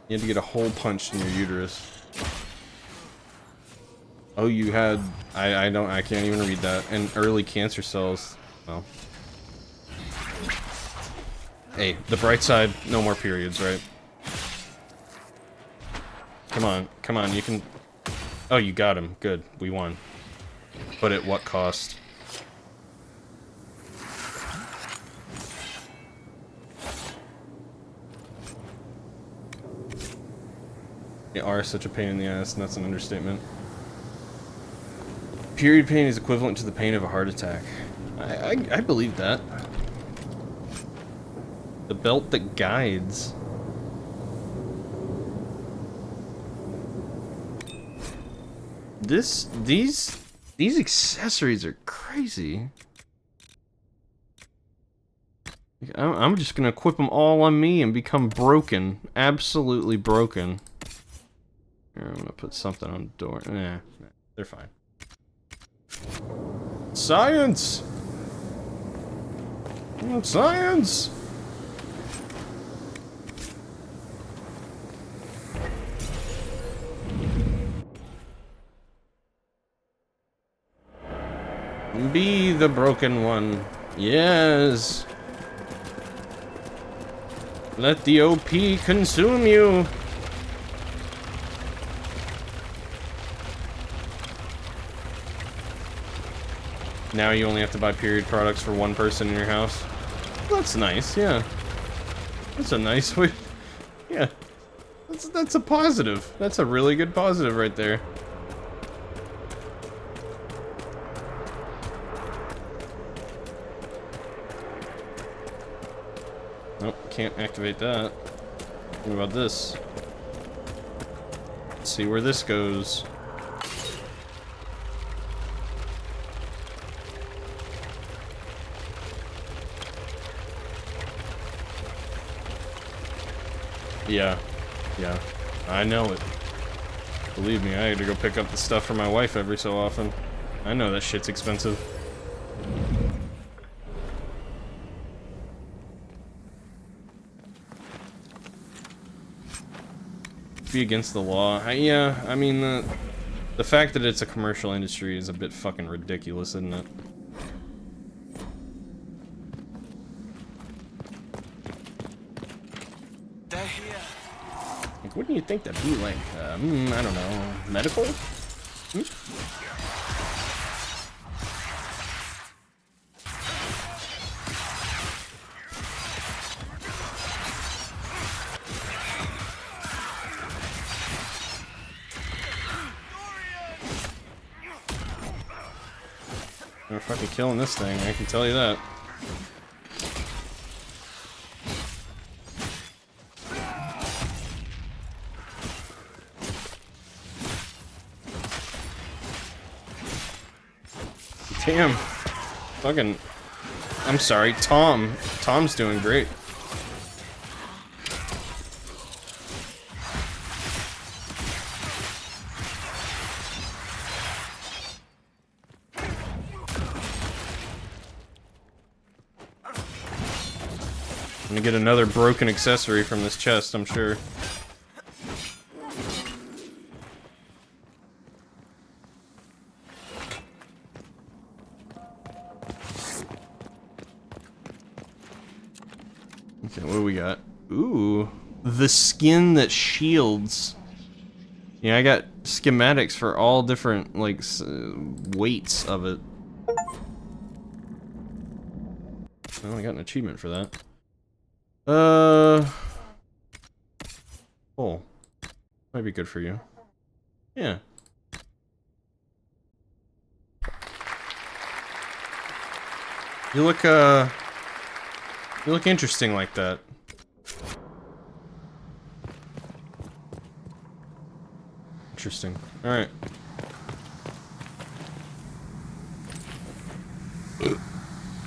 Speaker 1: You had to get a hole punched in your uterus. Oh, you had... I can't even read that. And early cancer cells. Well. Hey, the bright side, no more periods, right? Come on, you can... Oh, you got him. Good, we won. But at what cost? They are such a pain in the ass, and that's an understatement. Period pain is equivalent to the pain of a heart attack. I believe that. The belt that guides. These accessories are crazy. I'm just gonna equip them all on me and become broken. Absolutely broken. Here, I'm gonna put something on the door. Nah, they're fine. Science! Science! Be the broken one. Yes. Let the OP consume you. Now you only have to buy period products for one person in your house. That's nice, yeah. That's a nice way. Yeah. That's a positive. That's a really good positive right there. Nope, can't activate that. What about this? Let's see where this goes. Yeah, I know it. Believe me, I had to go pick up the stuff for my wife every so often. I know that shit's expensive. Be against the law. Yeah, I mean, the fact that it's a commercial industry is a bit fucking ridiculous, isn't it? Like, wouldn't you think that'd be like, I don't know, medical? We're fucking killing this thing, I can tell you that. Damn. Fucking... I'm sorry, Tom. Tom's doing great. I'm gonna get another broken accessory from this chest, I'm sure. Okay, what do we got? Ooh, the skin that shields. Yeah, I got schematics for all different, like, weights of it. Well, I got an achievement for that. Oh. Might be good for you. Yeah. You look interesting like that. Interesting. Alright.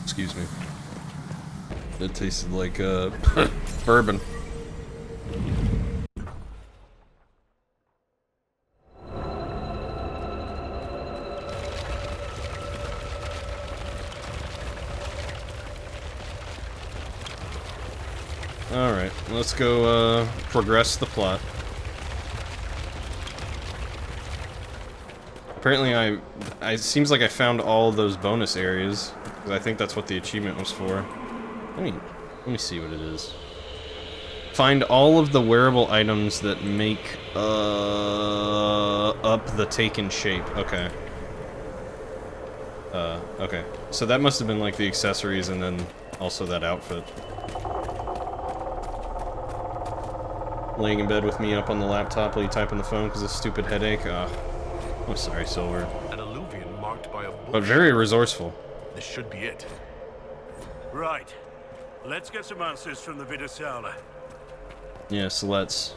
Speaker 1: Excuse me. It tasted like, bourbon. Alright, let's go, progress the plot. Apparently it seems like I found all those bonus areas, because I think that's what the achievement was for. Let me see what it is. Find all of the wearable items that make, up the taken shape. Okay. Okay. So that must have been like the accessories and then also that outfit. Laying in bed with me up on the laptop while you type on the phone because of a stupid headache. I'm sorry, Silver.
Speaker 2: An alluvion marked by a bush.
Speaker 1: But very resourceful.
Speaker 2: This should be it.
Speaker 11: Right. Let's get some answers from the Vidasala.
Speaker 1: Yes, let's.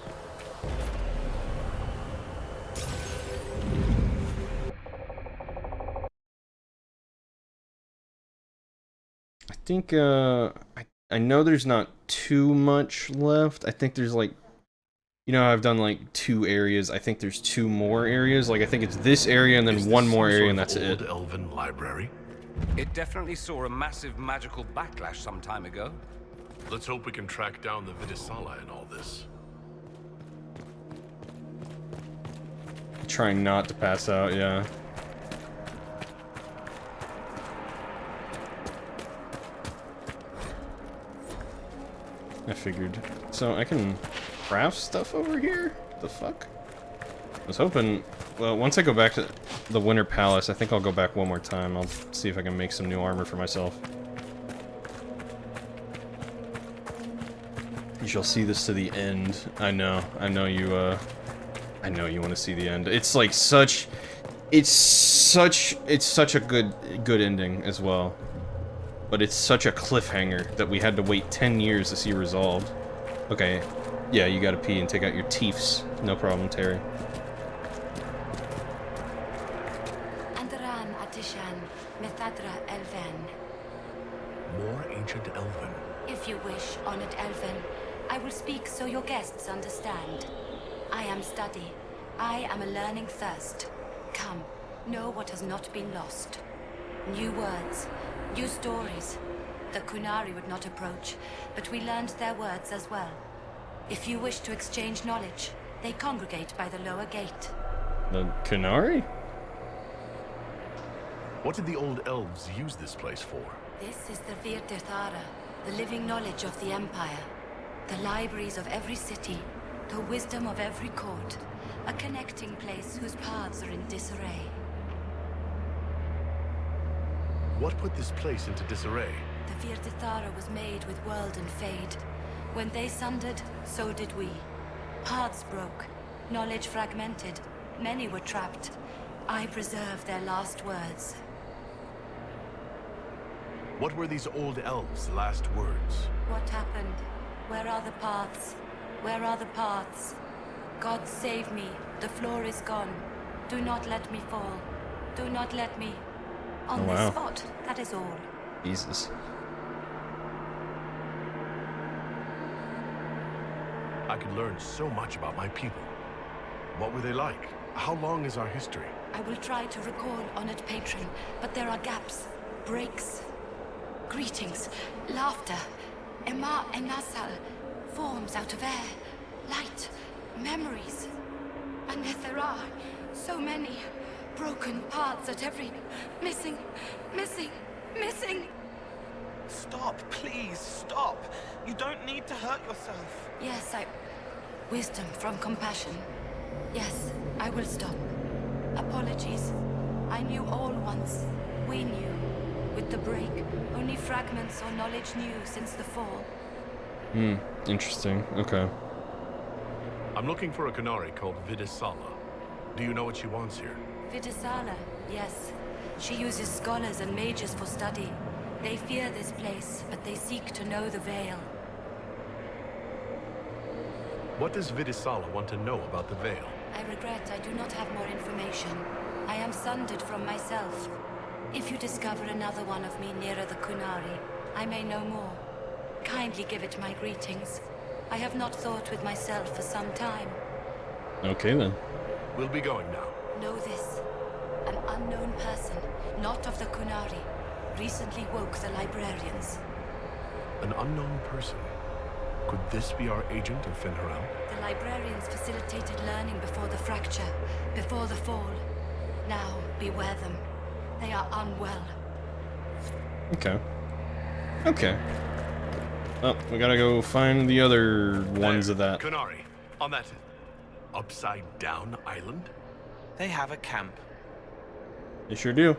Speaker 1: I think, I know there's not too much left. I think there's like, you know, I've done like 2 areas. I think there's 2 more areas. Like, I think it's this area and then one more area and that's it.
Speaker 2: Elven library?
Speaker 4: It definitely saw a massive magical backlash some time ago.
Speaker 2: Let's hope we can track down the Vidasala in all this.
Speaker 1: Trying not to pass out, yeah. I figured. So I can craft stuff over here? The fuck? I was hoping... Well, once I go back to the Winter Palace, I think I'll go back one more time. I'll see if I can make some new armor for myself. You shall see this to the end. I know you want to see the end. It's like such... It's such a good ending as well. But it's such a cliffhanger that we had to wait 10 years to see resolved. Okay, yeah, you gotta pee and take out your teeths. No problem, Terry.
Speaker 9: Andaran Atishan, Methadra Elven.
Speaker 2: More ancient Elven.
Speaker 9: If you wish, honored Elven, I will speak so your guests understand. I am study. I am a learning thirst. Come, know what has not been lost. New words. New stories. The Kunari would not approach, but we learned their words as well. If you wish to exchange knowledge, they congregate by the lower gate.
Speaker 1: The Kunari?
Speaker 2: What did the old elves use this place for?
Speaker 9: This is the Virtirthara, the living knowledge of the Empire. The libraries of every city, the wisdom of every court. A connecting place whose paths are in disarray.
Speaker 2: What put this place into disarray?
Speaker 9: The Virtirthara was made with world and fade. When they sundered, so did we. Paths broke, knowledge fragmented, many were trapped. I preserve their last words.
Speaker 2: What were these old elves' last words?
Speaker 9: What happened? Where are the paths? Where are the paths? God save me, the floor is gone. Do not let me fall. Do not let me... On this spot, that is all.
Speaker 1: Jesus.
Speaker 2: I could learn so much about my people. What were they like? How long is our history?
Speaker 9: I will try to recall, honored patron, but there are gaps, breaks. Greetings, laughter, Ema Enasal, forms out of air, light, memories. And yet there are so many broken paths at every... Missing.
Speaker 12: Stop, please, stop. You don't need to hurt yourself.
Speaker 9: Yes, Wisdom from compassion. Yes, I will stop. Apologies. I knew all once. We knew.
Speaker 8: With the break, only fragments or knowledge new since the fall.
Speaker 1: Hmm, interesting. Okay.
Speaker 2: I'm looking for a Canary called Vidisala. Do you know what she wants here?
Speaker 8: Vidisala, yes. She uses scholars and mages for study. They fear this place, but they seek to know the Veil.
Speaker 2: What does Vidisala want to know about the Veil?
Speaker 8: I regret I do not have more information. I am sundered from myself. If you discover another one of me nearer the Kunari, I may know more. Kindly give it my greetings. I have not thought with myself for some time.
Speaker 1: Okay then.
Speaker 2: We'll be going now.
Speaker 8: Know this. An unknown person, not of the Kunari, recently woke the librarians.
Speaker 2: An unknown person? Could this be our agent of Fen'Harel?
Speaker 8: The librarians facilitated learning before the fracture, before the fall. Now, beware them. They are unwell.
Speaker 1: Okay. Okay. Oh, we gotta go find the other ones of that.
Speaker 2: Canary, on that upside-down island?
Speaker 12: They have a camp.
Speaker 1: They sure do.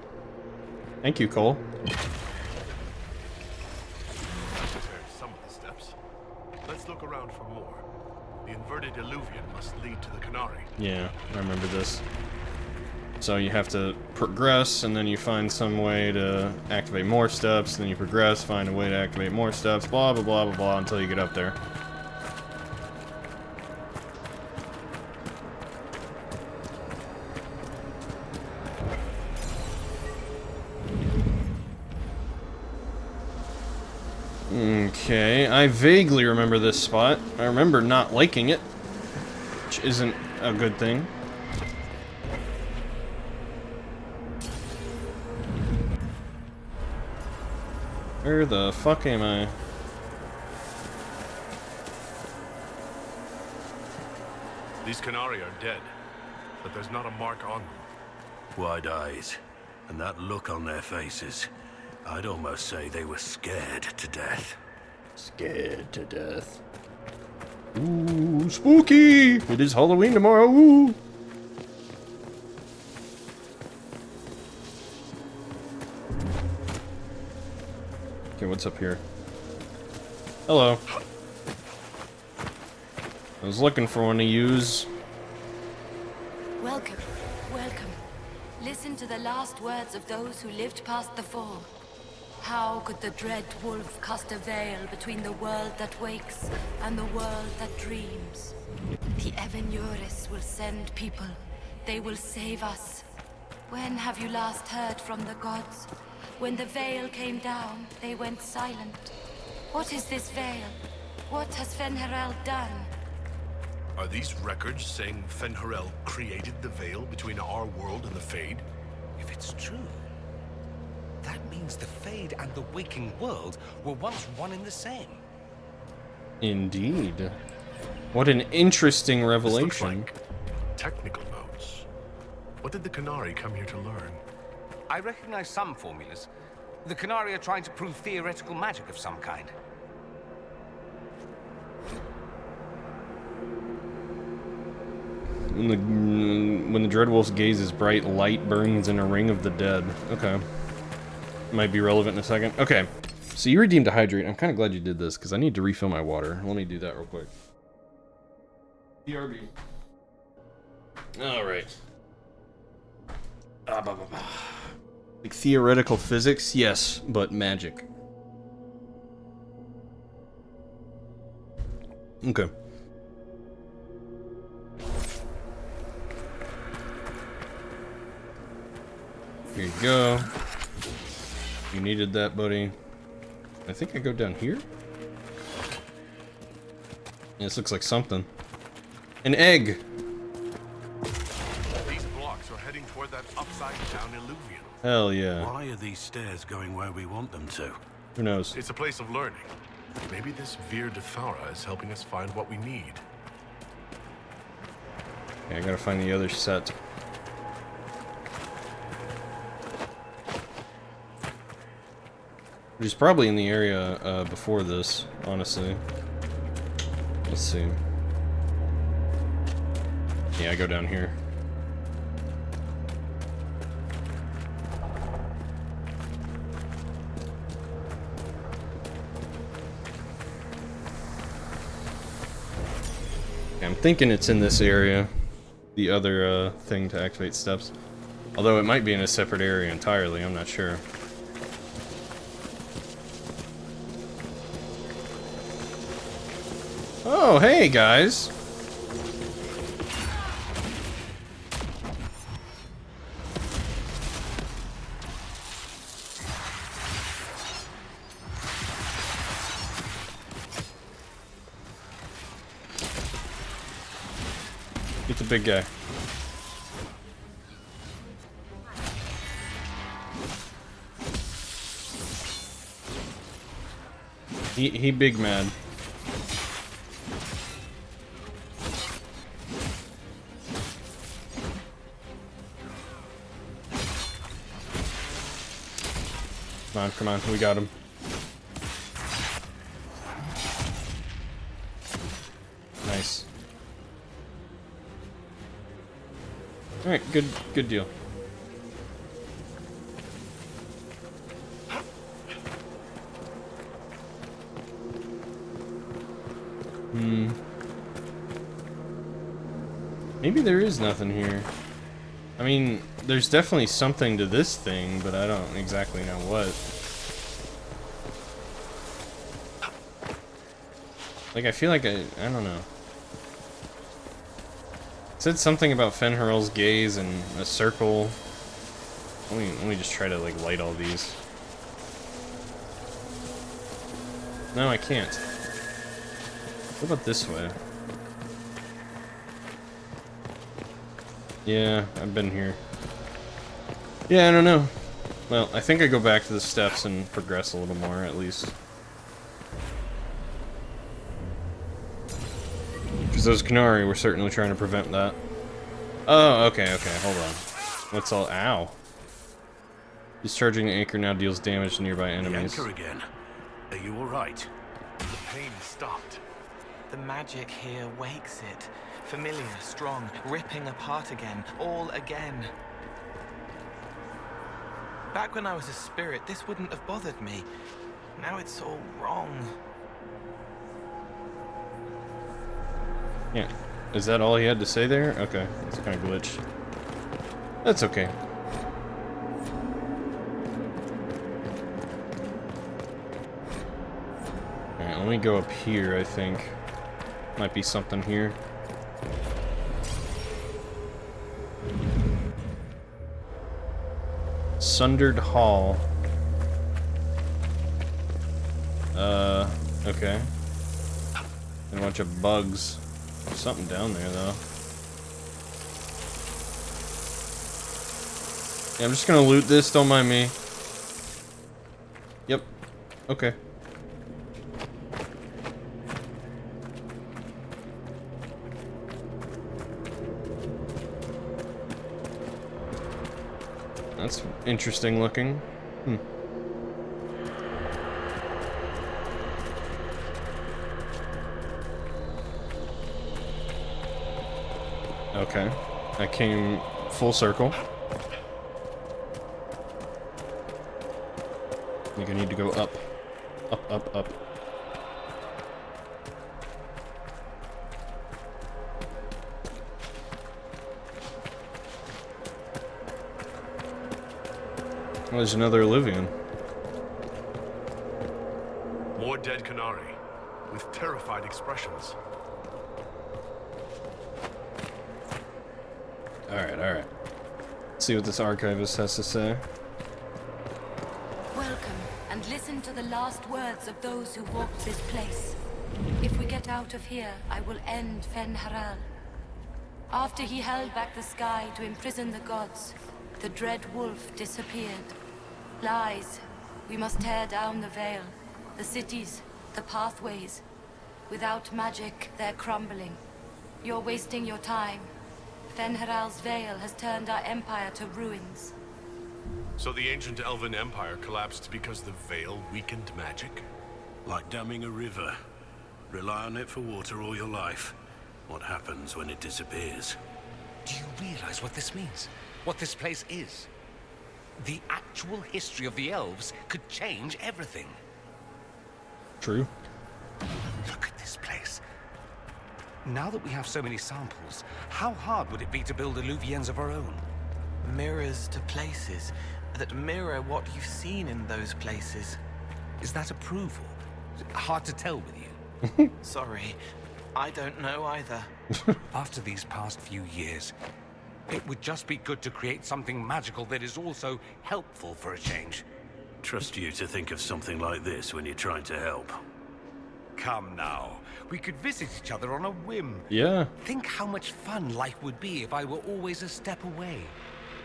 Speaker 1: Thank you, Cole.
Speaker 2: Some of the steps. Let's look around for more. The inverted illuvian must lead to the Canary.
Speaker 1: Yeah, I remember this. So you have to progress, and then you find some way to activate more steps, then you progress, find a way to activate more steps, blah, blah, blah, blah, blah, until you get up there. Okay, I vaguely remember this spot. I remember not liking it, which isn't a good thing. Where the fuck am I?
Speaker 2: These Canary are dead, but there's not a mark on them.
Speaker 11: Wide eyes, and that look on their faces. I'd almost say they were scared to death.
Speaker 1: Scared to death. Ooh, spooky! It is Halloween tomorrow, ooh! Okay, what's up here? Hello. I was looking for one to use.
Speaker 8: Welcome, welcome. Listen to the last words of those who lived past the fall. How could the dread wolf cast a veil between the world that wakes and the world that dreams? The Evenuris will send people. They will save us. When have you last heard from the gods? When the veil came down, they went silent. What is this veil? What has Fen'Harel done?
Speaker 2: Are these records saying Fen'Harel created the veil between our world and the Fade?
Speaker 4: If it's true, that means the Fade and the waking world were once one and the same.
Speaker 1: Indeed. What an interesting revelation.
Speaker 2: This looks like technical notes. What did the Canary come here to learn?
Speaker 4: I recognize some formulas. The Canary are trying to prove theoretical magic of some kind.
Speaker 1: When the Dreadwolf's gaze is bright, light burns in a ring of the dead. Okay. Might be relevant in a second. Okay. So you redeemed a hydrate. I'm kind of glad you did this, because I need to refill my water. Let me do that real quick. BRB. Alright. Like theoretical physics? Yes, but magic. Okay. Here you go. You needed that, buddy. I think I go down here? Yeah, this looks like something. An egg!
Speaker 2: These blocks are heading toward that upside-down illuvian.
Speaker 1: Hell yeah.
Speaker 11: Why are these stairs going where we want them to?
Speaker 1: Who knows?
Speaker 2: It's a place of learning. Maybe this Vir de Faura is helping us find what we need.
Speaker 1: Okay, I gotta find the other set. Which is probably in the area before this, honestly. Let's see. Yeah, I go down here. thinking it's in this area. The other thing to activate steps. Although it might be in a separate area entirely, I'm not sure. Oh, hey guys! Get the big guy. He big mad. Come on, we got him. Nice. Alright, good deal. Maybe there is nothing here. I mean, there's definitely something to this thing, but I don't exactly know what. Like, I feel like I don't know. It said something about Fenrir's gaze and a circle. Let me just try to, like, light all these. No, I can't. What about this way? Yeah, I've been here. Yeah, I don't know. Well, I think I go back to the steps and progress a little more, at least. Because those Canary were certainly trying to prevent that. Oh, okay, hold on. Let's all... Ow. Discharging the anchor now deals damage to nearby enemies.
Speaker 11: The anchor again. Are you alright?
Speaker 2: The pain stopped.
Speaker 12: The magic here wakes it. Familiar, strong, ripping apart again, all again. Back when I was a spirit, this wouldn't have bothered me. Now it's all wrong.
Speaker 1: Yeah. Is that all he had to say there? Okay. It's kind of glitched. That's okay. Alright, let me go up here, I think. Might be something here. Sundered Hall. Okay. And a bunch of bugs. There's something down there, though. Yeah, I'm just gonna loot this, don't mind me. Yep. Okay. That's interesting looking. Okay. I came full circle. I think I need to go up. Up, up, up. Oh, there's another Olivian.
Speaker 2: More dead Canary, with terrified expressions.
Speaker 1: Alright. Let's see what this archivist has to say.
Speaker 9: Welcome, and listen to the last words of those who walked this place. If we get out of here, I will end Fenrir. After he held back the sky to imprison the gods, the dread wolf disappeared. Lies. We must tear down the veil, the cities, the pathways. Without magic, they're crumbling. You're wasting your time. Fenrir's veil has turned our empire to ruins.
Speaker 2: So the ancient elven empire collapsed because the veil weakened magic?
Speaker 11: Like damming a river. Rely on it for water all your life. What happens when it disappears?
Speaker 4: Do you realize what this means? What this place is? The actual history of the elves could change everything.
Speaker 1: True.
Speaker 4: Look at this place. Now that we have so many samples, how hard would it be to build illuvians of our own?
Speaker 12: Mirrors to places that mirror what you've seen in those places.
Speaker 4: Is that approval? Hard to tell with you.
Speaker 12: Sorry, I don't know either.
Speaker 4: After these past few years, it would just be good to create something magical that is also helpful for a change.
Speaker 11: Trust you to think of something like this when you're trying to help.
Speaker 4: Come now. We could visit each other on a whim.
Speaker 1: Yeah.
Speaker 4: Think how much fun life would be if I were always a step away.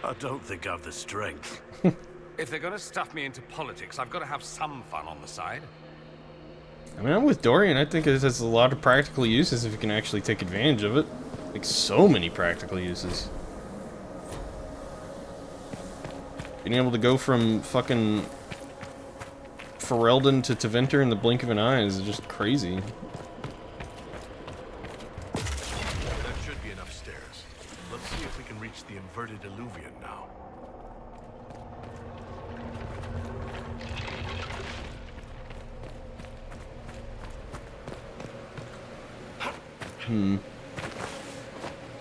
Speaker 11: I don't think I've the strength.
Speaker 4: If they're gonna stuff me into politics, I've got to have some fun on the side.
Speaker 1: I mean, I'm with Dorian. I think it has a lot of practical uses if you can actually take advantage of it. Like, so many practical uses. Being able to go from fucking Ferelden to Tevinter in the blink of an eye is just crazy.
Speaker 2: There should be enough stairs. Let's see if we can reach the inverted illuvian now.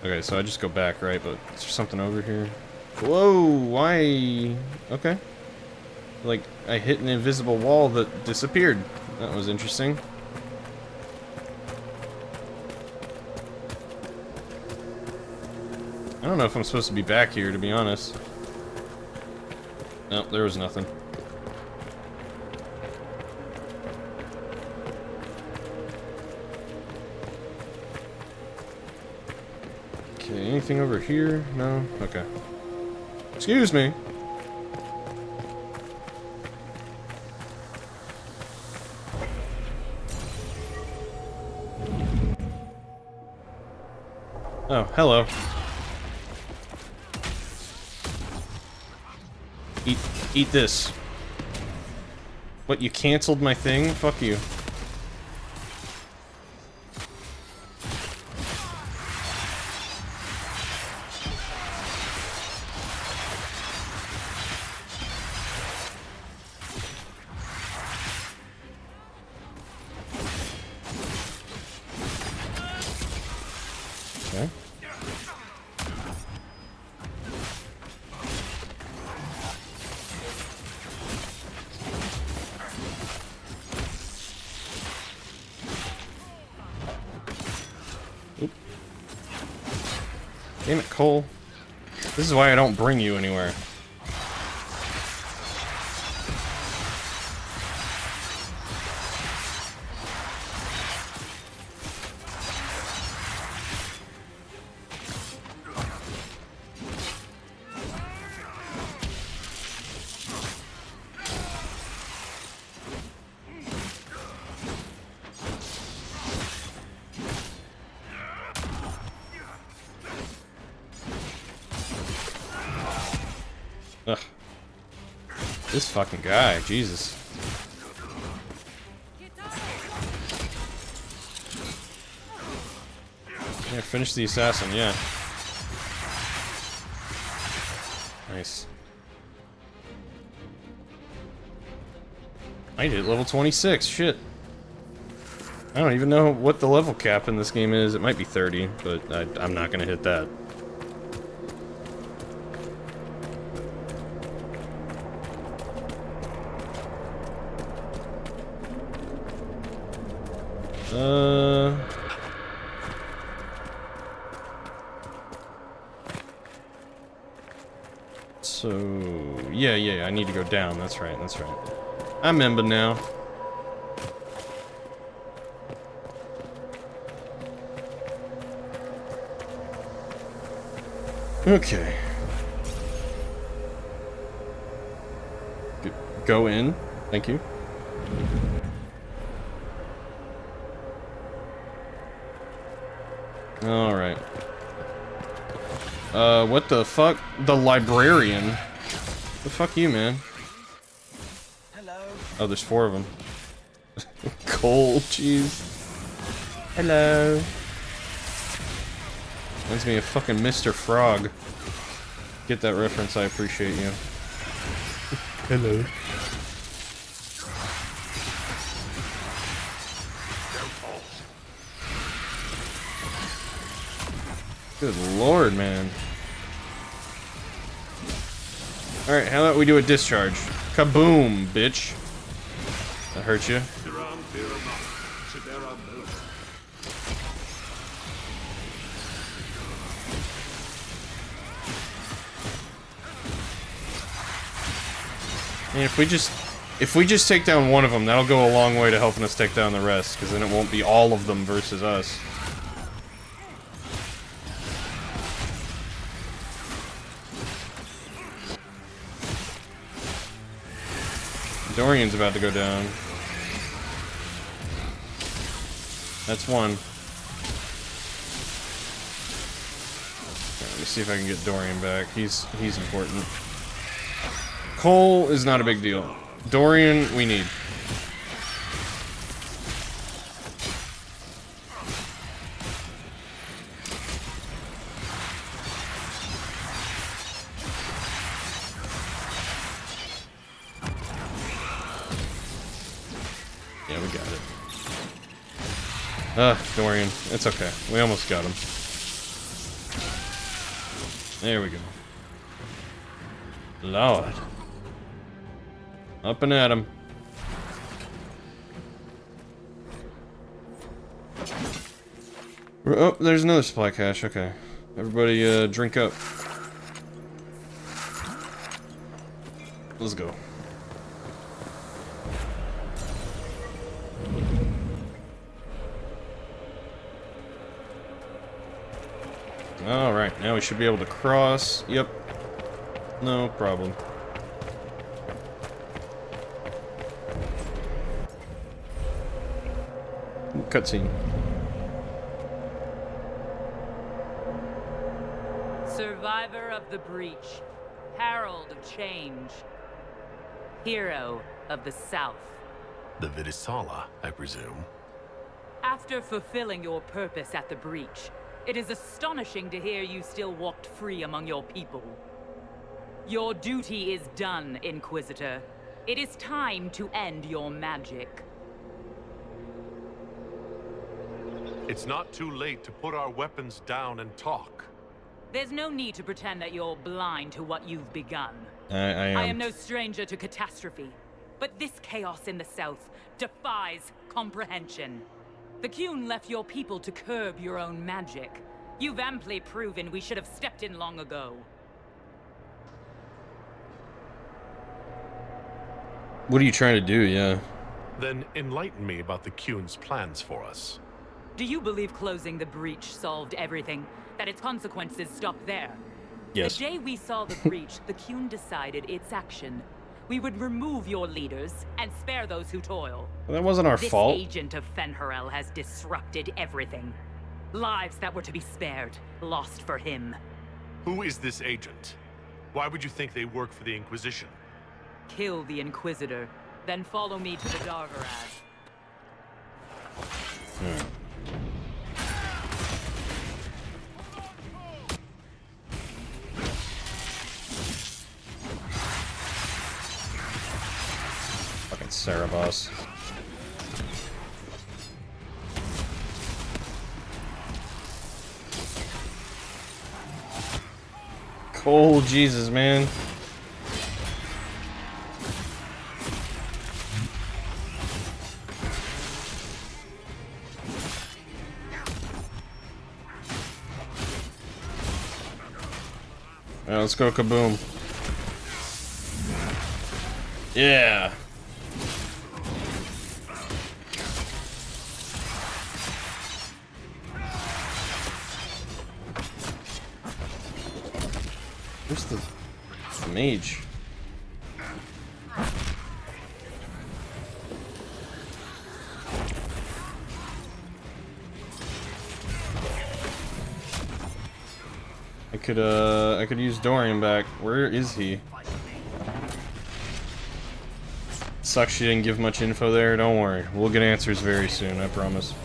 Speaker 1: Okay, so I just go back, right? But is there something over here? Whoa, why? Okay. Like, I hit an invisible wall that disappeared. That was interesting. I don't know if I'm supposed to be back here, to be honest. Nope, there was nothing. Okay, anything over here? No? Okay. Excuse me. Oh, hello. Eat this. What, you canceled my thing? Fuck you. Okay. Oop. Damn it, Cole. This is why I don't bring you anywhere. Ugh. This fucking guy, Jesus. Yeah, finish the assassin, yeah. Nice. I did level 26, shit. I don't even know what the level cap in this game is. It might be 30, but I'm not gonna hit that. So yeah, I need to go down. That's right. I remember now. Okay. Go in. Thank you. Alright. What the fuck? The librarian? The fuck you, man?
Speaker 12: Hello.
Speaker 1: Oh, there's 4 of them. Cold, jeez. Hello. Reminds me of fucking Mr. Frog. Get that reference, I appreciate you. Hello. Good lord, man. Alright, how about we do a discharge? Kaboom, bitch. That hurt you. And if we just take down one of them, that'll go a long way to helping us take down the rest, because then it won't be all of them versus us. Dorian's about to go down. That's one. Okay, let me see if I can get Dorian back. He's important. Cole is not a big deal. Dorian, we need. Yeah, we got it. Dorian. It's okay. We almost got him. There we go. Lord. Up and at him. Oh, there's another supply cache. Okay. Everybody, drink up. Let's go. Alright, now we should be able to cross. Yep. No problem. Cutscene.
Speaker 21: Survivor of the breach. Herald of change. Hero of the South.
Speaker 2: The Vidisala, I presume.
Speaker 21: After fulfilling your purpose at the breach, it is astonishing to hear you still walked free among your people. Your duty is done, Inquisitor. It is time to end your magic.
Speaker 2: It's not too late to put our weapons down and talk.
Speaker 21: There's no need to pretend that you're blind to what you've begun.
Speaker 1: I am.
Speaker 21: I am no stranger to catastrophe, but this chaos in the South defies comprehension. The Qun left your people to curb your own magic. You've amply proven we should have stepped in long ago.
Speaker 1: What are you trying to do, yeah?
Speaker 2: Then enlighten me about the Qun's plans for us.
Speaker 21: Do you believe closing the breach solved everything? That its consequences stopped there?
Speaker 1: Yes.
Speaker 21: The day we saw the breach, the Qun decided its action. We would remove your leaders and spare those who toil.
Speaker 1: Well, that wasn't our fault.
Speaker 21: This agent of Fenharel has disrupted everything. Lives that were to be spared, lost for him.
Speaker 2: Who is this agent? Why would you think they work for the Inquisition?
Speaker 21: Kill the Inquisitor, then follow me to the Dargarad.
Speaker 1: Fucking Cerebos. Cole, Jesus, man. Alright, let's go kaboom. Yeah. Where's the mage? I could use Dorian back. Where is he? Sucks she didn't give much info there. Don't worry. We'll get answers very soon, I promise.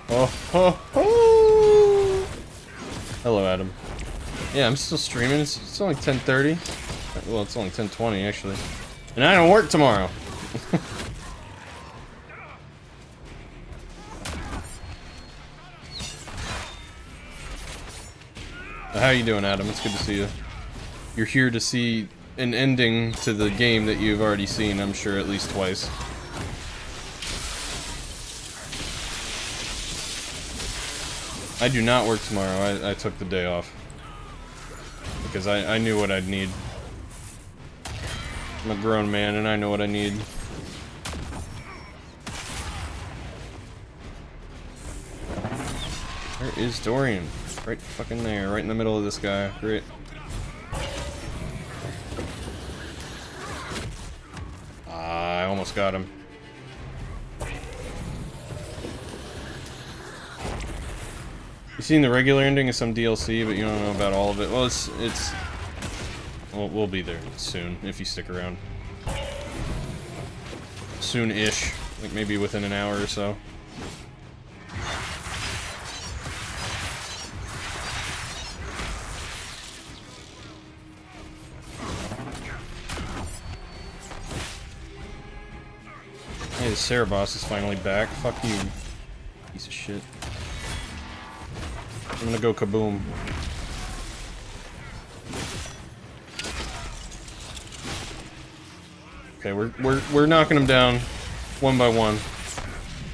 Speaker 1: Oh, ho, ho! Hello, Adam. Yeah, I'm still streaming. It's only 10:30. Well, it's only 10:20 actually, and I don't work tomorrow. How you doing, Adam? It's good to see you. You're here to see an ending to the game that you've already seen, I'm sure, at least twice. I do not work tomorrow. I took the day off. Because I knew what I'd need. I'm a grown man and I know what I need. Where is Dorian? Right fucking there, right in the middle of this guy. Great. I almost got him. You've seen the regular ending of some DLC, but you don't know about all of it. Well, we'll be there soon, if you stick around. Soon-ish. Like maybe within an hour or so. Hey, the Sarah boss is finally back. Fuck you, piece of shit. I'm gonna go kaboom. Okay, we're knocking him down one by one.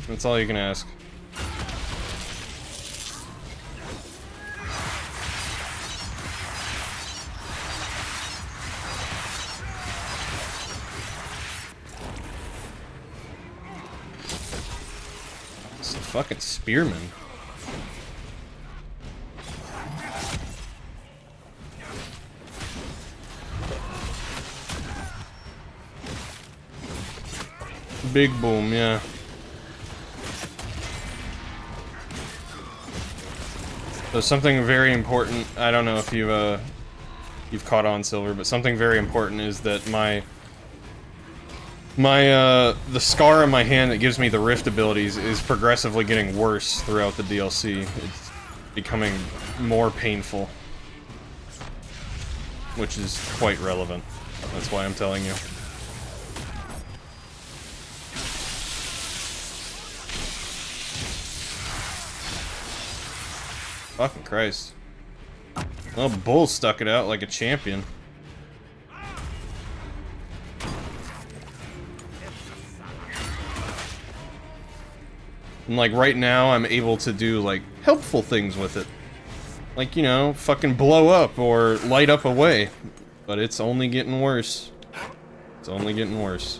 Speaker 1: That's all you can ask. It's a fucking spearman. Big boom, yeah. So something very important, I don't know if you've caught on, Silver, but something very important is that the scar on my hand that gives me the rift abilities is progressively getting worse throughout the DLC. It's becoming more painful. Which is quite relevant. That's why I'm telling you. Fucking Christ. Well, Bull stuck it out like a champion. And like right now, I'm able to do like helpful things with it. Like, you know, fucking blow up or light up away. But it's only getting worse. It's only getting worse.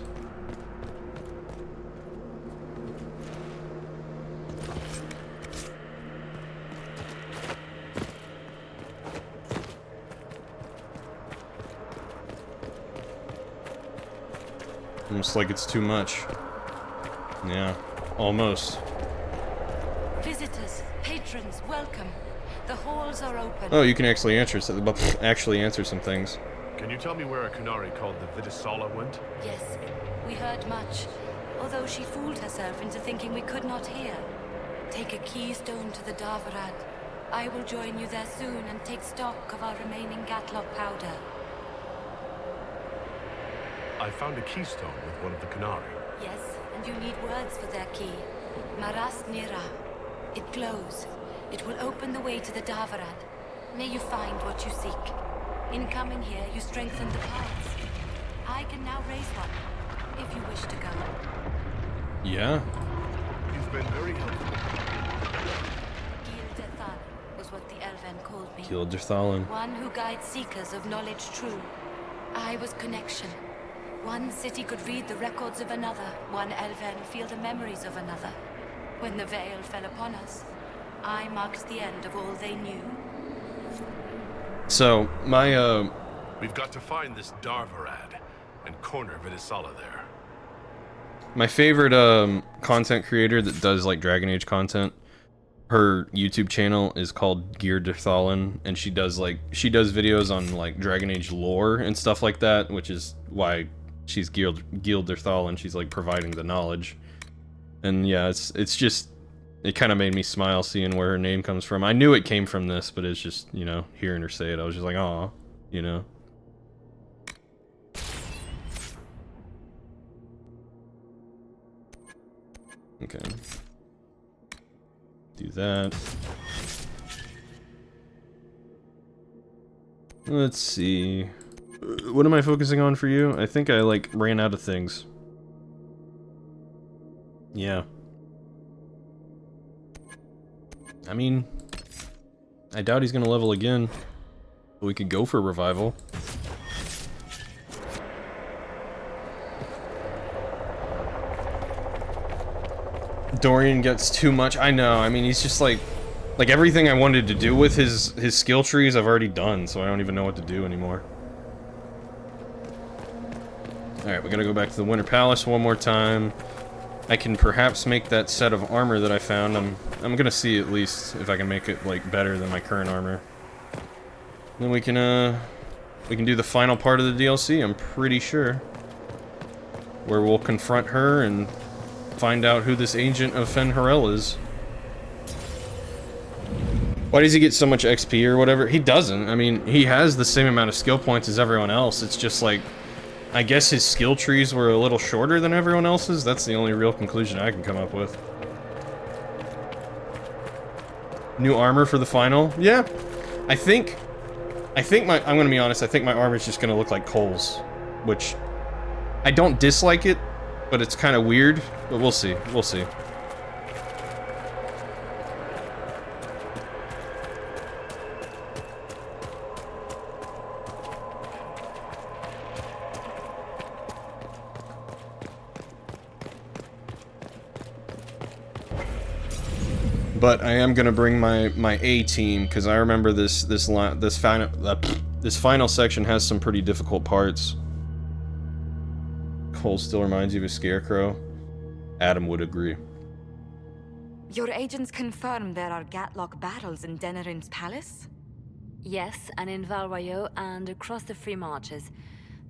Speaker 1: Almost like it's too much. Yeah, almost.
Speaker 8: Visitors, patrons, welcome. The halls are open.
Speaker 1: Oh, you can actually answer some things.
Speaker 2: Can you tell me where a Qunari called the Vidisala went?
Speaker 8: Yes, we heard much. Although she fooled herself into thinking we could not hear. Take a keystone to the Darvarad. I will join you there soon and take stock of our remaining Gatlock powder.
Speaker 2: I found a keystone with one of the Qunari.
Speaker 8: Yes, and you need words for their key. Maras Nira. It glows. It will open the way to the Darvarad. May you find what you seek. In coming here, you strengthen the paths. I can now raise one, if you wish to go.
Speaker 1: Yeah.
Speaker 2: You've been very helpful.
Speaker 8: Gildethan was what the Elven called me.
Speaker 1: Gildethan.
Speaker 8: One who guides seekers of knowledge true. I was connection. One city could read the records of another. One Elven feel the memories of another. When the veil fell upon us, I marked the end of all they knew.
Speaker 1: So, my,
Speaker 2: We've got to find this Darvarad and corner Vidisala there.
Speaker 1: My favorite, content creator that does, like, Dragon Age content, her YouTube channel is called Gildethan, and she does videos on, like, Dragon Age lore and stuff like that, which is why she's Gildethan, she's, like, providing the knowledge. And, yeah, it's it kind of made me smile seeing where her name comes from. I knew it came from this, but it's just, you know, hearing her say it, I was just like, aw, you know. Okay. Do that. Let's see. What am I focusing on for you? I think I, like, ran out of things. Yeah. I mean, I doubt he's gonna level again. But we could go for revival. Dorian gets too much. I know. I mean, he's just like everything I wanted to do with his skill trees I've already done, so I don't even know what to do anymore. Alright, we gotta go back to the Winter Palace one more time. I can perhaps make that set of armor that I found. I'm gonna see at least if I can make it like better than my current armor. Then we can do the final part of the DLC, I'm pretty sure. Where we'll confront her and find out who this agent of Fen'Harel is. Why does he get so much XP or whatever? He doesn't. I mean, he has the same amount of skill points as everyone else. It's just like, I guess his skill trees were a little shorter than everyone else's. That's the only real conclusion I can come up with. New armor for the final? Yeah. I'm gonna be honest, I think my armor's just gonna look like Cole's. Which, I don't dislike it, but it's kind of weird. But we'll see. We'll see. But I am gonna bring my A team because I remember this final section has some pretty difficult parts. Cole still reminds you of a scarecrow. Adam would agree.
Speaker 8: Your agents confirm there are Gatlock battles in Denerim's palace?
Speaker 9: Yes, and in Val Royeaux and across the Free Marches.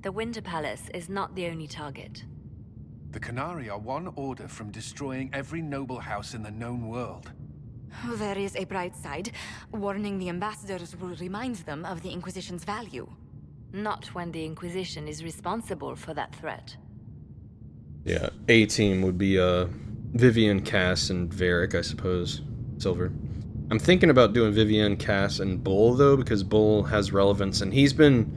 Speaker 9: The Winter Palace is not the only target.
Speaker 7: The Canari are one order from destroying every noble house in the known world.
Speaker 8: There is a bright side. Warning the ambassadors will remind them of the Inquisition's value.
Speaker 9: Not when the Inquisition is responsible for that threat.
Speaker 1: Yeah, A team would be Vivian, Cass, and Varric, I suppose. Silver. I'm thinking about doing Vivian, Cass, and Bull though, because Bull has relevance, and he's been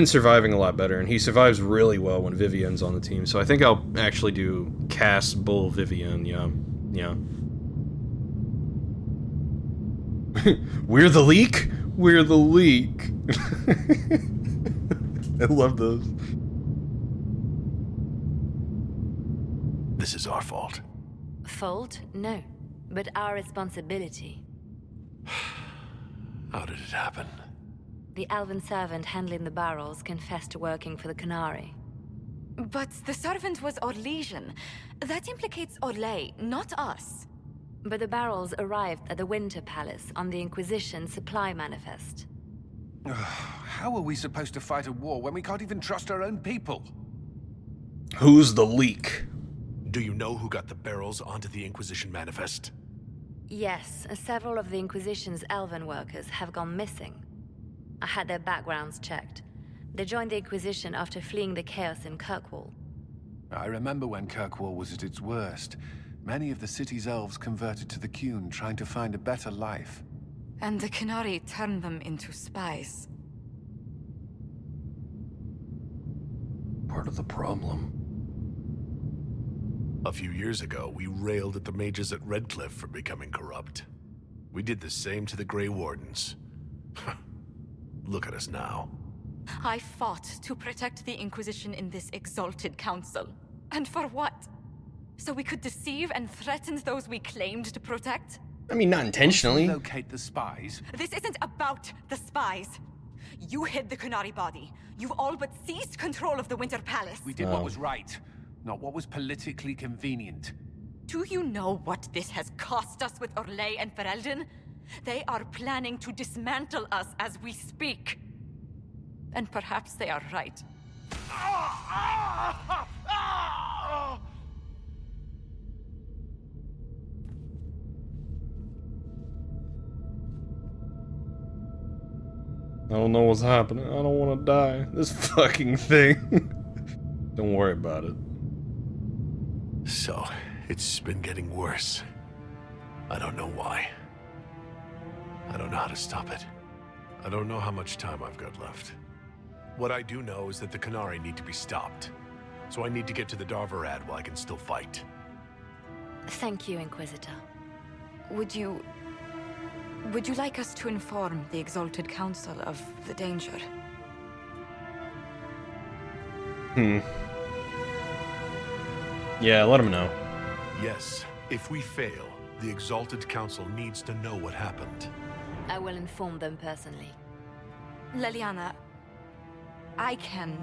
Speaker 1: surviving a lot better, and he survives really well when Vivian's on the team. So I think I'll actually do Cass, Bull, Vivian. Yeah. We're the leak? We're the leak. I love those.
Speaker 10: This is our fault.
Speaker 9: Fault? No. But our responsibility.
Speaker 10: How did it happen?
Speaker 9: The elven servant handling the barrels confessed to working for the Canari.
Speaker 8: But the servant was Orlesian. That implicates Orlais, not us.
Speaker 9: But the barrels arrived at the Winter Palace on the Inquisition supply manifest.
Speaker 7: How are we supposed to fight a war when we can't even trust our own people?
Speaker 1: Who's the leak?
Speaker 2: Do you know who got the barrels onto the Inquisition manifest?
Speaker 9: Yes, several of the Inquisition's elven workers have gone missing. I had their backgrounds checked. They joined the Inquisition after fleeing the chaos in Kirkwall.
Speaker 7: I remember when Kirkwall was at its worst. Many of the city's elves converted to the Qun, trying to find a better life.
Speaker 8: And the Canari turned them into spies.
Speaker 1: Part of the problem.
Speaker 2: A few years ago, we railed at the mages at Redcliffe for becoming corrupt. We did the same to the Grey Wardens. Look at us now.
Speaker 8: I fought to protect the Inquisition in this exalted council. And for what? So we could deceive and threaten those we claimed to protect?
Speaker 1: I mean, not intentionally.
Speaker 7: Locate the spies.
Speaker 8: This isn't about the spies. You hid the Canari body. You've all but seized control of the Winter Palace.
Speaker 7: We did what was right, not what was politically convenient.
Speaker 8: Do you know what this has cost us with Orlais and Ferelden? They are planning to dismantle us as we speak. And perhaps they are right.
Speaker 1: I don't know what's happening. I don't want to die. This fucking thing. Don't worry about it.
Speaker 2: So, it's been getting worse. I don't know why. I don't know how to stop it. I don't know how much time I've got left. What I do know is that the Qunari need to be stopped. So I need to get to the Darvarad while I can still fight.
Speaker 8: Thank you, Inquisitor. Would you like us to inform the Exalted Council of the danger?
Speaker 1: Yeah, let him know.
Speaker 2: Yes, if we fail, the Exalted Council needs to know what happened.
Speaker 9: I will inform them personally.
Speaker 8: Leliana, I can...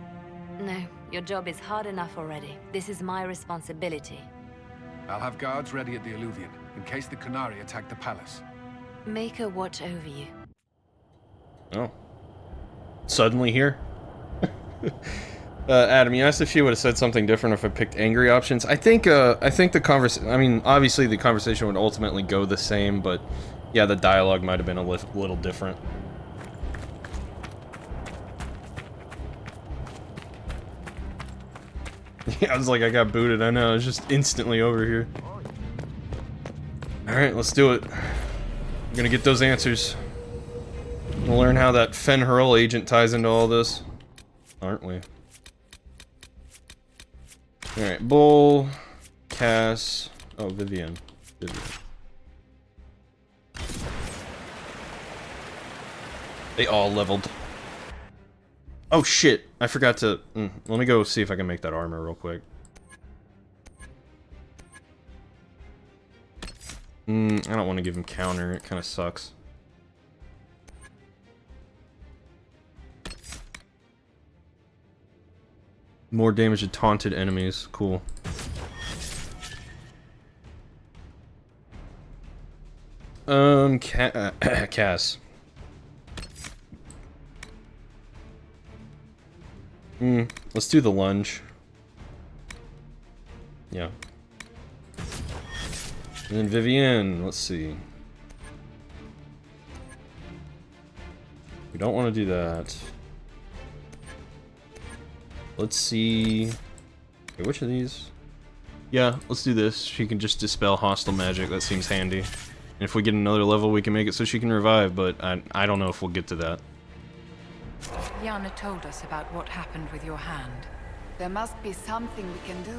Speaker 9: No, your job is hard enough already. This is my responsibility.
Speaker 7: I'll have guards ready at the Alluvion, in case the Qunari attack the palace.
Speaker 9: Make a watch over you.
Speaker 1: Oh. Suddenly here? Adam, you asked if she would have said something different if I picked angry options. I think the conversation... I mean, obviously the conversation would ultimately go the same, but... Yeah, the dialogue might have been a little different. Yeah, I was like, I got booted. I know, it's just instantly over here. Alright, let's do it. We're gonna get those answers. We'll learn how that Fen'Harel agent ties into all this. Aren't we? Alright, Bull, Cass... Oh, Vivian. They all leveled. Oh shit, I forgot to... let me go see if I can make that armor real quick. I don't want to give him counter, it kind of sucks. More damage to taunted enemies, cool. Cass. Let's do the lunge. Yeah. And then Vivienne, let's see. We don't want to do that. Let's see... Okay, which of these? Yeah, let's do this. She can just dispel hostile magic, that seems handy. And if we get another level, we can make it so she can revive, but I don't know if we'll get to that.
Speaker 13: Yana told us about what happened with your hand.
Speaker 8: There must be something we can do.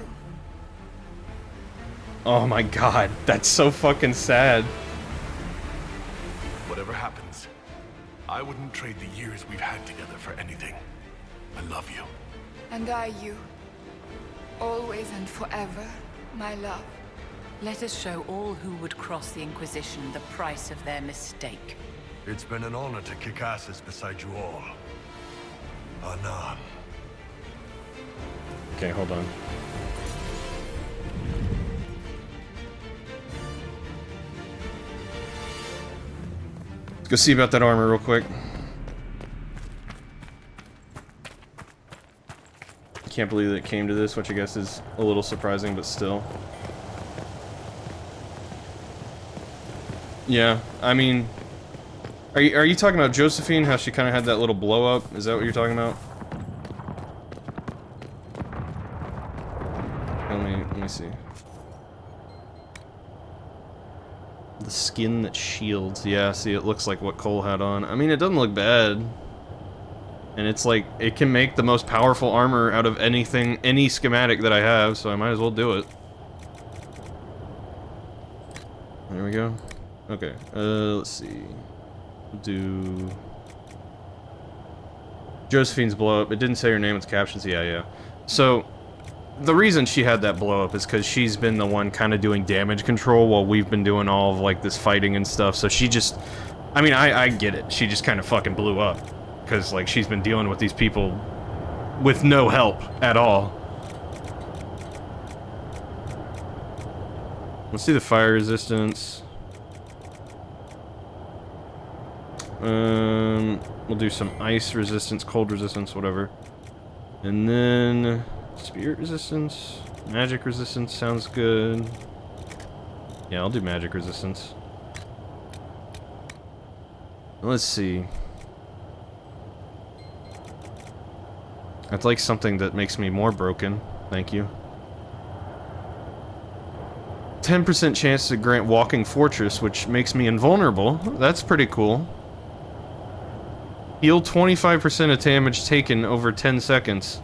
Speaker 1: Oh my god, that's so fucking sad.
Speaker 2: Whatever happens, I wouldn't trade the years we've had together for anything. I love you.
Speaker 8: And I you. Always and forever, my love.
Speaker 13: Let us show all who would cross the Inquisition the price of their mistake.
Speaker 2: It's been an honor to kick asses beside you all. Anan.
Speaker 1: Okay, hold on. Let's go see about that armor real quick. Can't believe that it came to this, which I guess is a little surprising, but still. Yeah, I mean... Are you talking about Josephine, how she kind of had that little blow-up? Is that what you're talking about? Let me see. The skin that shields. Yeah, see, it looks like what Cole had on. I mean, it doesn't look bad. And it's like, it can make the most powerful armor out of anything, any schematic that I have, so I might as well do it. There we go. Okay, let's see. Do... Josephine's blow-up. It didn't say her name in the captions. Yeah. So, the reason she had that blow-up is because she's been the one kind of doing damage control while we've been doing all of, like, this fighting and stuff. So she just... I mean, I get it. She just kind of fucking blew up. Because, like, she's been dealing with these people with no help at all. Let's see the fire resistance. We'll do some ice resistance, cold resistance, whatever. And then spirit resistance, magic resistance sounds good. Yeah, I'll do magic resistance. Let's see. I'd like something that makes me more broken. Thank you. 10% chance to grant Walking Fortress, which makes me invulnerable. That's pretty cool. Heal 25% of damage taken over 10 seconds.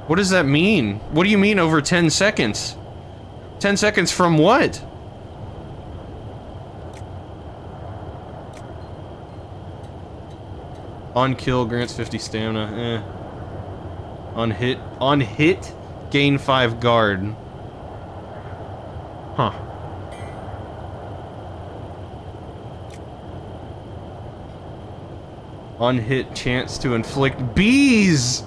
Speaker 1: What does that mean? What do you mean over 10 seconds? 10 seconds from what? On kill grants 50 stamina. On hit, gain 5 guard. Huh. On hit, chance to inflict bees.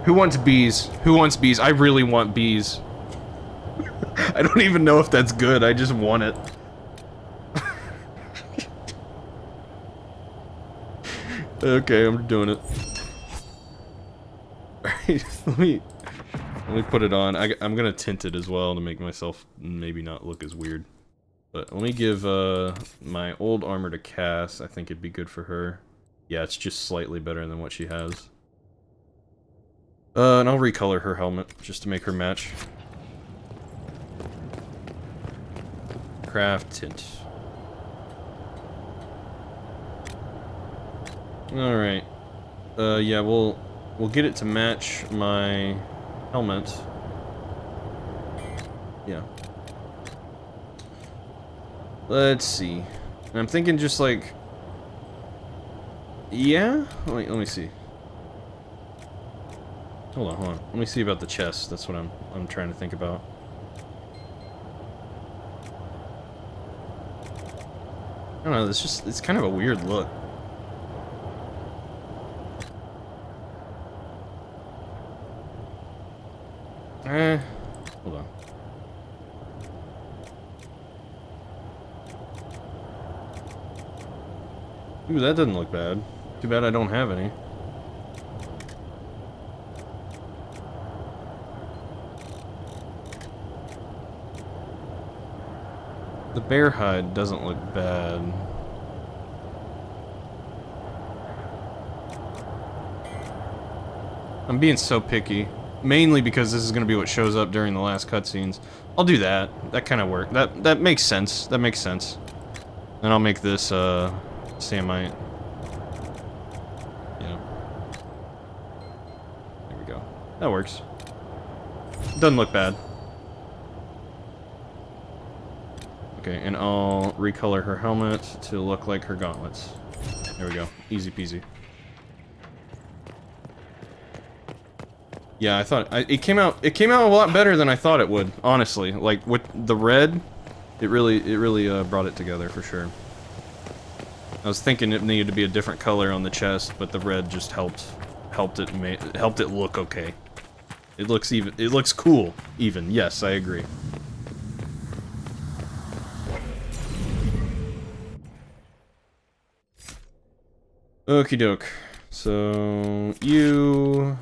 Speaker 1: Who wants bees? Who wants bees? I really want bees. I don't even know if that's good, I just want it. Okay, I'm doing it. Alright, let me put it on. I'm gonna tint it as well to make myself maybe not look as weird. But let me give my old armor to Cass. I think it'd be good for her. Yeah, it's just slightly better than what she has. And I'll recolor her helmet, just to make her match. Craft tint. Alright. Yeah, we'll get it to match my helmet. Yeah. Let's see. And I'm thinking just like... Yeah? Let me see. Hold on. Let me see about the chest. That's what I'm trying to think about. I don't know, it's kind of a weird look. Hold on. Ooh, that doesn't look bad. Too bad I don't have any. The bear hide doesn't look bad. I'm being so picky. Mainly because this is going to be what shows up during the last cutscenes. I'll do that. That kind of works. That makes sense. That makes sense. And I'll make this, Samite. Yeah. There we go. That works. Doesn't look bad. Okay, and I'll recolor her helmet to look like her gauntlets. There we go. Easy peasy. Yeah, I thought it came out a lot better than I thought it would, honestly. Like with the red, it really brought it together for sure. I was thinking it needed to be a different color on the chest, but the red just helped it look okay. It looks cool even. Yes, I agree. Okie doke. So, you.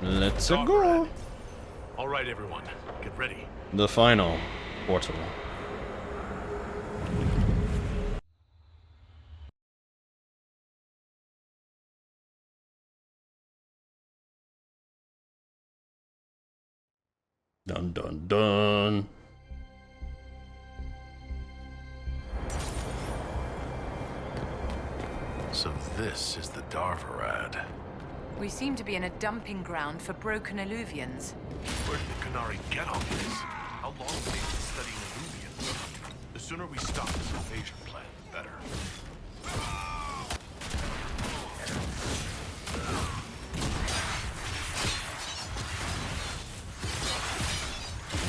Speaker 1: Let's go.
Speaker 2: All right, everyone, get ready.
Speaker 1: The final portal. Dun dun dun.
Speaker 2: So this is the Darvarad.
Speaker 13: We seem to be in a dumping ground for broken illuvians.
Speaker 2: Where did the Qunari get all this? How long have they been studying illuvians? The sooner we stop this invasion plan, the better.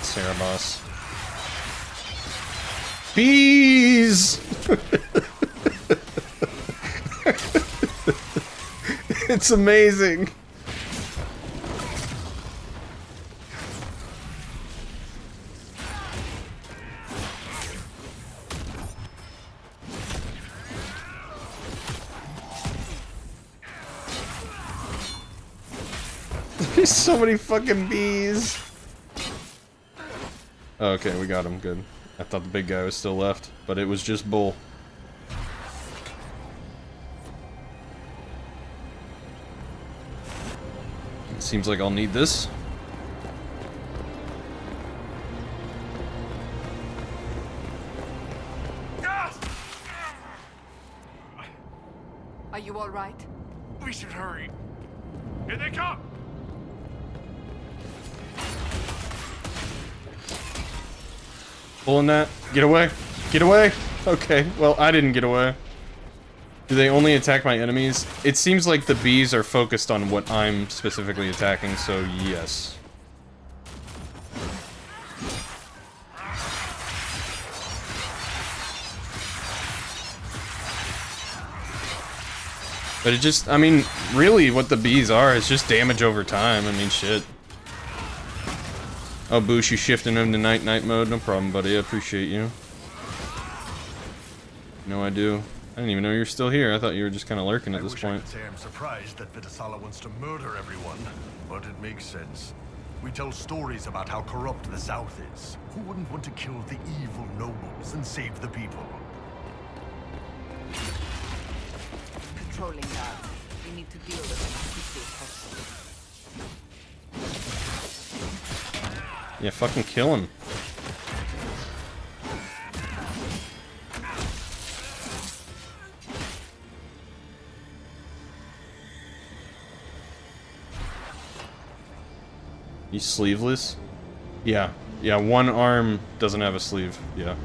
Speaker 1: Cerebos. Bees! It's amazing. There's so many fucking bees. Oh, okay, we got him. Good. I thought the big guy was still left, but it was just Bull. It seems like I'll need this.
Speaker 5: Are you all right?
Speaker 19: We should hurry. Here they come!
Speaker 1: Pulling that. Get away. Get away. Okay, well, I didn't get away. Do they only attack my enemies? It seems like the bees are focused on what I'm specifically attacking, so yes. But it just, I mean, really what the bees are is just damage over time. I mean, shit. Oh, Boosh, you shifting him to night-night mode? No problem, buddy. I appreciate you. No, I do. I didn't even know you were still here. I thought you were just kind of lurking at this point.
Speaker 15: I could say I'm surprised that Vitasala wants to murder everyone, but it makes sense. We tell stories about how corrupt the South is. Who wouldn't want to kill the evil nobles and save the people?
Speaker 5: Patrolling guards. We need to deal with them as quickly as possible.
Speaker 1: Yeah, fucking kill him. You sleeveless? Yeah. Yeah, one arm doesn't have a sleeve. Yeah.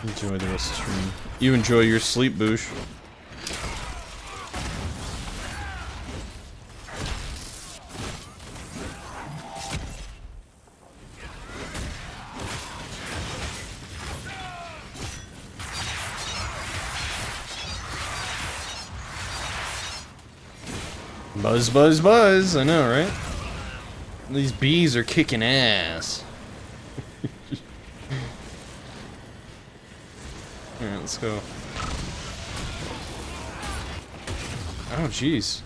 Speaker 1: Enjoy the rest of the stream. You enjoy your sleep, Boosh. Buzz, buzz, buzz. I know, right? These bees are kicking ass. Alright, let's go. Oh, jeez.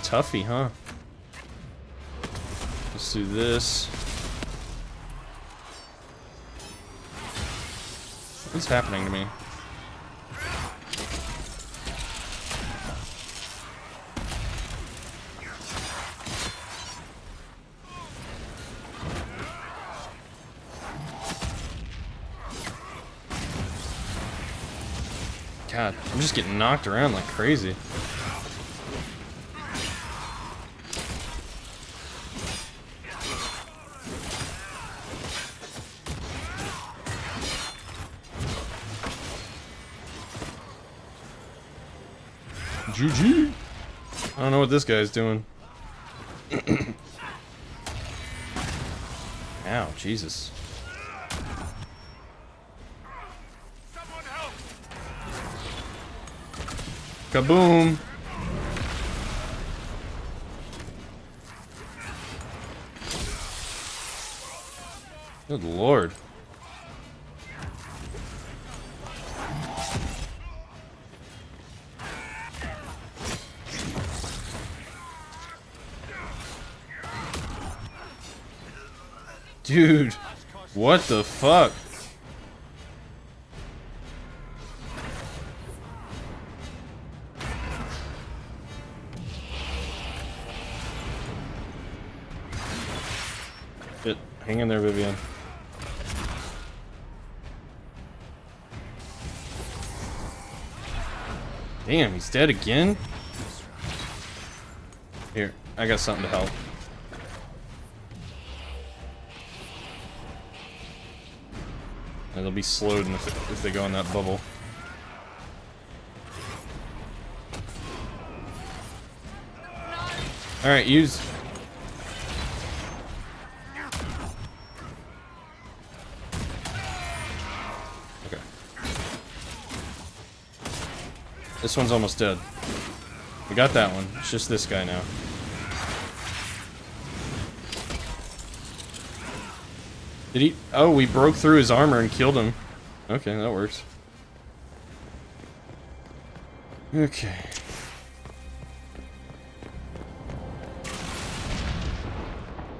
Speaker 1: Toughy, huh? Let's do this. What's happening to me? God, I'm just getting knocked around like crazy. GG. I don't know what this guy's doing. Ow, Jesus. Kaboom! Good lord. Dude, what the fuck? Shit, hang in there, Vivian. Damn, he's dead again? Here, I got something to help. And they'll be slowed if they go in that bubble. Alright, use... This one's almost dead. We got that one. It's just this guy now. Did he? Oh, we broke through his armor and killed him. Okay, that works. Okay.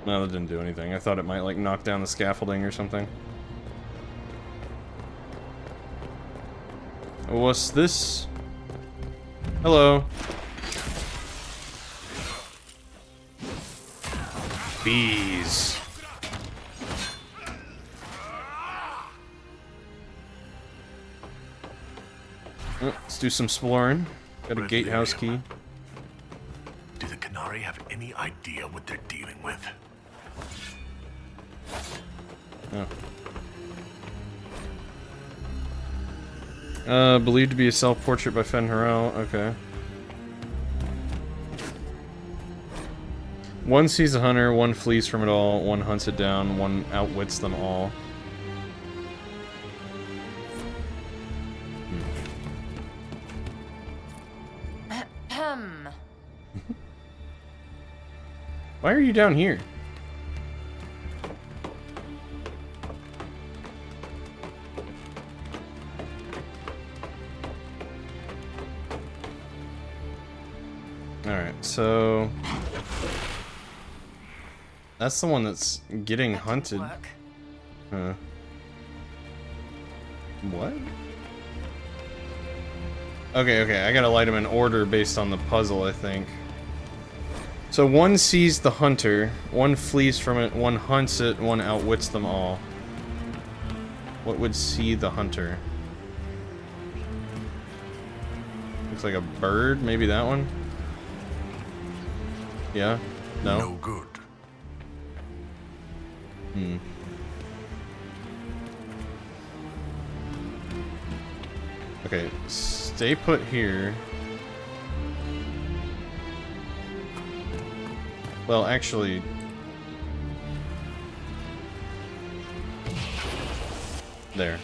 Speaker 1: No, that didn't do anything. I thought it might, like, knock down the scaffolding or something. What's this? Hello. Bees. Let's do some exploring. Got a gatehouse key.
Speaker 2: Do the Canary have any idea what they're dealing with?
Speaker 1: Oh. Believed to be a self-portrait by Fen Harel. Okay. One sees a hunter, one flees from it all, one hunts it down, one outwits them all. Why are you down here? Alright, so... that's the one that's getting hunted. Huh. What? Okay, I gotta light them in order based on the puzzle, I think. So one sees the hunter, one flees from it, one hunts it, one outwits them all. What would see the hunter? Looks like a bird, maybe that one? Yeah? No?
Speaker 2: No good.
Speaker 1: Hmm. Okay, stay put here. Well, actually... there.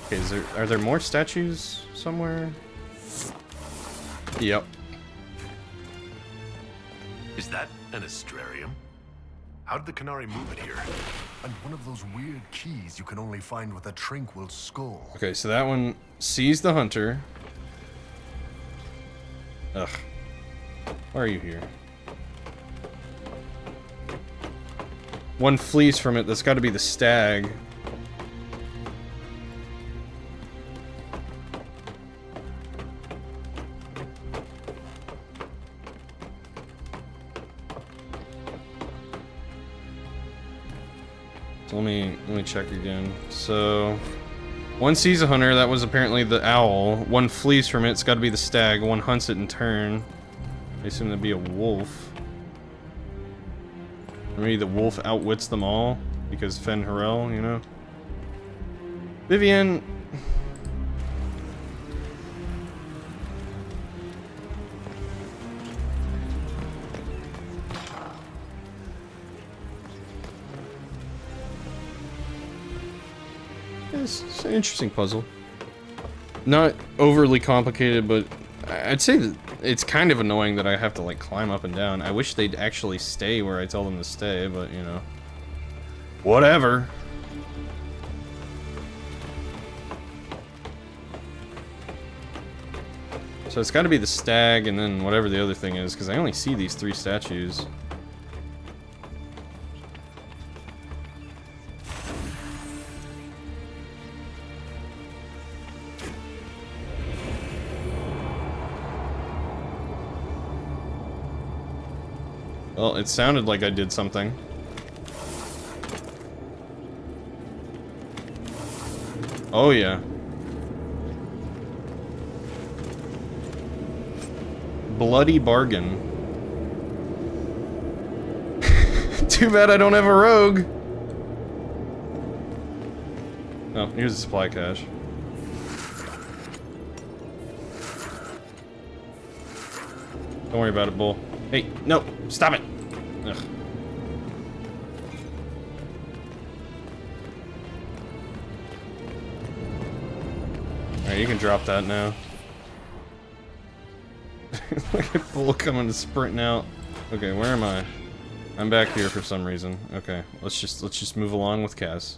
Speaker 1: Okay, are there more statues somewhere? Yep.
Speaker 2: Is that an astrarium? How did the Canary move it here?
Speaker 15: And one of those weird keys you can only find with a tranquil skull.
Speaker 1: Okay, so that one sees the hunter. Ugh. Why are you here? One flees from it. That's got to be the stag. So let me check again. So one sees a hunter. That was apparently the owl. One flees from it. It's got to be the stag. One hunts it in turn. I assume that'd be a wolf. Or maybe the wolf outwits them all because Fen Harel, you know. Vivian. It's an interesting puzzle. Not overly complicated, but I'd say that it's kind of annoying that I have to, like, climb up and down. I wish they'd actually stay where I tell them to stay, but, you know. Whatever. So it's got to be the stag and then whatever the other thing is, because I only see these 3 statues. Well, it sounded like I did something. Oh, yeah. Bloody bargain. Too bad I don't have a rogue. Oh, here's a supply cache. Don't worry about it, Bull. Hey, no, stop it. Ugh. Alright, you can drop that now. Look at Bull coming to sprinting out. Okay, where am I? I'm back here for some reason. Okay, let's just move along with Kaz.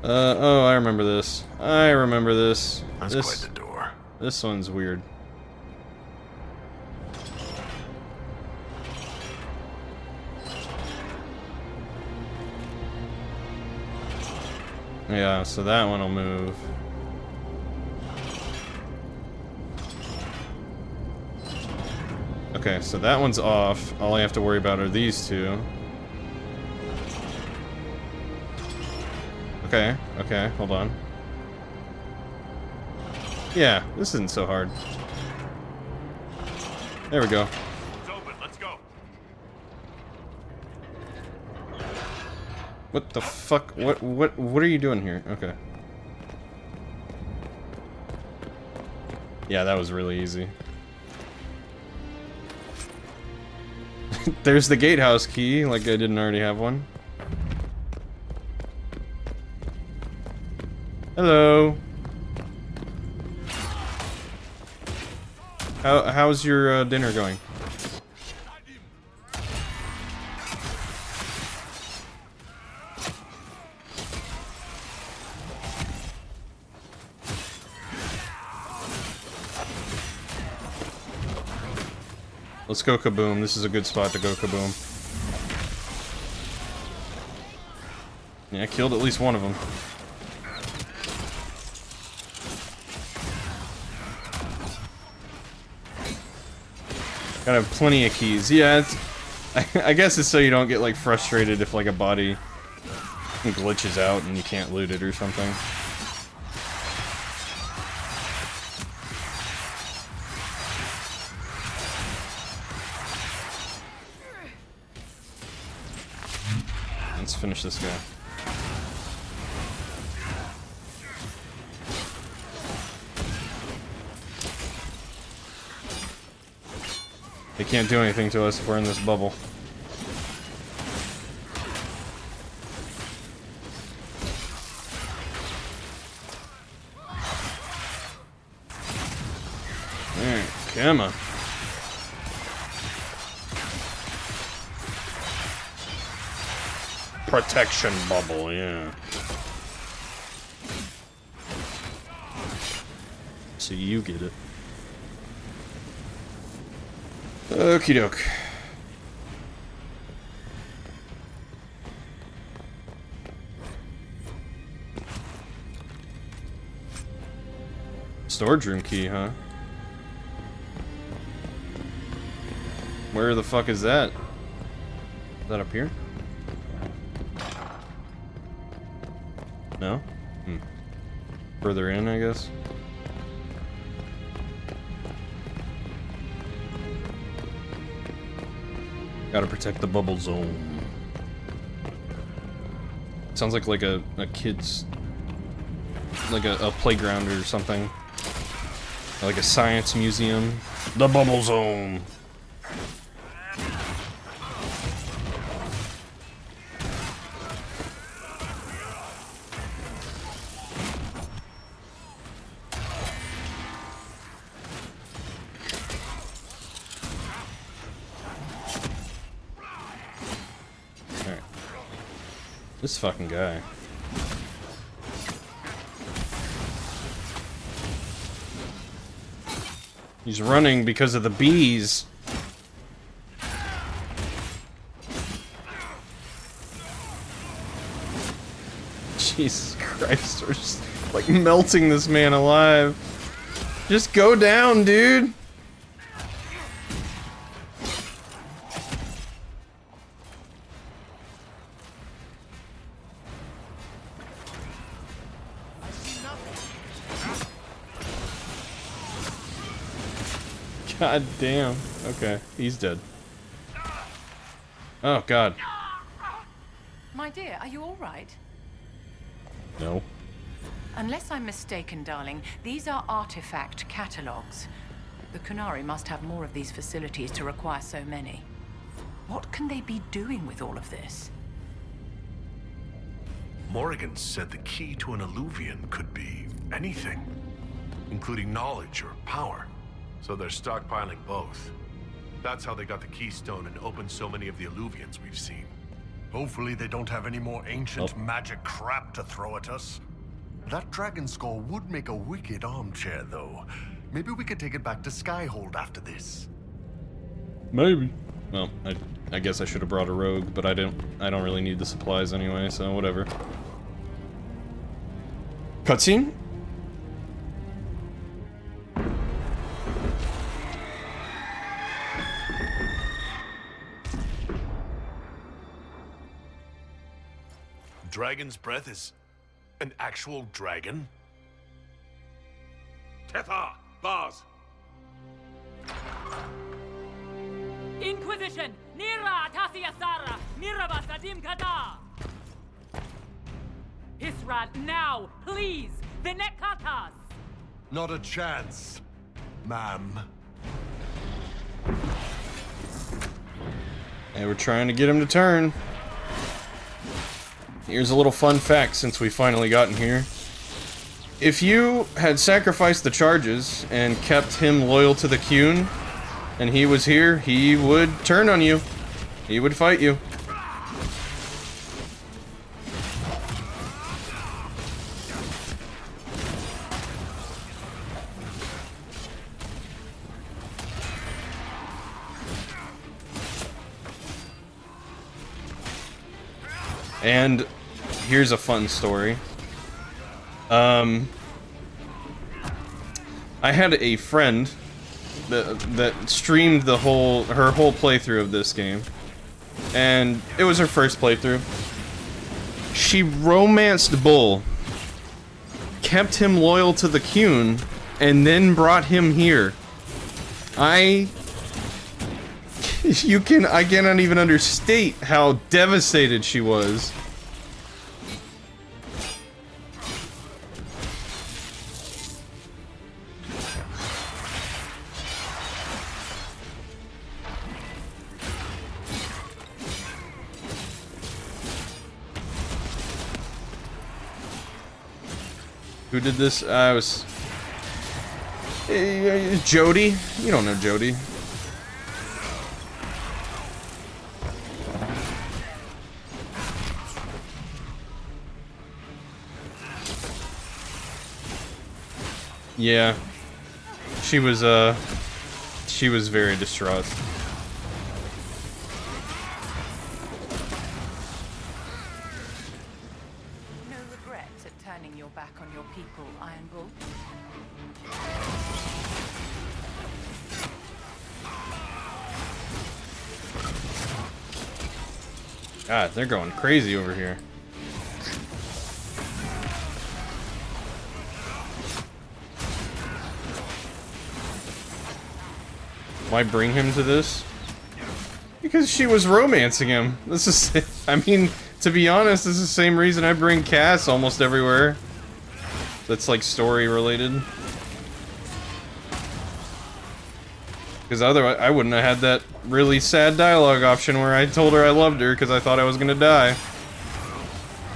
Speaker 1: Oh, I remember this. I remember this.
Speaker 2: That's quite the door.
Speaker 1: This one's weird. Yeah, so that one will move. Okay, so that one's off. All I have to worry about are these two. Okay, okay, hold on. Yeah, this isn't so hard. There we go.
Speaker 2: It's open. Let's go.
Speaker 1: What the fuck? What are you doing here? Okay. Yeah, that was really easy. There's the gatehouse key, like I didn't already have one. Hello. How's your dinner going? Let's go kaboom. This is a good spot to go kaboom. Yeah, I killed at least one of them. Gotta have plenty of keys. Yeah, it's, I guess it's so you don't get like frustrated if like a body glitches out and you can't loot it or something. Let's finish this guy. They can't do anything to us if we're in this bubble. Alright, come on. Protection bubble, yeah. So you get it. Okie doke. Storage room key, huh? Where the fuck is that? Is that up here? No? Hmm. Further in, I guess. Gotta protect the bubble zone. Sounds like a kid's... like a playground or something. Like a science museum. The bubble zone! This fucking guy. He's running because of the bees. Jesus Christ, we're just like melting this man alive. Just go down, dude. God damn. Okay, he's dead. Oh, God.
Speaker 13: My dear, are you all right?
Speaker 1: No.
Speaker 13: Unless I'm mistaken, darling, these are artifact catalogs. The Kunari must have more of these facilities to require so many. What can they be doing with all of this?
Speaker 2: Morrigan said the key to an Illuvian could be anything, including knowledge or power. So they're stockpiling both. That's how they got the keystone and opened so many of the Illuvians we've seen.
Speaker 15: Hopefully they don't have any more ancient magic crap to throw at us. That dragon skull would make a wicked armchair, though. Maybe we could take it back to Skyhold after this.
Speaker 1: Maybe. Well, I guess I should have brought a rogue, but I don't really need the supplies anyway, so whatever. Cutscene?
Speaker 2: Dragon's breath is an actual dragon?
Speaker 19: Tethar! Bars!
Speaker 21: Inquisition! Nira Tasiasara! Miraba Sadim Kata! Hisrat, now! Please! Vinekatas!
Speaker 15: Not a chance, ma'am.
Speaker 1: And we're trying to get him to turn. Here's a little fun fact since we finally gotten here. If you had sacrificed the charges and kept him loyal to the Qun, and he was here, he would turn on you. He would fight you. And here's a fun story. I had a friend that streamed her whole playthrough of this game, and it was her first playthrough. She romanced Bull, kept him loyal to the Qun, and then brought him here. I cannot even understate how devastated she was. Who did this? I was... Jody? You don't know Jody. Yeah. She was very distraught.
Speaker 13: No regrets at turning your back on your people, Iron Bull?
Speaker 1: God, they're going crazy over here. Why bring him to this? Because she was romancing him. This is, I mean, to be honest, this is the same reason I bring Cass almost everywhere. That's like story related. Because otherwise, I wouldn't have had that really sad dialogue option where I told her I loved her because I thought I was gonna die.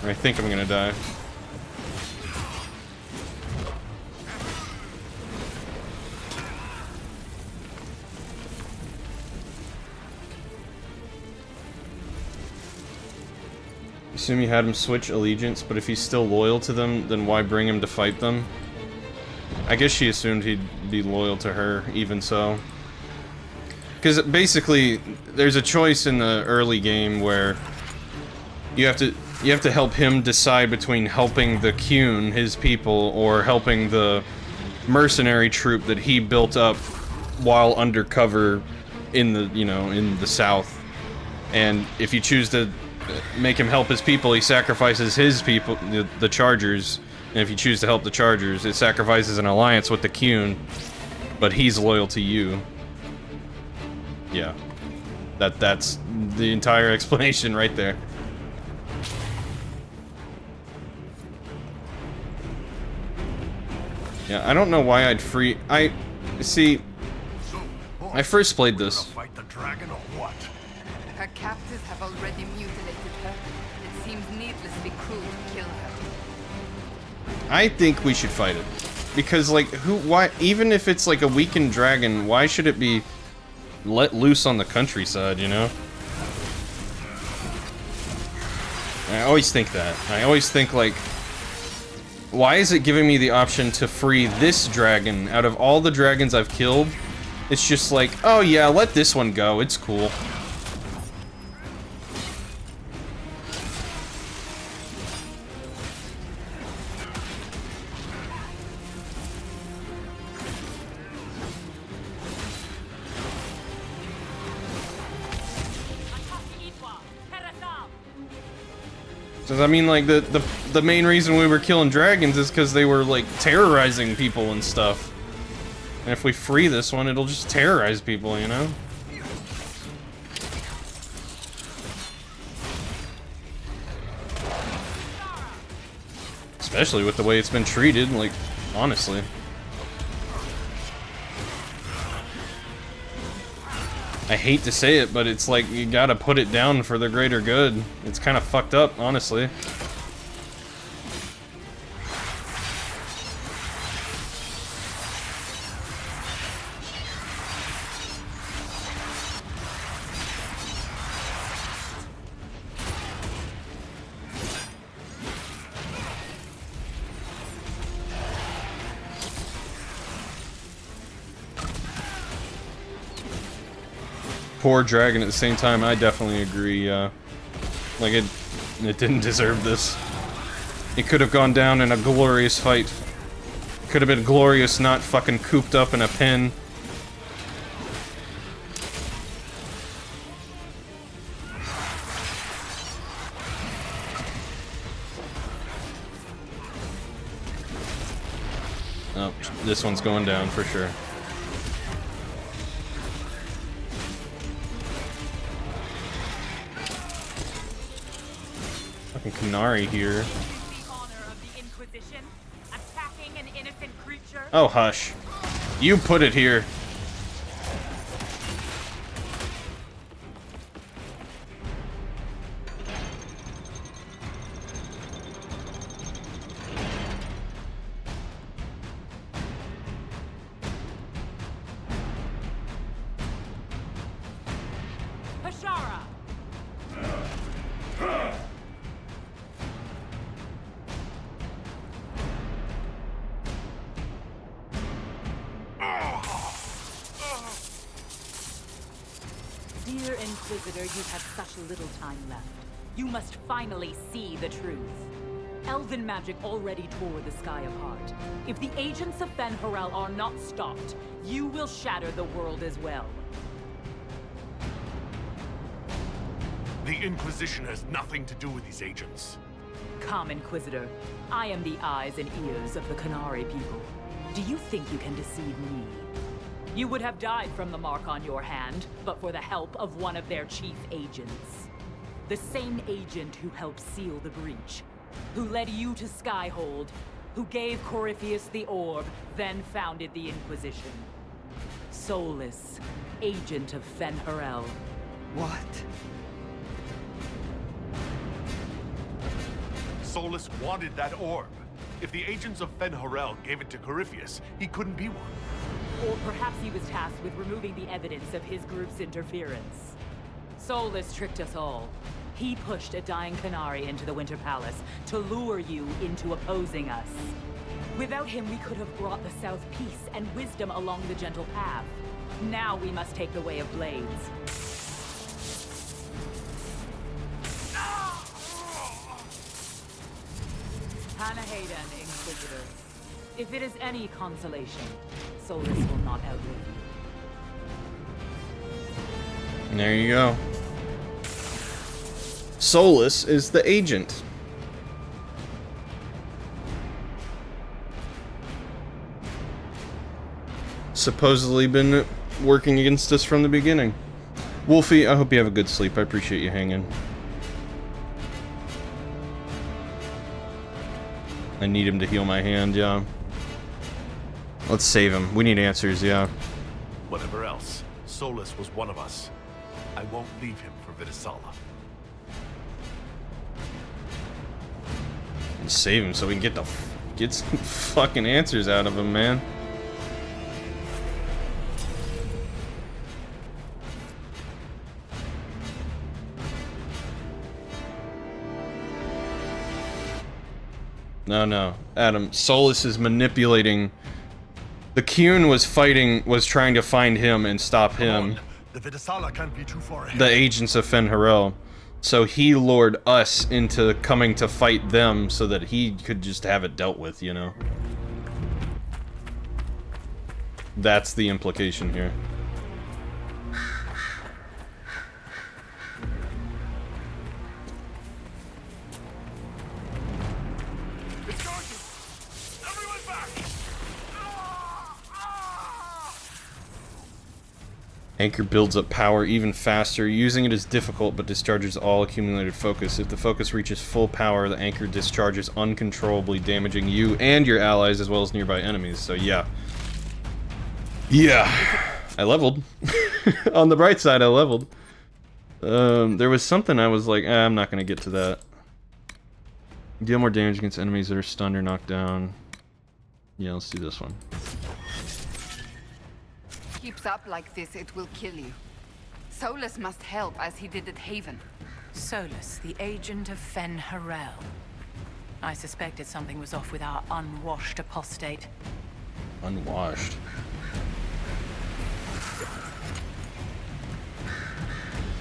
Speaker 1: Or I think I'm gonna die. Assume you had him switch allegiance, but if he's still loyal to them, then why bring him to fight them? I guess she assumed he'd be loyal to her, even so. Because basically, there's a choice in the early game where you have to help him decide between helping the Qun, his people, or helping the mercenary troop that he built up while undercover in the, in the south. And if you choose to make him help his people, he sacrifices his people, the Chargers. And if you choose to help the Chargers, it sacrifices an alliance with the Qun, but he's loyal to you. Yeah. That's the entire explanation right there. Yeah, I don't know why I'd free... See, I first played this.
Speaker 15: Fight the dragon or what?
Speaker 5: Her captors have already mutilated her. It seems needless ruthlessly cruel to kill her.
Speaker 1: I think we should fight it. Because, like, why, even if it's like a weakened dragon, why should it be let loose on the countryside, you know? I always think that. I always think, like, why is it giving me the option to free this dragon out of all the dragons I've killed? It's just like, oh yeah, let this one go, it's cool. Because I mean, like, the main reason we were killing dragons is because they were, like, terrorizing people and stuff. And if we free this one, it'll just terrorize people, you know? Especially with the way it's been treated, like, honestly. I hate to say it, but it's like, you gotta put it down for the greater good. It's kind of fucked up, honestly. Poor dragon at the same time, I definitely agree, like, it didn't deserve this. It could have gone down in a glorious fight. Could have been glorious, not fucking cooped up in a pen. Oh, this one's going down for sure. Canary here. Oh, hush. You put it here.
Speaker 21: Dear Inquisitor, you have such little time left. You must finally see the truth. Elven magic already tore the sky apart. If the agents of Fen'Harel are not stopped, you will shatter the world as well.
Speaker 2: The Inquisition has nothing to do with these agents.
Speaker 21: Come, Inquisitor. I am the eyes and ears of the Canary people. Do you think you can deceive me? You would have died from the mark on your hand, but for the help of one of their chief agents. The same agent who helped seal the breach, who led you to Skyhold, who gave Corypheus the orb, then founded the Inquisition. Solus, agent of Fen'Harel.
Speaker 2: What? Solus wanted that orb. If the agents of Fen'Harel gave it to Corypheus, he couldn't be one.
Speaker 21: Or perhaps he was tasked with removing the evidence of his group's interference. Solus tricked us all. He pushed a dying Canary into the Winter Palace to lure you into opposing us. Without him, we could have brought the South peace and wisdom along the gentle path. Now we must take the way of blades. Hannah Hayden, Inquisitor. If it is any consolation, Solus will not outlive you.
Speaker 1: And there you go. Solus is the agent. Supposedly been working against us from the beginning. Wolfie, I hope you have a good sleep. I appreciate you hanging. I need him to heal my hand, yeah. Let's save him. We need answers, yeah.
Speaker 2: Whatever else, Solus was one of us. I won't leave him for Vidisala.
Speaker 1: Save him so we can get some fucking answers out of him, man. No, Adam. Solus is manipulating. The Kyun was trying to find him and stop him.
Speaker 15: The Vidasala can't be too far ahead.
Speaker 1: The agents of Fen'Harel. So he lured us into coming to fight them so that he could just have it dealt with, you know? That's the implication here. Anchor builds up power even faster. Using it is difficult, but discharges all accumulated focus. If the focus reaches full power, the anchor discharges uncontrollably, damaging you and your allies as well as nearby enemies. So yeah. Yeah. I leveled. On the bright side, I leveled. There was something I was like, I'm not going to get to that. Deal more damage against enemies that are stunned or knocked down. Yeah, let's do this one.
Speaker 5: Keeps up like this, it will kill you. Solus must help as he did at Haven.
Speaker 13: Solus, the agent of Fen'Harel. I suspected something was off with our unwashed apostate.
Speaker 1: Unwashed?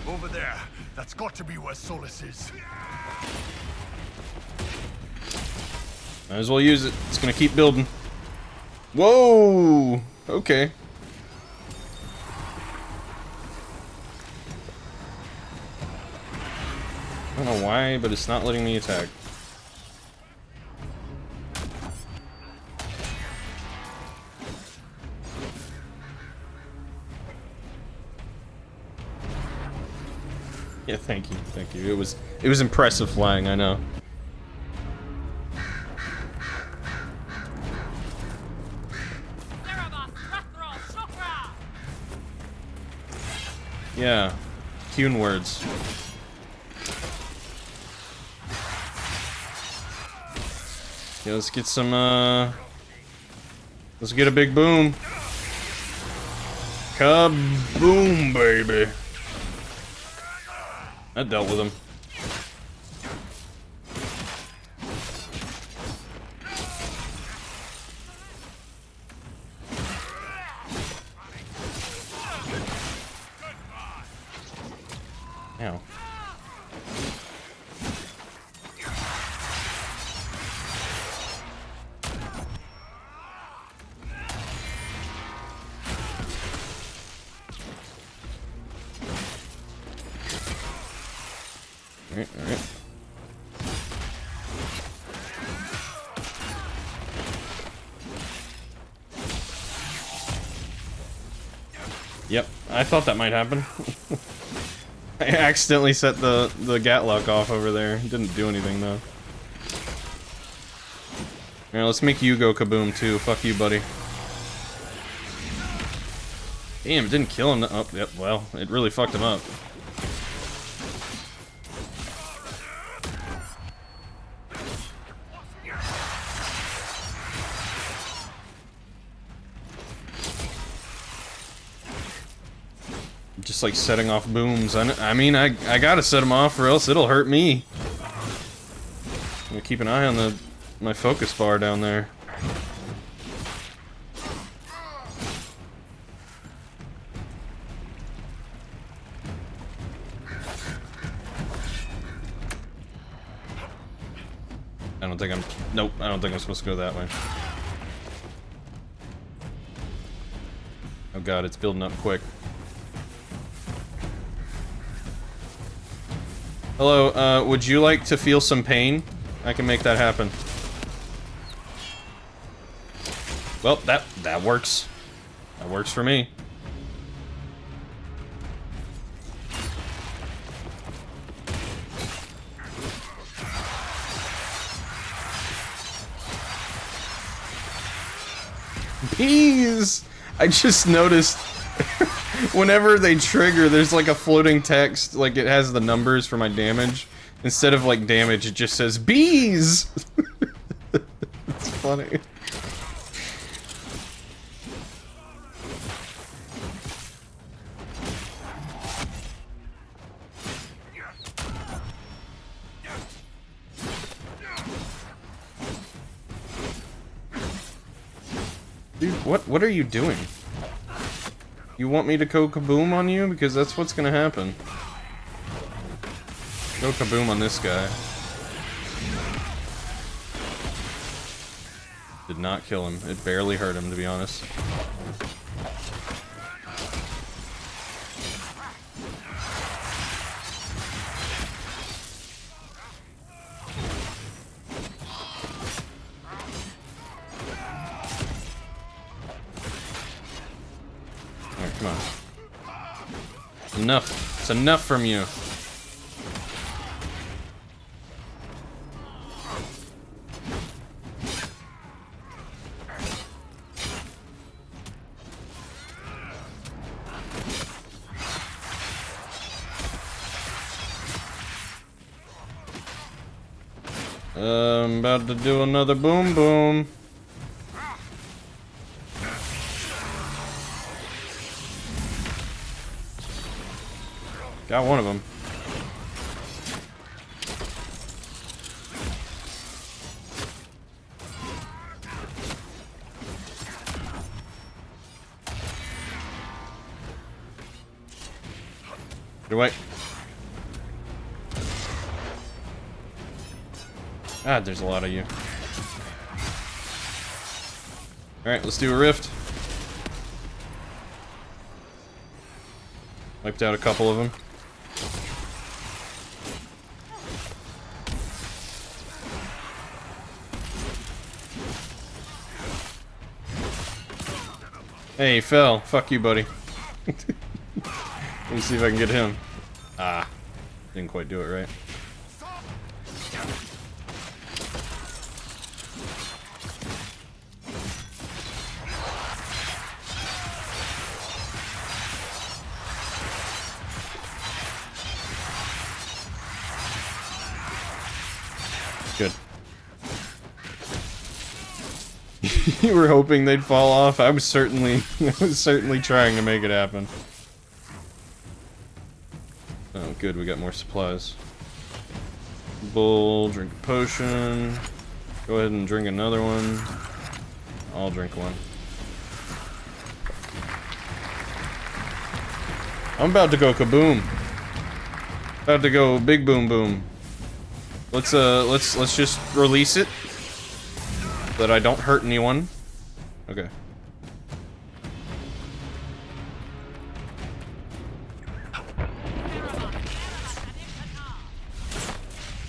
Speaker 15: Over there. That's got to be where Solus is.
Speaker 1: Might as well use it. It's gonna keep building. Whoa! Okay. I don't know why, but it's not letting me attack. Yeah, thank you, thank you. It was impressive flying, I know. Yeah, Kyun words. Yeah, let's get some, let's get a big boom. Kaboom, baby. That dealt with him. Ow. Alright. Yep, I thought that might happen. I accidentally set the Gatlock off over there. It didn't do anything though. Alright, let's make you go kaboom too. Fuck you, buddy. Damn, it didn't kill him. Oh, yep, well, it really fucked him up. Just like setting off booms. I mean, I gotta set them off or else it'll hurt me. I'm gonna keep an eye on my focus bar down there. Nope, I don't think I'm supposed to go that way. Oh god, it's building up quick. Hello, would you like to feel some pain? I can make that happen. Well, that works. That works for me. Bees! I just noticed whenever they trigger, there's like a floating text, like it has the numbers for my damage. Instead of like damage, it just says bees! funny. Dude, what are you doing? You want me to go kaboom on you? Because that's what's gonna happen. Go kaboom on this guy. Did not kill him. It barely hurt him, to be honest. Alright, come on. Enough. It's enough from you. I'm about to do another boom boom. Got one of them. Get away. God, there's a lot of you. Alright, let's do a rift. Wiped out a couple of them. Hey, he fell. Fuck you, buddy. Let me see if I can get him. Ah, didn't quite do it right. Good. You were hoping they'd fall off? I was certainly trying to make it happen. Oh, good, we got more supplies. Bull, drink a potion. Go ahead and drink another one. I'll drink one. I'm about to go kaboom. About to go big boom boom. Let's just release it so that I don't hurt anyone. Okay.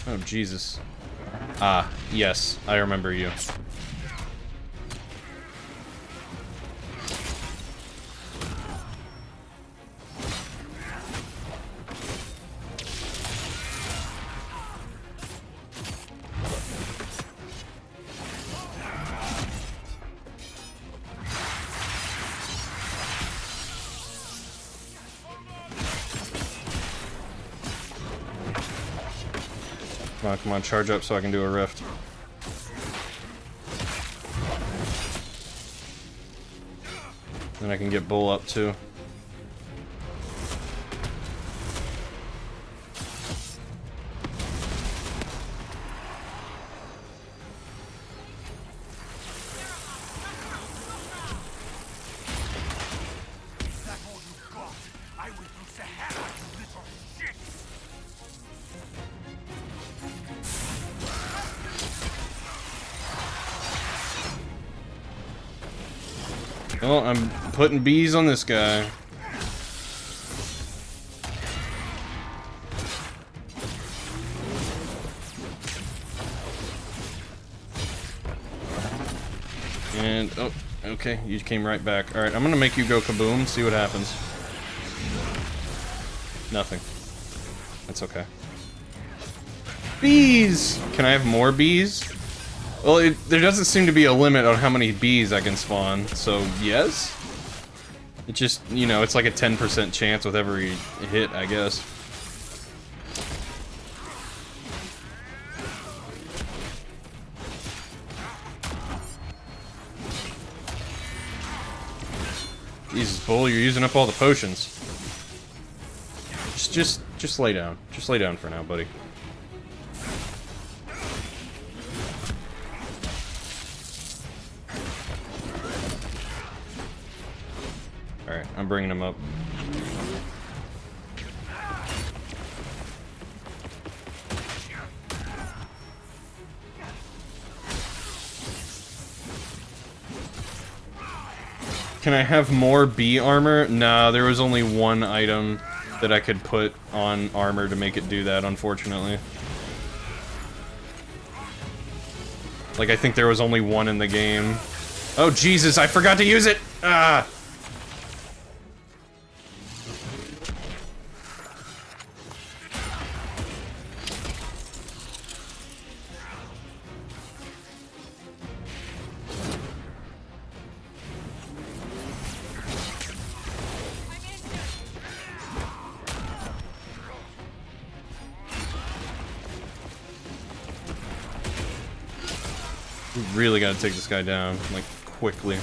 Speaker 1: Oh Jesus. Ah, yes, I remember you. Come on, charge up so I can do a rift. Then I can get Bull up too. Well, I'm putting bees on this guy. And, oh, okay, you came right back. Alright, I'm gonna make you go kaboom, see what happens. Nothing. That's okay. Bees! Can I have more bees? Well, there doesn't seem to be a limit on how many bees I can spawn, so yes? It just, you know, it's like a 10% chance with every hit, I guess. Jesus, Bull, you're using up all the potions. Just lay down. Just lay down for now, buddy. Alright, I'm bringing him up. Can I have more bee armor? Nah, there was only one item that I could put on armor to make it do that, unfortunately. Like, I think there was only one in the game. Oh, Jesus, I forgot to use it! Ah! We really gotta take this guy down, like, quickly.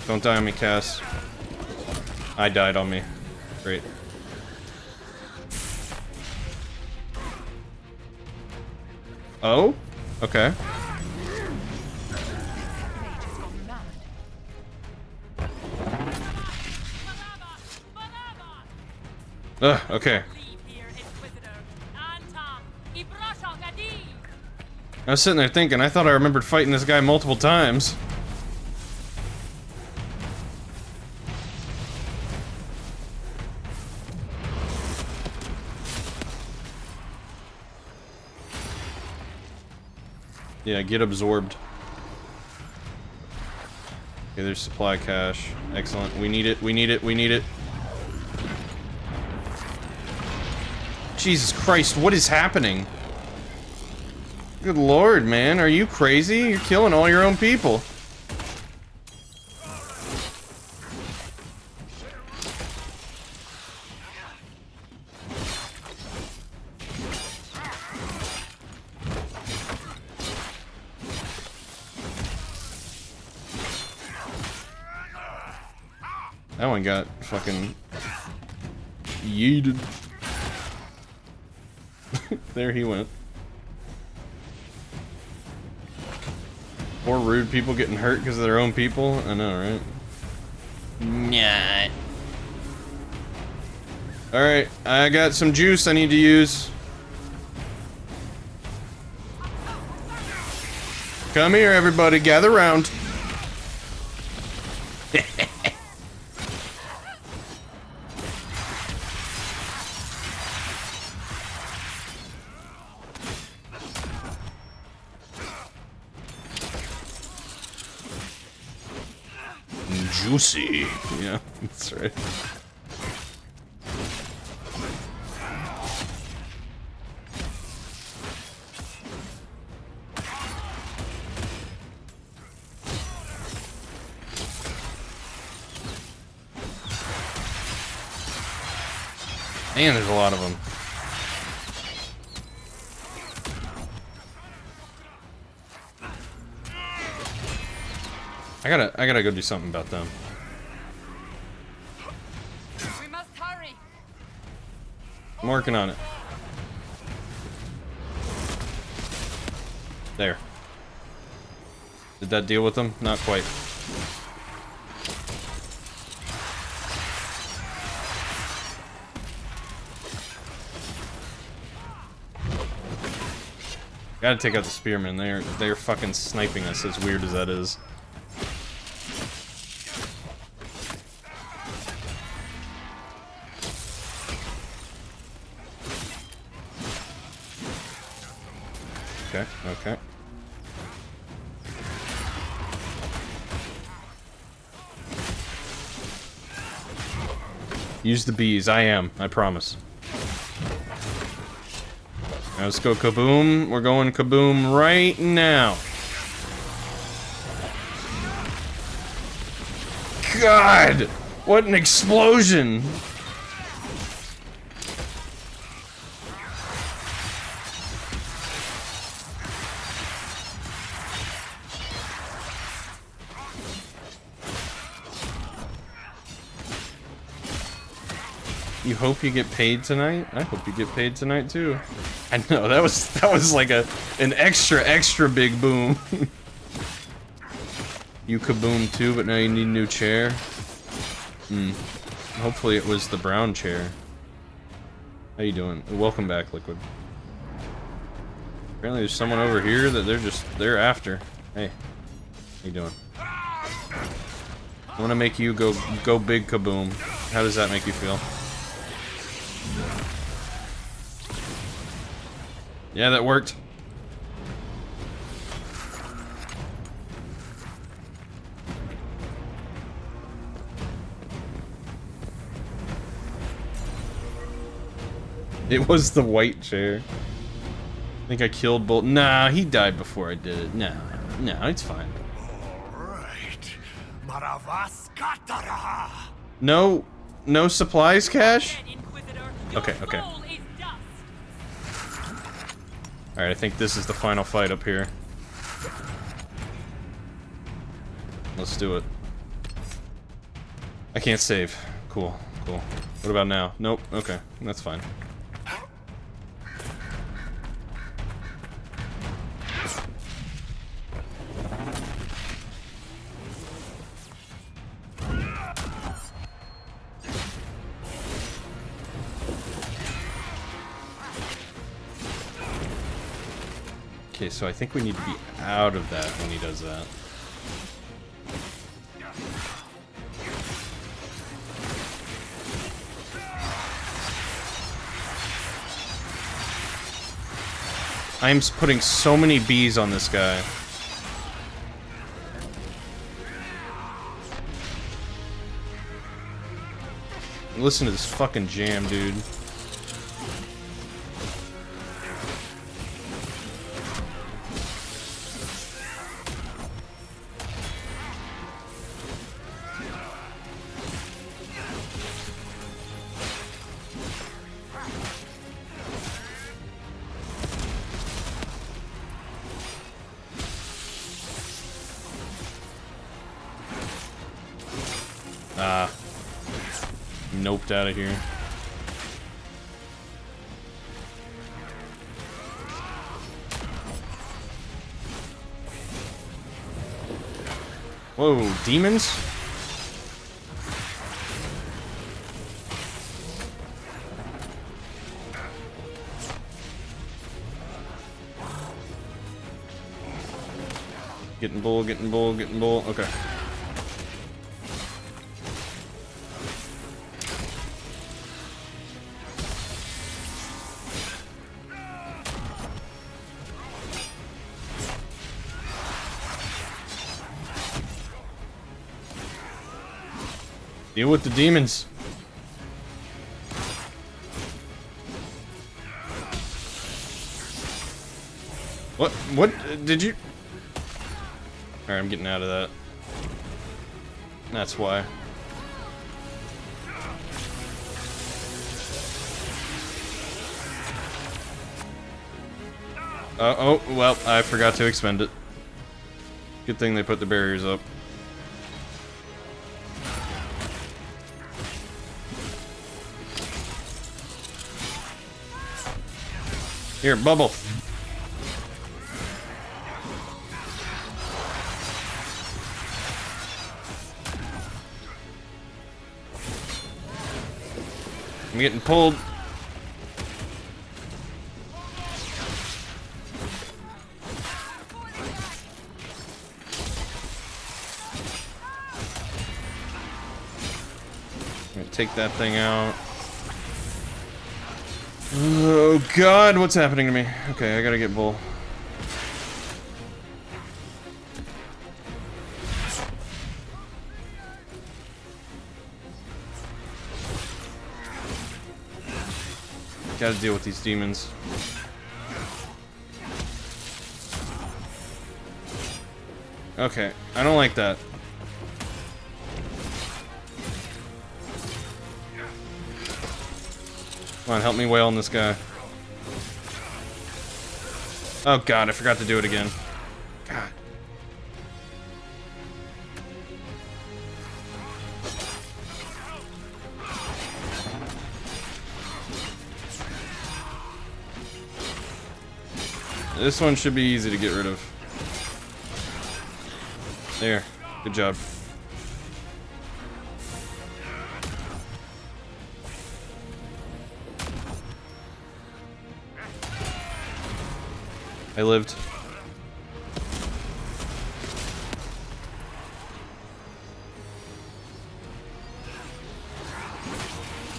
Speaker 1: Don't die on me, Cass. I died on me. Great. Oh? Okay. Ugh, okay. I was sitting there thinking, I thought I remembered fighting this guy multiple times. Yeah, get absorbed. Okay, there's supply cache. Excellent. We need it, we need it, we need it. Jesus Christ, what is happening? Good lord, man, are you crazy? You're killing all your own people. That one got fucking yeeted. There he went. Poor rude people getting hurt because of their own people. I know, right? Nah. Alright, I got some juice I need to use. Come here, everybody. Gather round. Juicy. Yeah, that's right. Man, there's a lot of them. I gotta go do something about them.
Speaker 5: We must hurry.
Speaker 1: I'm working on it. There. Did that deal with them? Not quite. Gotta take out the spearmen. They're fucking sniping us, as weird as that is. Okay, okay. Use the bees. I am. I promise. Now let's go kaboom. We're going kaboom right now. God! What an explosion! You hope you get paid tonight? I hope you get paid tonight too. I know that was like an extra big boom. You kaboom too, but now you need a new chair. Hopefully it was the brown chair. How you doing? Welcome back, Liquid. Apparently there's someone over here that they're after. Hey, how you doing? I want to make you go big kaboom. How does that make you feel? Yeah, that worked. It was the white chair. I think I killed Bolt. Nah, he died before I did it. No, it's fine. No supplies cache? Okay. Alright, I think this is the final fight up here. Let's do it. I can't save. Cool. What about now? Nope. Okay, that's fine. Okay, so I think we need to be out of that when he does that. I'm putting so many bees on this guy. Listen to this fucking jam, dude. Noped out of here. Whoa, demons? Getting bull. Okay. Deal with the demons. What did you? Alright, I'm getting out of that. That's why. Oh, well, I forgot to expend it. Good thing they put the barriers up. Here, bubble. I'm getting pulled. I'm gonna take that thing out. Oh god, what's happening to me? Okay, I gotta get bull. Gotta deal with these demons. Okay, I don't like that. Come on, help me wail on this guy. Oh god, I forgot to do it again. God. This one should be easy to get rid of. There. Good job. I lived.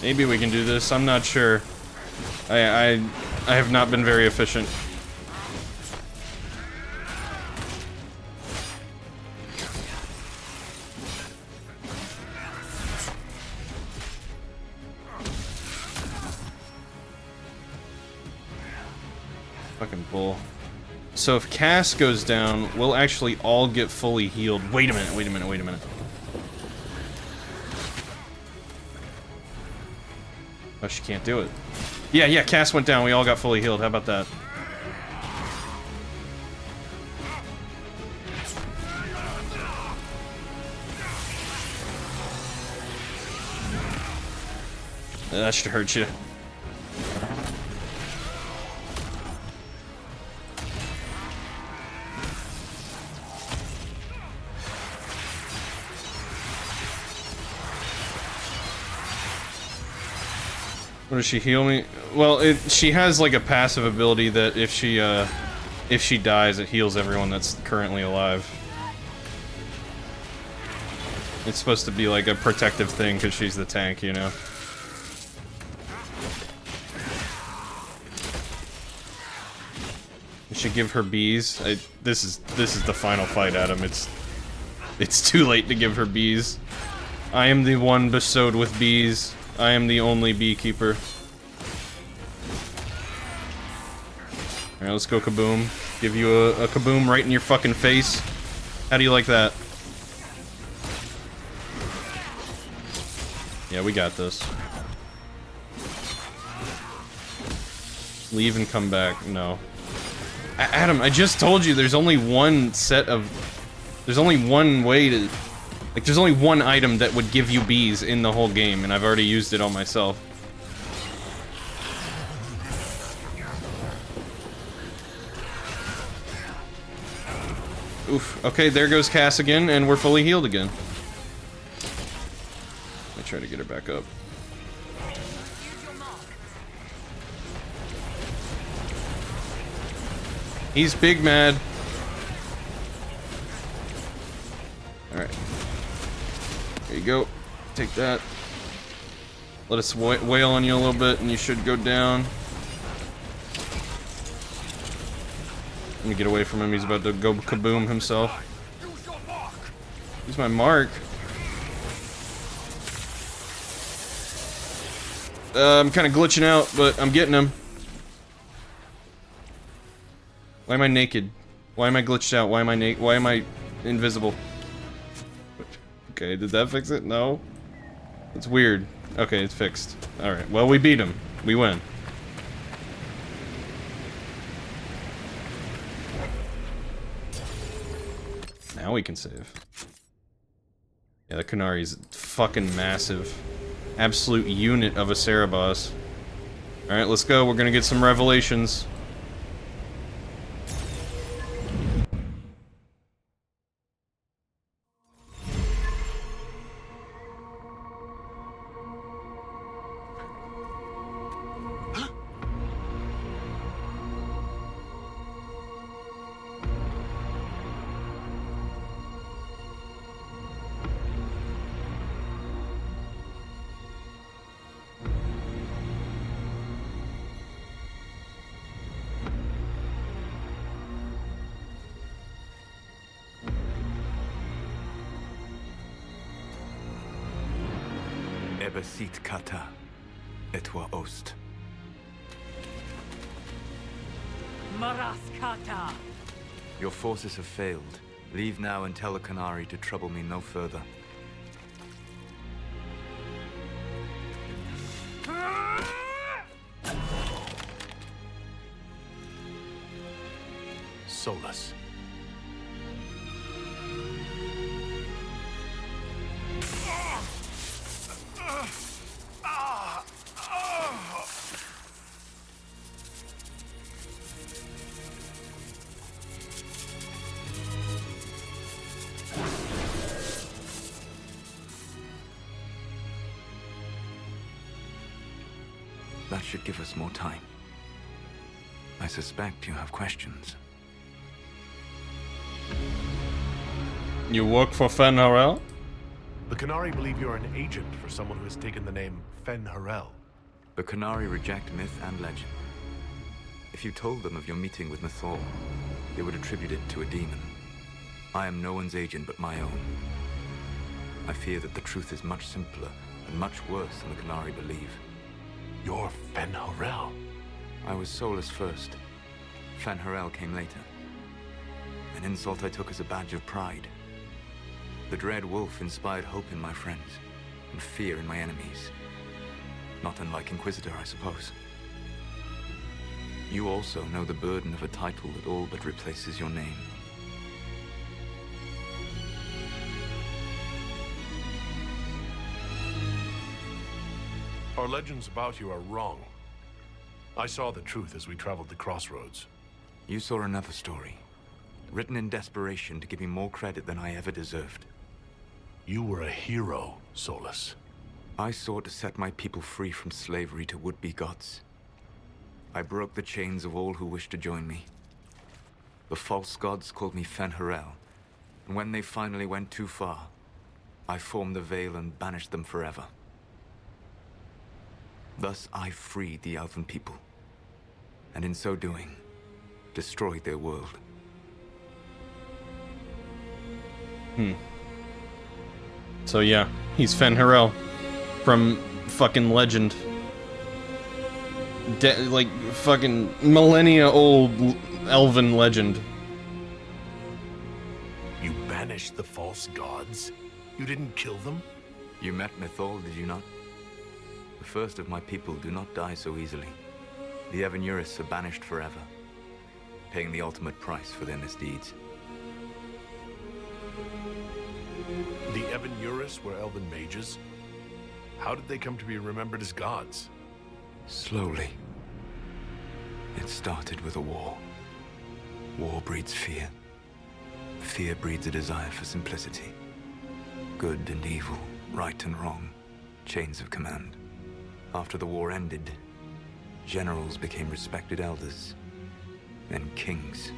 Speaker 1: Maybe we can do this. I'm not sure. I have not been very efficient. Fucking bull. So if Cass goes down, we'll actually all get fully healed. Wait a minute, wait a minute, wait a minute. Oh, she can't do it. Yeah, Cass went down. We all got fully healed. How about that? That should hurt you. What does she heal me? Well, she has like a passive ability that if she dies, it heals everyone that's currently alive. It's supposed to be like a protective thing because she's the tank, you know. I should give her bees. This is the final fight, Adam. It's too late to give her bees. I am the one bestowed with bees. I am the only beekeeper. Alright, let's go kaboom. Give you a kaboom right in your fucking face. How do you like that? Yeah, we got this. Leave and come back. No. Adam, I just told you there's only one set of... There's only one way to... Like, there's only one item that would give you bees in the whole game, and I've already used it on myself. Oof. Okay, there goes Cass again, and we're fully healed again. Let me try to get her back up. He's big mad. Alright. There you go. Take that. Let us wail on you a little bit, and you should go down. Let me get away from him. He's about to go kaboom himself. Use my mark. I'm kind of glitching out, but I'm getting him. Why am I naked? Why am I glitched out? Why am I naked? Why am I invisible? Okay, did that fix it? No. It's weird. Okay, it's fixed. Alright, well, we beat him. We win. Now we can save. Yeah, the Qunari's fucking massive. Absolute unit of a Cerebos. Alright, let's go. We're gonna get some revelations.
Speaker 3: Ebesit kata, etwa ost.
Speaker 21: Maraskata!
Speaker 3: Your forces have failed. Leave now and tell the Qunari to trouble me no further.
Speaker 2: Solus.
Speaker 3: That should give us more time. I suspect you have questions.
Speaker 1: You work for Fen Harel?
Speaker 2: The Qunari believe you're an agent for someone who has taken the name Fen Harel.
Speaker 3: The Qunari reject myth and legend. If you told them of your meeting with Mythal, they would attribute it to a demon. I am no one's agent but my own. I fear that the truth is much simpler and much worse than the Qunari believe.
Speaker 2: You're Fen Harel?
Speaker 3: I was Solus first. Fen Harel came later. An insult I took as a badge of pride. The dread wolf inspired hope in my friends, and fear in my enemies. Not unlike Inquisitor, I suppose. You also know the burden of a title that all but replaces your name.
Speaker 2: Our legends about you are wrong. I saw the truth as we traveled the crossroads.
Speaker 3: You saw another story, written in desperation to give me more credit than I ever deserved.
Speaker 2: You were a hero, Solus.
Speaker 3: I sought to set my people free from slavery to would-be gods. I broke the chains of all who wished to join me. The false gods called me Fen Harel, and when they finally went too far, I formed the Veil and banished them forever. Thus I freed the Elven people, and in so doing, destroyed their world.
Speaker 1: So yeah, he's Fen Harel from fucking legend. Like fucking millennia old elven legend.
Speaker 2: You banished the false gods? You didn't kill them?
Speaker 3: You met Mythal, did you not? The first of my people do not die so easily. The Evanuris are banished forever, paying the ultimate price for their misdeeds.
Speaker 2: The Evanuris were elven mages? How did they come to be remembered as gods?
Speaker 3: Slowly. It started with a war. War breeds fear. Fear breeds a desire for simplicity. Good and evil, right and wrong, chains of command. After the war ended, generals became respected elders, then kings,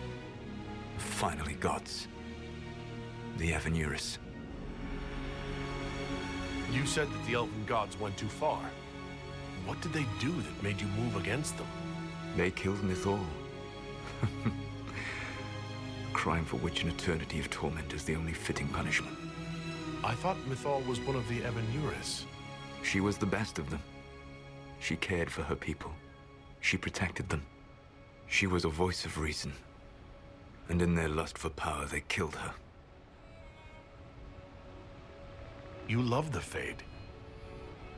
Speaker 3: finally gods. The Evanuris.
Speaker 2: You said that the elven gods went too far. What did they do that made you move against them?
Speaker 3: They killed Mythal. A crime for which an eternity of torment is the only fitting punishment.
Speaker 2: I thought Mythal was one of the Evanuris.
Speaker 3: She was the best of them. She cared for her people. She protected them. She was a voice of reason. And in their lust for power, they killed her.
Speaker 2: You love the Fade.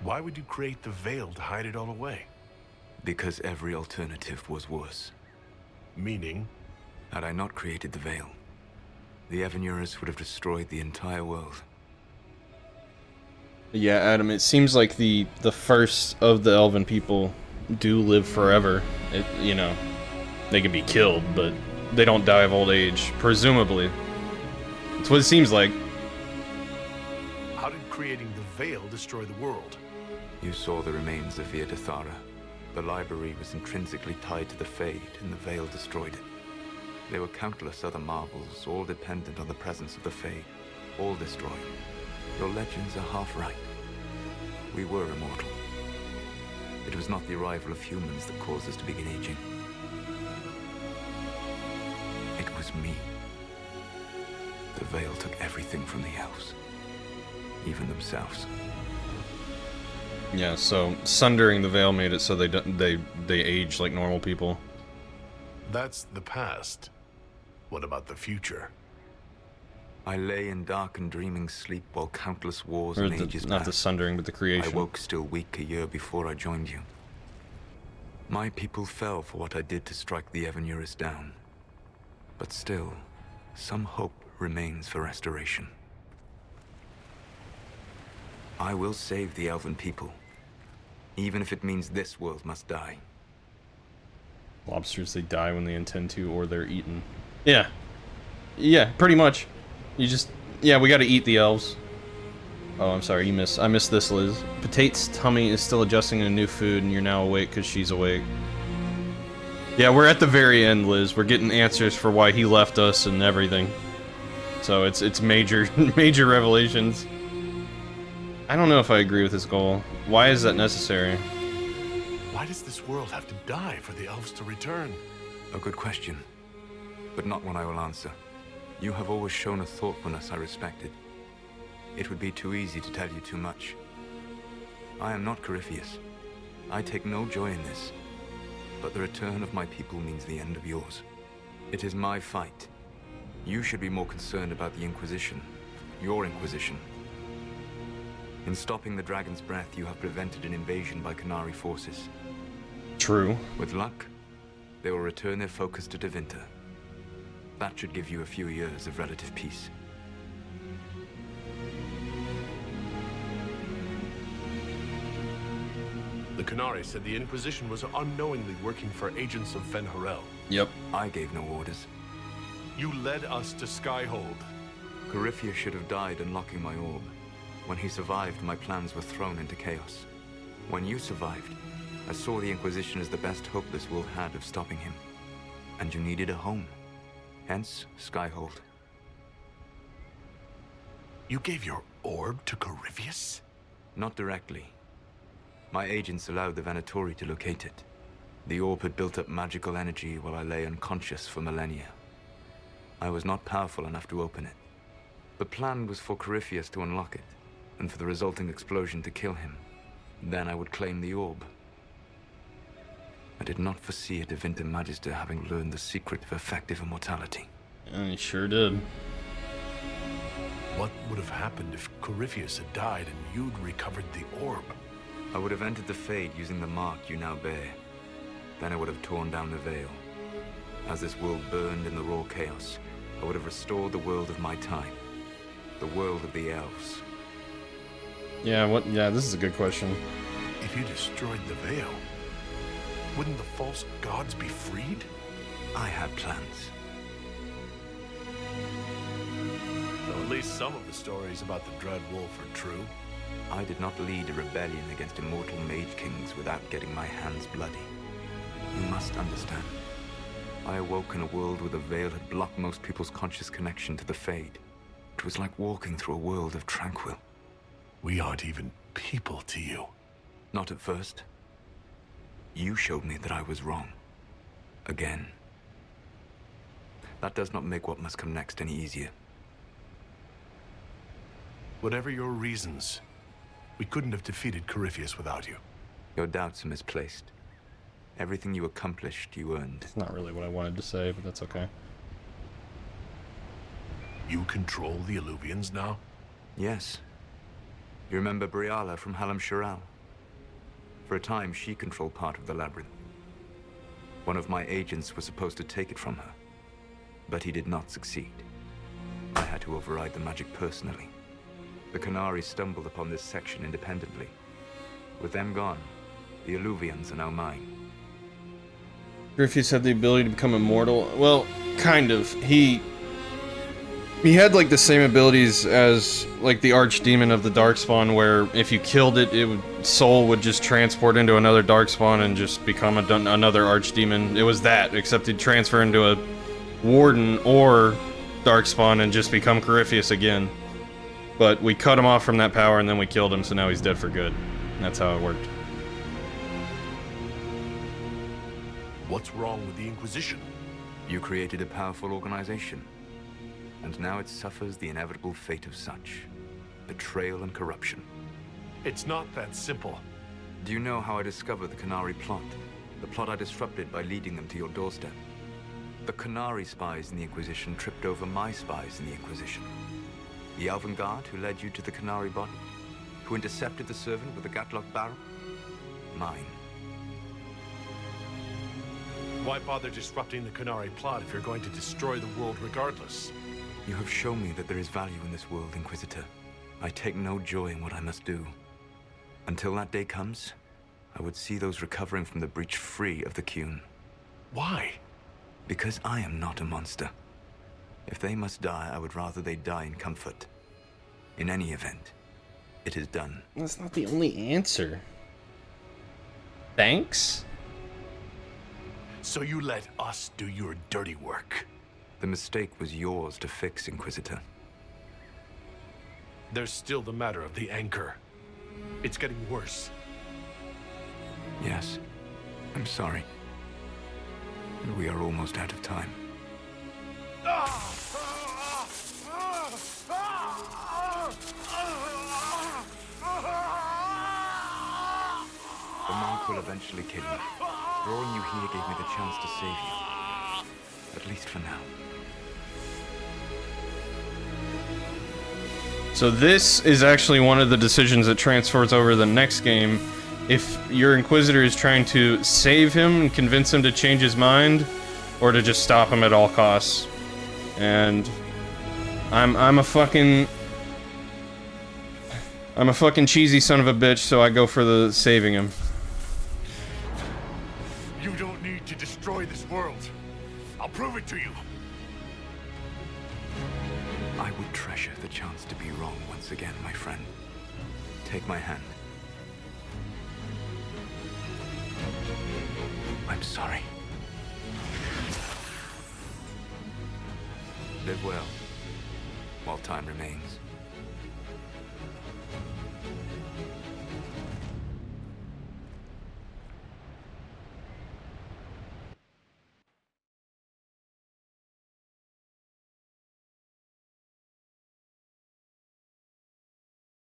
Speaker 2: Why would you create the Veil to hide it all away?
Speaker 3: Because every alternative was worse.
Speaker 2: Meaning?
Speaker 3: Had I not created the Veil, the Evanuris would have destroyed the entire world.
Speaker 1: Yeah, Adam, it seems like the first of the elven people do live forever. You know, they can be killed, but they don't die of old age, presumably. That's what it seems like.
Speaker 2: How did creating the Veil destroy the world?
Speaker 3: You saw the remains of Via Dethara. The library was intrinsically tied to the Fade, and the Veil destroyed it. There were countless other marvels, all dependent on the presence of the Fade, all destroyed. Your legends are half right. We were immortal. It was not the arrival of humans that caused us to begin aging. It was me. The Veil took everything from the elves, even themselves.
Speaker 1: Yeah, so sundering the Veil made it so they age like normal people.
Speaker 2: That's the past. What about the future?
Speaker 3: I lay in dark and dreaming sleep while countless wars
Speaker 1: Or
Speaker 3: and ages
Speaker 1: not the
Speaker 3: passed.
Speaker 1: sundering, but the creation.
Speaker 3: I woke still weak a year before I joined you. My people fell for what I did to strike the Evanuris down. But still, some hope remains for restoration. I will save the Elven people, even if it means this world must die.
Speaker 1: Lobsters, they die when they intend to, or they're eaten. Yeah. Yeah, pretty much. You just... Yeah, we gotta eat the elves. Oh, I'm sorry, I missed this, Liz. Patate's tummy is still adjusting to new food, and you're now awake because she's awake. Yeah, we're at the very end, Liz. We're getting answers for why he left us and everything. So it's major, major revelations. I don't know if I agree with this goal. Why is that necessary?
Speaker 2: Why does this world have to die for the elves to return?
Speaker 3: A good question, but not one I will answer. You have always shown a thoughtfulness I respected. It would be too easy to tell you too much. I am not Corypheus. I take no joy in this. But the return of my people means the end of yours. It is my fight. You should be more concerned about the Inquisition. Your Inquisition. In stopping the Dragon's Breath, you have prevented an invasion by Qunari forces.
Speaker 1: True.
Speaker 3: With luck, they will return their focus to Tevinter. That should give you a few years of relative peace.
Speaker 2: The Qunari said the Inquisition was unknowingly working for agents of Fen'Harel.
Speaker 1: Yep.
Speaker 3: I gave no orders.
Speaker 2: You led us to Skyhold.
Speaker 3: Corypheus should have died unlocking my orb. When he survived, my plans were thrown into chaos. When you survived, I saw the Inquisition as the best hope this world had of stopping him. And you needed a home. Hence, Skyhold.
Speaker 2: You gave your orb to Corypheus?
Speaker 3: Not directly. My agents allowed the Venatori to locate it. The orb had built up magical energy while I lay unconscious for millennia. I was not powerful enough to open it. The plan was for Corypheus to unlock it, and for the resulting explosion to kill him. Then I would claim the orb. I did not foresee a Tevinter Magister having learned the secret of effective immortality.
Speaker 1: And he sure did.
Speaker 2: What would have happened if Corypheus had died and you'd recovered the orb?
Speaker 3: I would have entered the Fade using the mark you now bear. Then I would have torn down the veil. As this world burned in the raw chaos, I would have restored the world of my time. The world of the elves.
Speaker 1: Yeah, this is a good question.
Speaker 2: If you destroyed the veil, wouldn't the false gods be freed?
Speaker 3: I had plans.
Speaker 2: Though at least some of the stories about the Dread Wolf are true.
Speaker 3: I did not lead a rebellion against immortal mage kings without getting my hands bloody. You must understand. I awoke in a world where the veil had blocked most people's conscious connection to the Fade. It was like walking through a world of tranquil.
Speaker 2: We aren't even people to you.
Speaker 3: Not at first. You showed me that I was wrong. Again. That does not make what must come next any easier.
Speaker 2: Whatever your reasons, we couldn't have defeated Corypheus without you.
Speaker 3: Your doubts are misplaced. Everything you accomplished, you earned.
Speaker 1: It's not really what I wanted to say, but that's okay.
Speaker 2: You control the Illuvians now?
Speaker 3: Yes. You remember Briala from Halam Shiral? For a time, she controlled part of the labyrinth. One of my agents was supposed to take it from her, but he did not succeed. I had to override the magic personally. The Qunari stumbled upon this section independently. With them gone, the Illuvians are now mine.
Speaker 1: Corypheus had the ability to become immortal. Well, kind of. He had like the same abilities as like the Archdemon of the Darkspawn, where if you killed it, soul would just transport into another Darkspawn and just become another Archdemon. It was that, except he'd transfer into a Warden or Darkspawn and just become Corypheus again. But we cut him off from that power and then we killed him, so now he's dead for good. And that's how it worked.
Speaker 2: What's wrong with the Inquisition?
Speaker 3: You created a powerful organization, and now it suffers the inevitable fate of such. Betrayal and corruption.
Speaker 2: It's not that simple.
Speaker 3: Do you know how I discovered the Qunari plot? The plot I disrupted by leading them to your doorstep. The Qunari spies in the Inquisition tripped over my spies in the Inquisition. The Elven Guard who led you to the Qunari body? Who intercepted the servant with the Gatlock barrel? Mine.
Speaker 2: Why bother disrupting the Qunari plot if you're going to destroy the world regardless?
Speaker 3: You have shown me that there is value in this world, Inquisitor. I take no joy in what I must do. Until that day comes, I would see those recovering from the breach free of the Qun.
Speaker 2: Why?
Speaker 3: Because I am not a monster. If they must die, I would rather they die in comfort. In any event, It is done.
Speaker 1: That's not the only answer. Thanks?
Speaker 2: So you let us do your dirty work.
Speaker 3: The mistake was yours to fix, Inquisitor.
Speaker 2: There's still the matter of the anchor. It's getting worse.
Speaker 3: Yes, I'm sorry. And we are almost out of time. The monk will eventually kill you. Drawing you here gave me the chance to save you. At least for now.
Speaker 1: So this is actually one of the decisions that transfers over to the next game. If your Inquisitor is trying to save him and convince him to change his mind, or to just stop him at all costs. And I'm a fucking cheesy son of a bitch, so I go for the saving him.
Speaker 2: You don't need to destroy this world. I'll prove it to you.
Speaker 3: I would treasure the chance to be wrong once again, my friend. Take my hand. I'm sorry. Live well, while time remains.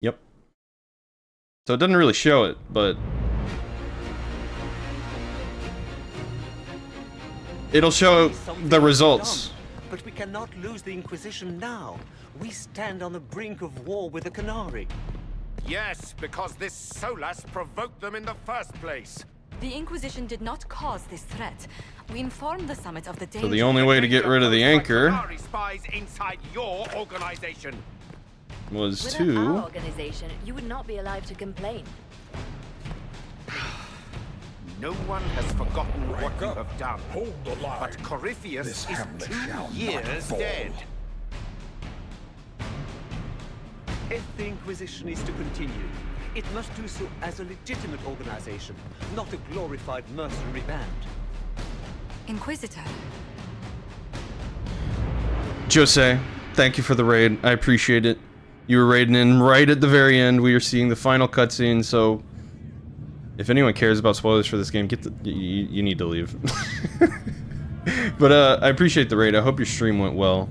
Speaker 1: Yep. So it doesn't really show it, but it'll show the results.
Speaker 14: But we cannot lose the Inquisition now. We stand on the brink of war with the Canary.
Speaker 19: Yes, because this Solas provoked them in the first place.
Speaker 8: The Inquisition did not cause this threat. We informed the summit of the danger.
Speaker 1: So the only way to get rid of the anchor
Speaker 19: Canary spies inside your organization
Speaker 1: was
Speaker 9: Without
Speaker 1: to...
Speaker 9: our organization, you would not be alive to complain.
Speaker 19: No one has forgotten what you have done.
Speaker 17: Hold the line.
Speaker 19: But Corypheus
Speaker 17: This
Speaker 19: is
Speaker 17: hamlet
Speaker 19: 2
Speaker 17: shall not
Speaker 19: years
Speaker 17: fall.
Speaker 19: dead.
Speaker 14: If the Inquisition is to continue, it must do so as a legitimate organization, not a glorified mercenary band.
Speaker 8: Inquisitor.
Speaker 1: Jose, thank you for the raid. I appreciate it. You were raiding in right at the very end. We are seeing the final cutscene, so if anyone cares about spoilers for this game, you need to leave. But I appreciate the raid. I hope your stream went well.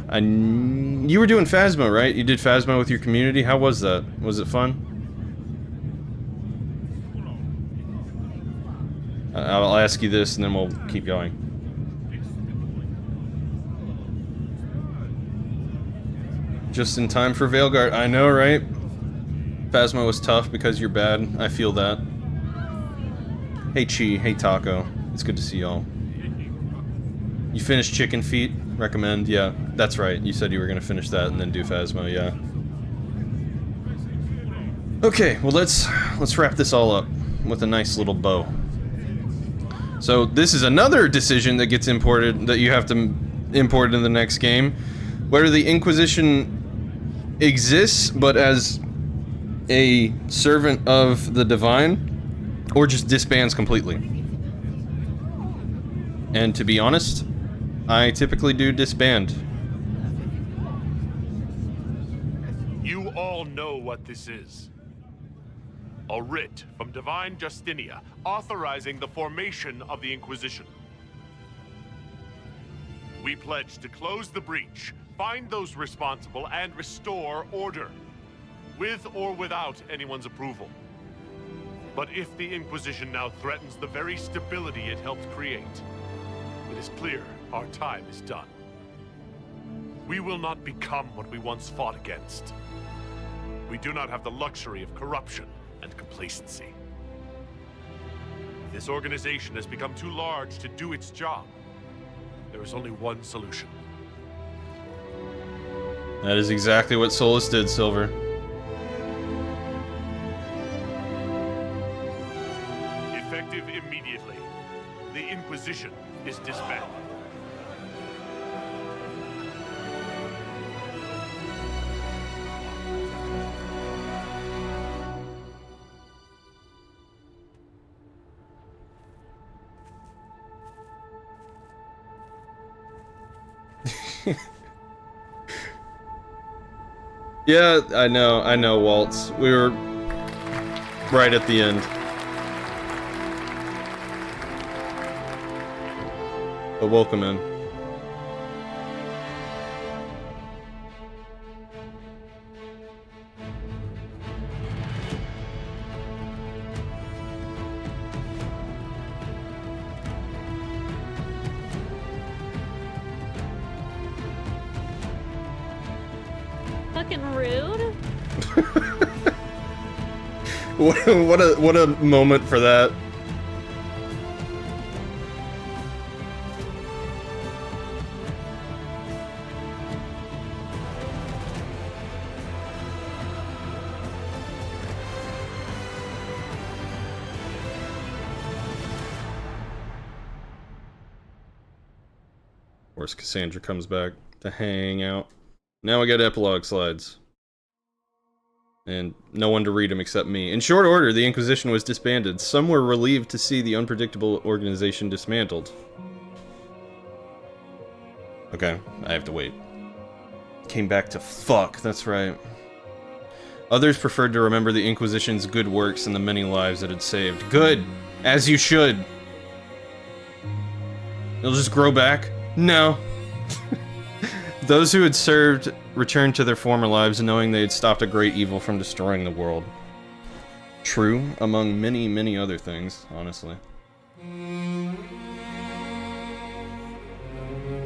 Speaker 1: You were doing Phasma, right? You did Phasma with your community. How was that? Was it fun? I'll ask you this, and then we'll keep going. Just in time for Veilguard. I know, right? Phasma was tough because you're bad. I feel that. Hey Chi, hey Taco. It's good to see y'all. You finished Chicken Feet? Recommend? Yeah, that's right. You said you were gonna finish that and then do Phasma, yeah. Okay, well let's wrap this all up with a nice little bow. So this is another decision that gets imported, that you have to import in the next game, whether the Inquisition exists but as a servant of the Divine, or just disbands completely. And to be honest, I typically do disband.
Speaker 2: You all know what this is. A writ from Divine Justinia authorizing the formation of the Inquisition. We pledge to close the breach, find those responsible, and restore order, with or without anyone's approval. But if the Inquisition now threatens the very stability it helped create, it is clear our time is done. We will not become what we once fought against. We do not have the luxury of corruption and complacency. If this organization has become too large to do its job, there is only one solution.
Speaker 1: That is exactly what Solus did, Silver.
Speaker 2: Effective immediately, the Inquisition is disbanded.
Speaker 1: Yeah, I know, Waltz. We were right at the end. But welcome in.
Speaker 18: Fucking rude.
Speaker 1: What a moment for that. Of course, Cassandra comes back to hang out. Now we got epilogue slides. And no one to read them except me. In short order, the Inquisition was disbanded. Some were relieved to see the unpredictable organization dismantled. Okay, I have to wait. Came back to fuck, that's right. Others preferred to remember the Inquisition's good works and the many lives it had saved. Good! As you should! It'll just grow back? No. Those who had served returned to their former lives knowing they had stopped a great evil from destroying the world. True, among many, many other things, honestly.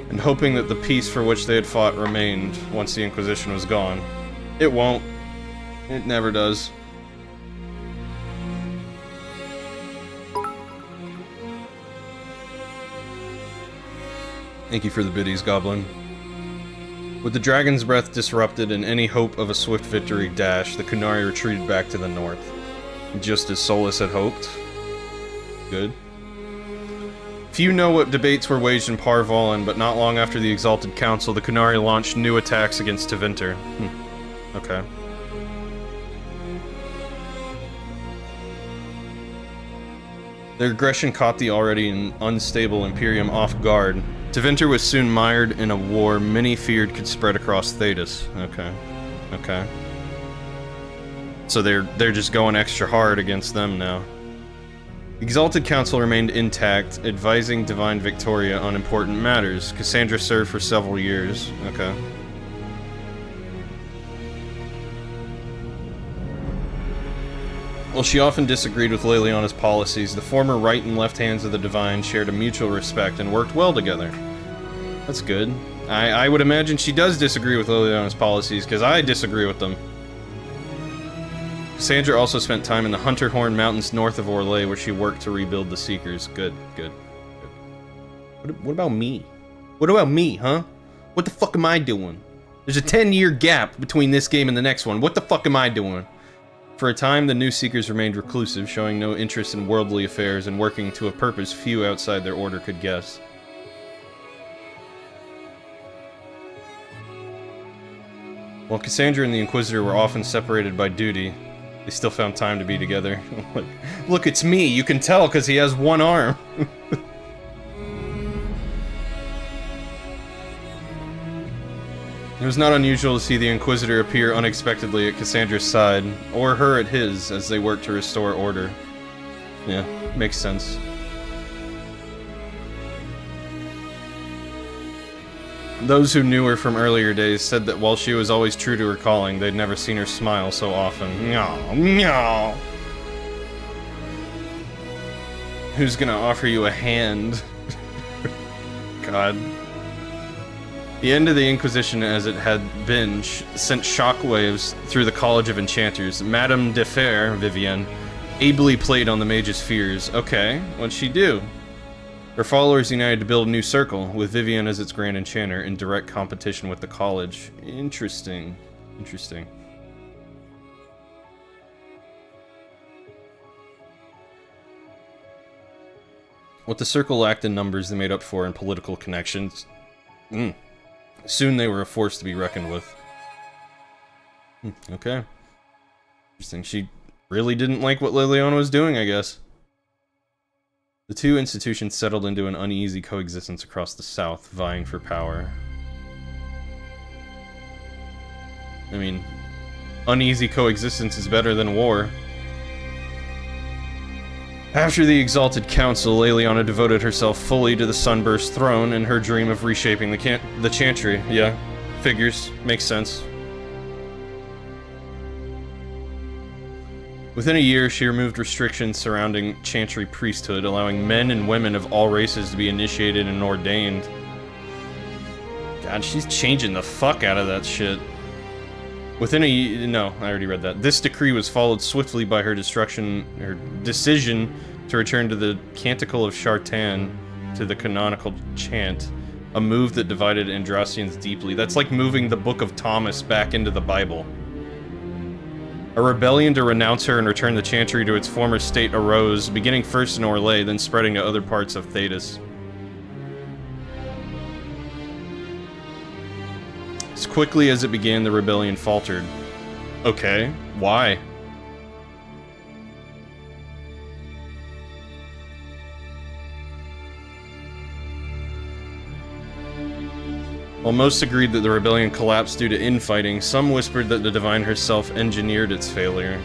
Speaker 1: And hoping that the peace for which they had fought remained once the Inquisition was gone. It won't. It never does. Thank you for the biddies, Goblin. With the dragon's breath disrupted and any hope of a swift victory dashed, the Kunari retreated back to the north. Just as Solus had hoped. Good. Few know what debates were waged in Parvalen, but not long after the Exalted Council, the Kunari launched new attacks against Tevinter. Okay. Their aggression caught the already unstable Imperium off guard. Tevinter was soon mired in a war many feared could spread across Thedas. Okay. Okay. So they're just going extra hard against them now. The Exalted Council remained intact, advising Divine Victoria on important matters. Cassandra served for several years. Okay. While she often disagreed with Leliana's policies, the former right and left hands of the Divine shared a mutual respect and worked well together. That's good. I would imagine she does disagree with Leliana's policies, because I disagree with them. Cassandra also spent time in the Hunterhorn Mountains north of Orlais, where she worked to rebuild the Seekers. Good, good, good. What about me? What about me, huh? What the fuck am I doing? There's a 10-year gap between this game and the next one. What the fuck am I doing? For a time, the new Seekers remained reclusive, showing no interest in worldly affairs and working to a purpose few outside their order could guess. While Cassandra and the Inquisitor were often separated by duty, they still found time to be together. Like, look, it's me! You can tell because he has one arm! It was not unusual to see the Inquisitor appear unexpectedly at Cassandra's side, or her at his, as they worked to restore order. Yeah, makes sense. Those who knew her from earlier days said that while she was always true to her calling, they'd never seen her smile so often. Meow, meow. Who's gonna offer you a hand? God. The end of the Inquisition as it had been sent shockwaves through the College of Enchanters. Madame de Fer, Vivienne, ably played on the mage's fears. Okay, what'd she do? Her followers united to build a new circle, with Vivienne as its Grand Enchanter in direct competition with the college. Interesting. Interesting. What the circle lacked in numbers, they made up for in political connections. Soon they were a force to be reckoned with. Okay. Interesting. She really didn't like what Leliana was doing, I guess. The two institutions settled into an uneasy coexistence across the south, vying for power. I mean, uneasy coexistence is better than war. After the Exalted Council, Leliana devoted herself fully to the Sunburst throne and her dream of reshaping the Chantry. Yeah, figures. Makes sense. Within a year, she removed restrictions surrounding Chantry priesthood, allowing men and women of all races to be initiated and ordained. God, she's changing the fuck out of that shit. Within a year, no, I already read that. This decree was followed swiftly by her decision to return to the Canticle of Chartan to the canonical chant, a move that divided Andrastians deeply. That's like moving the Book of Thomas back into the Bible. A rebellion to renounce her and return the Chantry to its former state arose, beginning first in Orlais, then spreading to other parts of Thedas. As quickly as it began, the rebellion faltered. Okay, why? While most agreed that the rebellion collapsed due to infighting, some whispered that the Divine herself engineered its failure.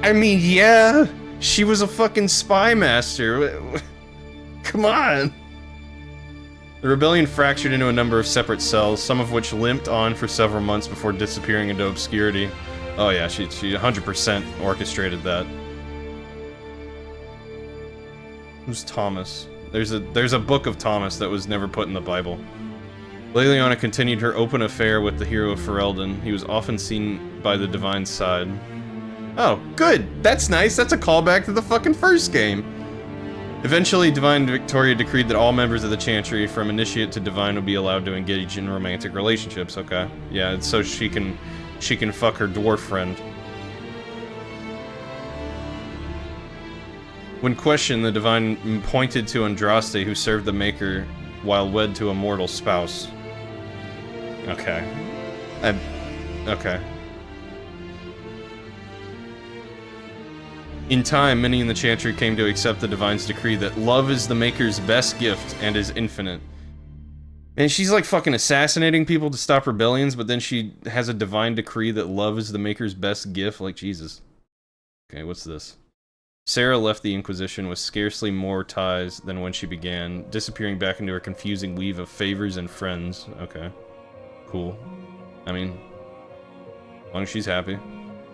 Speaker 1: I mean, yeah, she was a fucking spy master. Come on. The rebellion fractured into a number of separate cells, some of which limped on for several months before disappearing into obscurity. Oh yeah, she 100% orchestrated that. Who's Thomas? There's a book of Thomas that was never put in the Bible. Leliana continued her open affair with the hero of Ferelden. He was often seen by the Divine's side. Oh, good! That's nice! That's a callback to the fucking first game! Eventually, Divine Victoria decreed that all members of the Chantry, from Initiate to Divine, would be allowed to engage in romantic relationships. Okay. Yeah, it's so she can fuck her dwarf friend. When questioned, the Divine pointed to Andraste, who served the Maker while wed to a mortal spouse. Okay. Okay. In time, many in the Chantry came to accept the Divine's decree that love is the Maker's best gift and is infinite. And she's like fucking assassinating people to stop rebellions, but then she has a Divine decree that love is the Maker's best gift? Like, Jesus. Okay, what's this? Sarah left the Inquisition with scarcely more ties than when she began, disappearing back into her confusing weave of favors and friends. Okay. Cool. I mean, as long as she's happy.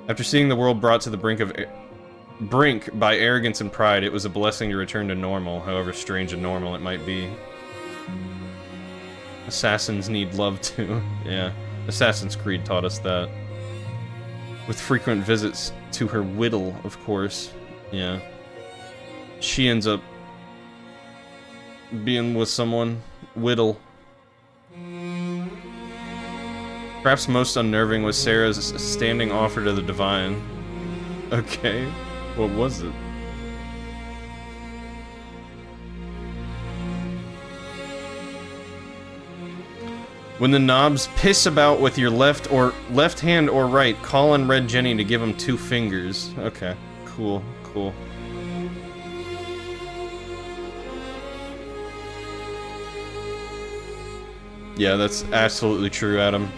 Speaker 1: After seeing the world brought to the brink by arrogance and pride, it was a blessing to return to normal, however strange and normal it might be. Assassins need love too. Yeah, Assassin's Creed taught us that. With frequent visits to her whittle, of course. Yeah. She ends up being with someone. Whittle. Perhaps most unnerving was Sarah's standing offer to the Divine. Okay. What was it? When the knobs piss about with your left hand or right, call on Red Jenny to give him 2 fingers. Okay, cool, cool. Yeah, that's absolutely true, Adam.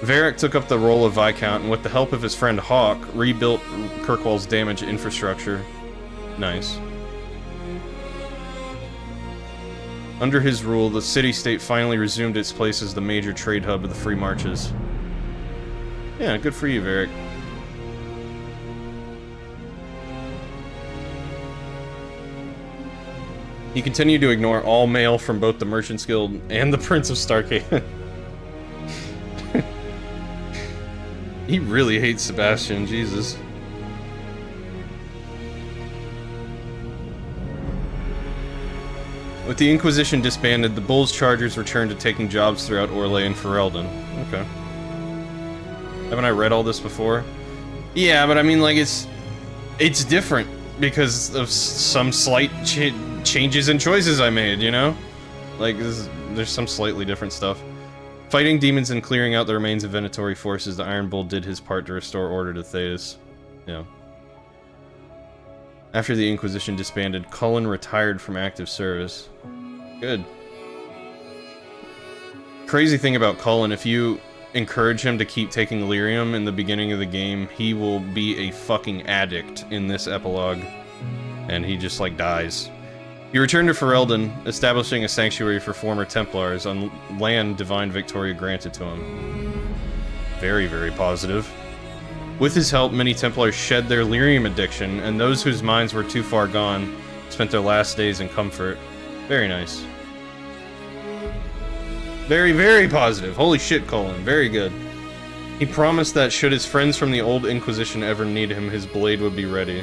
Speaker 1: Varric took up the role of Viscount, and with the help of his friend Hawke, rebuilt Kirkwall's damaged infrastructure. Nice. Under his rule, the city-state finally resumed its place as the major trade hub of the Free Marches. Yeah, good for you, Varric. He continued to ignore all mail from both the Merchants Guild and the Prince of Starkhaven. He really hates Sebastian, Jesus. With the Inquisition disbanded, the Bull's Chargers returned to taking jobs throughout Orlais and Ferelden. Okay. Haven't I read all this before? Yeah, but I mean, like, it's different because of some slight changes and choices I made, you know? Like, there's some slightly different stuff. Fighting demons and clearing out the remains of Venatori forces, the Iron Bull did his part to restore order to Thedas. Yeah. After the Inquisition disbanded, Cullen retired from active service. Good. Crazy thing about Cullen, if you encourage him to keep taking lyrium in the beginning of the game, he will be a fucking addict in this epilogue. And he just, like, dies. He returned to Ferelden, establishing a sanctuary for former Templars on land Divine Victoria granted to him. Very, very positive. With his help, many Templars shed their lyrium addiction, and those whose minds were too far gone spent their last days in comfort. Very nice. Very, very positive. Holy shit, Colin. Very good. He promised that should his friends from the old Inquisition ever need him, his blade would be ready.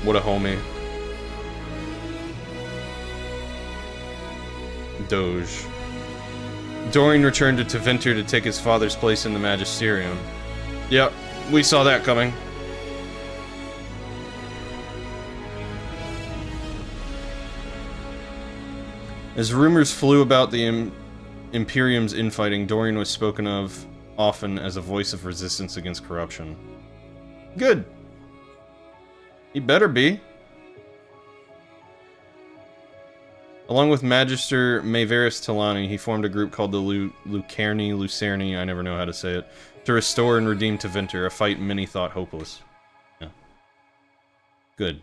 Speaker 1: What a homie. Doge. Dorian returned to Tevinter to take his father's place in the Magisterium. Yep, we saw that coming. As rumors flew about the Imperium's infighting, Dorian was spoken of often as a voice of resistance against corruption. Good. He better be. Along with Magister Maevaris Tilani, he formed a group called the Lucerni, I never know how to say it, to restore and redeem Tevinter, a fight many thought hopeless. Yeah. Good.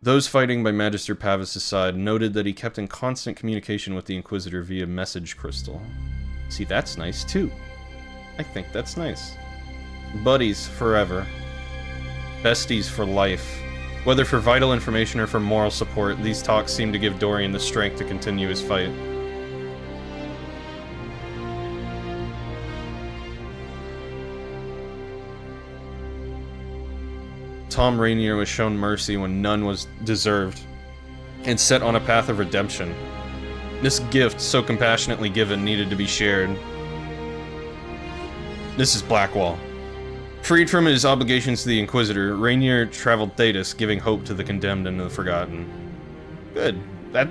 Speaker 1: Those fighting by Magister Pavis' side noted that he kept in constant communication with the Inquisitor via message crystal. See, that's nice too. I think that's nice. Buddies forever. Besties for life. Whether for vital information or for moral support, these talks seem to give Dorian the strength to continue his fight. Tom Rainier was shown mercy when none was deserved, and set on a path of redemption. This gift, so compassionately given, needed to be shared. This is Blackwall. Freed from his obligations to the Inquisitor, Rainier traveled Thetis, giving hope to the condemned and the forgotten. Good. That...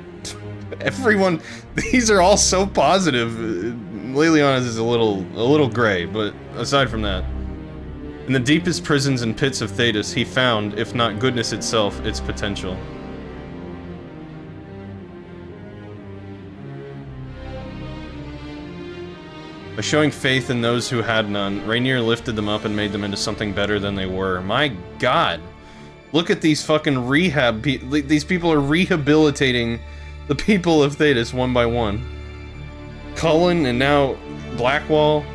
Speaker 1: everyone... these are all so positive. Leliana's is a little gray, but aside from that... in the deepest prisons and pits of Thetis, he found, if not goodness itself, its potential. By showing faith in those who had none, Rainier lifted them up and made them into something better than they were. My god! Look at these fucking these people are rehabilitating the people of Thetis one by one. Cullen and now Blackwall.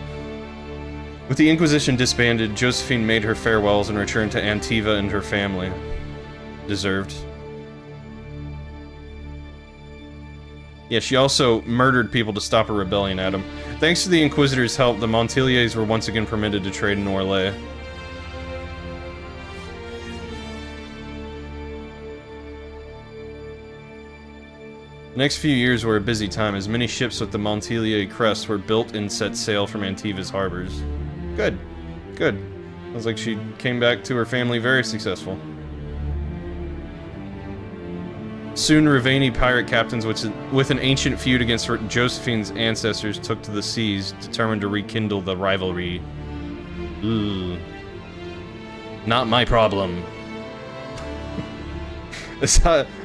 Speaker 1: With the Inquisition disbanded, Josephine made her farewells and returned to Antiva and her family. Deserved. Yeah, she also murdered people to stop a rebellion, Adam. Thanks to the Inquisitor's help, the Montiliers were once again permitted to trade in Orlais. The next few years were a busy time, as many ships with the Montilier crest were built and set sail from Antiva's harbors. Good. Good. Sounds like she came back to her family very successful. Soon, Ravani pirate captains with an ancient feud against Josephine's ancestors took to the seas, determined to rekindle the rivalry. Ooh. Not my problem.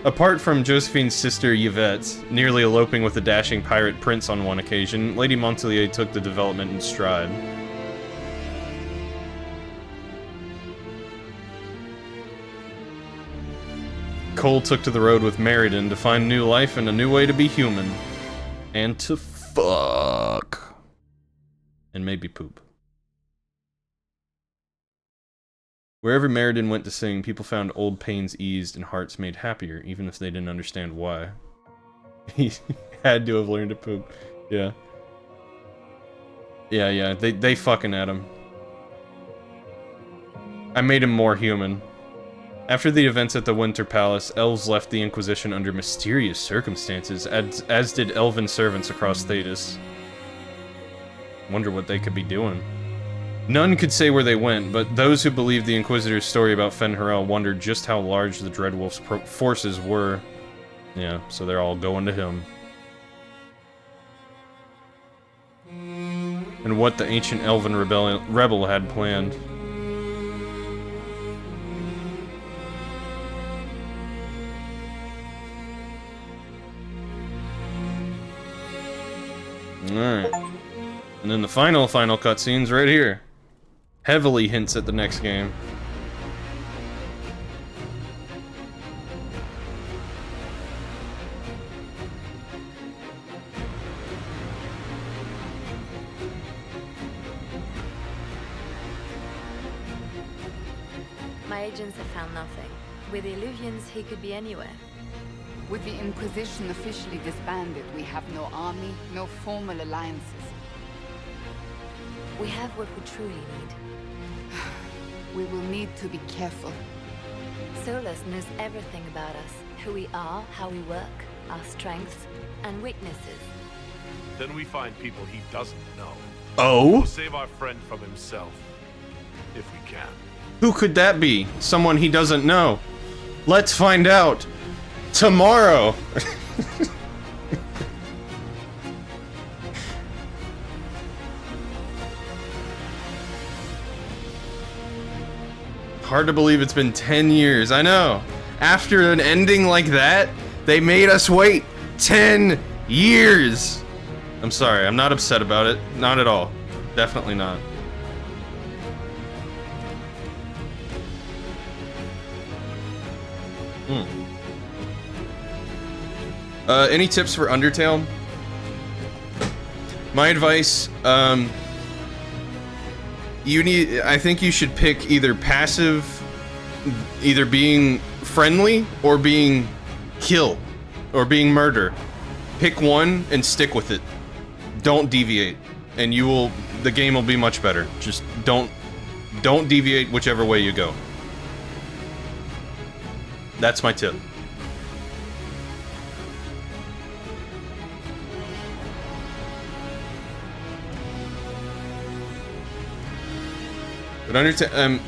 Speaker 1: Apart from Josephine's sister Yvette, nearly eloping with a dashing pirate prince on one occasion, Lady Montilier took the development in stride. Cole took to the road with Meriden to find new life and a new way to be human. And to fuck. And maybe poop. Wherever Meriden went to sing, people found old pains eased and hearts made happier, even if they didn't understand why. He had to have learned to poop. Yeah. Yeah, they fucking at him. I made him more human. After the events at the Winter Palace, elves left the Inquisition under mysterious circumstances, as did elven servants across Thetis. Wonder what they could be doing. None could say where they went, but those who believed the Inquisitor's story about Fen'Harel wondered just how large the Dreadwolf's forces were. Yeah, so they're all going to him. And what the ancient elven rebel had planned. Alright. And then the final cutscene's right here. Heavily hints at the next game.
Speaker 9: My agents have found nothing. With the Illuvians, he could be anywhere.
Speaker 5: With the Inquisition officially disbanded, we have no army, no formal alliances.
Speaker 9: We have what we truly need.
Speaker 5: We will need to be careful.
Speaker 9: Solus knows everything about us. Who we are, how we work, our strengths and weaknesses.
Speaker 2: Then we find people he doesn't know.
Speaker 1: Oh?
Speaker 2: We'll save our friend from himself. If we can.
Speaker 1: Who could that be? Someone he doesn't know. Let's find out. Tomorrow. Hard to believe it's been 10 years. I know. After an ending like that, they made us wait 10 years. I'm sorry. I'm not upset about it. Not at all. Definitely not. Any tips for Undertale? My advice, I think you should pick either passive, either being friendly or being kill, or being murder. Pick one and stick with it. Don't deviate, and the game will be much better. Just don't deviate whichever way you go. That's my tip. But Undertale,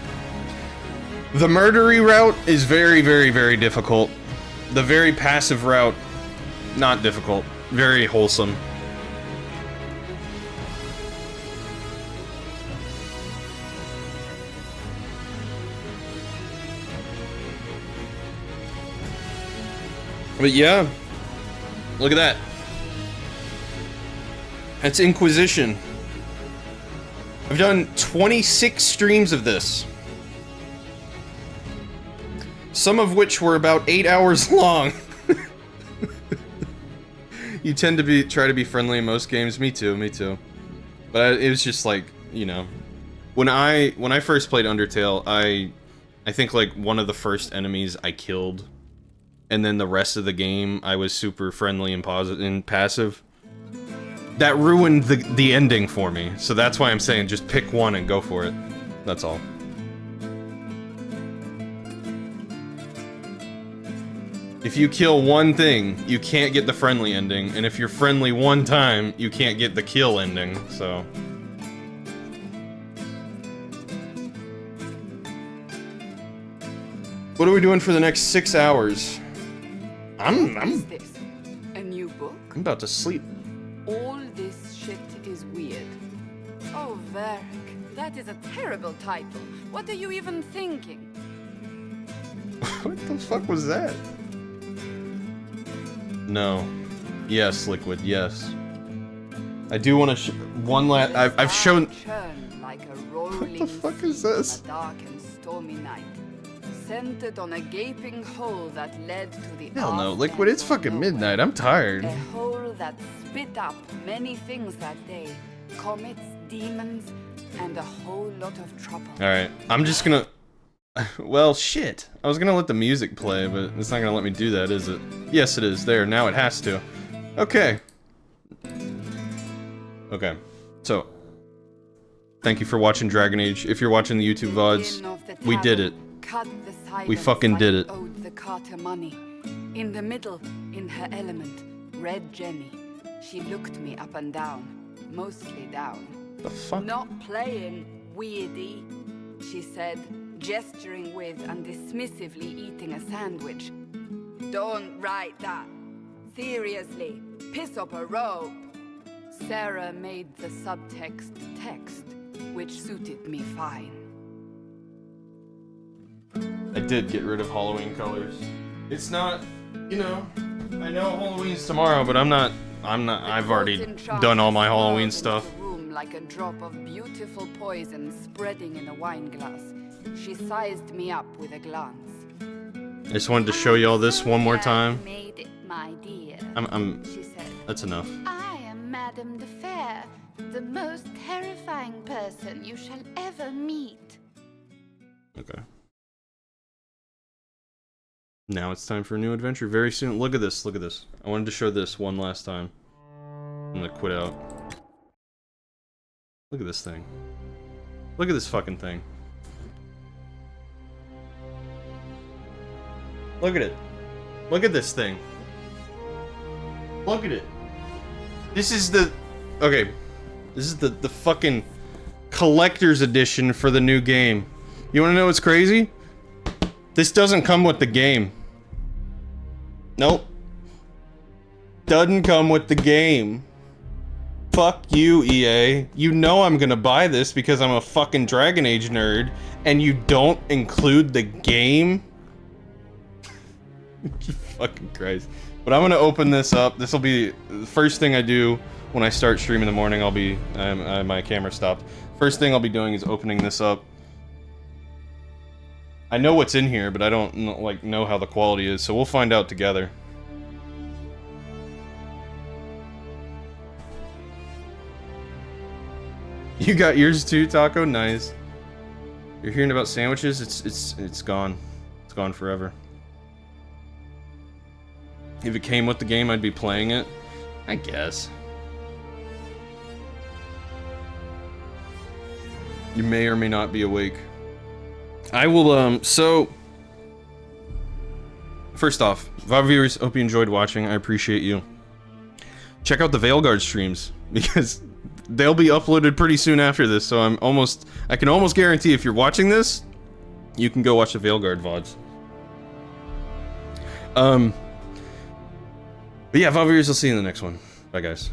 Speaker 1: the murdery route is very, very, very difficult. The very passive route, not difficult. Very wholesome. But yeah, look at that. That's Inquisition. I've done 26 streams of this. Some of which were about 8 hours long. You tend to try to be friendly in most games. Me too. But it was just like, you know, when I first played Undertale, I think like one of the first enemies I killed, and then the rest of the game I was super friendly and positive and passive. That ruined the ending for me, so that's why I'm saying just pick one and go for it. That's all. If you kill one thing, you can't get the friendly ending, and if you're friendly one time, you can't get the kill ending, so... What are we doing for the next 6 hours?
Speaker 5: What is this? A new book?
Speaker 1: I'm about to sleep.
Speaker 5: All this shit is weird. Oh, Varric, that is a terrible title. What are you even thinking?
Speaker 1: What the fuck was that? No. Yes, Liquid, yes. I do want to one last... I've shown...
Speaker 5: Like a rolling
Speaker 1: what the fuck is this?
Speaker 5: A dark and stormy night. Centered on a gaping hole that led to the
Speaker 1: Hell no, Liquid, it's fucking midnight. I'm tired.
Speaker 5: A hole that spit up many things that day. Comets, demons, and a whole lot of trouble.
Speaker 1: Alright, I'm just gonna... Well, shit. I was gonna let the music play, but it's not gonna let me do that, is it? Yes, it is. There, now it has to. Okay. Okay. So, thank you for watching Dragon Age. If you're watching the YouTube VODs, we did it. We fucking did it.
Speaker 5: Owed the Carter money. In the middle, in her element, Red Jenny. She looked me up and down, mostly down.
Speaker 1: The fuck?
Speaker 5: Not playing, weirdy, she said, gesturing with and dismissively eating a sandwich. Don't write that. Seriously, piss up a robe. Sarah made the subtext text, which suited me fine.
Speaker 1: I did get rid of Halloween colors. It's not, you know, I know Halloween's tomorrow, but I'm not I'm not. I've already done all my Halloween stuff.
Speaker 5: Room like a drop of beautiful poison spreading in a wine glass. She sized me up with a glance.
Speaker 1: I just wanted to show you all this one more time.
Speaker 5: Made it, my dear.
Speaker 1: She said. That's enough.
Speaker 6: I am Madame de Fair, the most terrifying person you shall ever meet.
Speaker 1: Okay. Now it's time for a new adventure very soon. Look at this, look at this. I wanted to show this one last time. I'm gonna quit out. Look at this thing. Look at this fucking thing. Look at it. Look at this thing. Look at it. This is the... Okay. This is the fucking collector's edition for the new game. You wanna know what's crazy? This doesn't come with the game. Nope. Doesn't come with the game. Fuck you, EA. You know I'm gonna buy this because I'm a fucking Dragon Age nerd, and you don't include the game? Fucking Christ. But I'm gonna open this up. This will be the first thing I do when I start streaming in the morning. I'll be... my camera stopped. First thing I'll be doing is opening this up. I know what's in here, but I don't know how the quality is, so we'll find out together. You got yours too, Taco? Nice. You're hearing about sandwiches? It's gone. It's gone forever. If it came with the game, I'd be playing it. I guess. You may or may not be awake. I will, so... First off, VOD viewers, hope you enjoyed watching. I appreciate you. Check out the Veilguard streams, because they'll be uploaded pretty soon after this, so I can almost guarantee if you're watching this, you can go watch the Veilguard VODs. But yeah, VOD viewers, I'll see you in the next one. Bye, guys.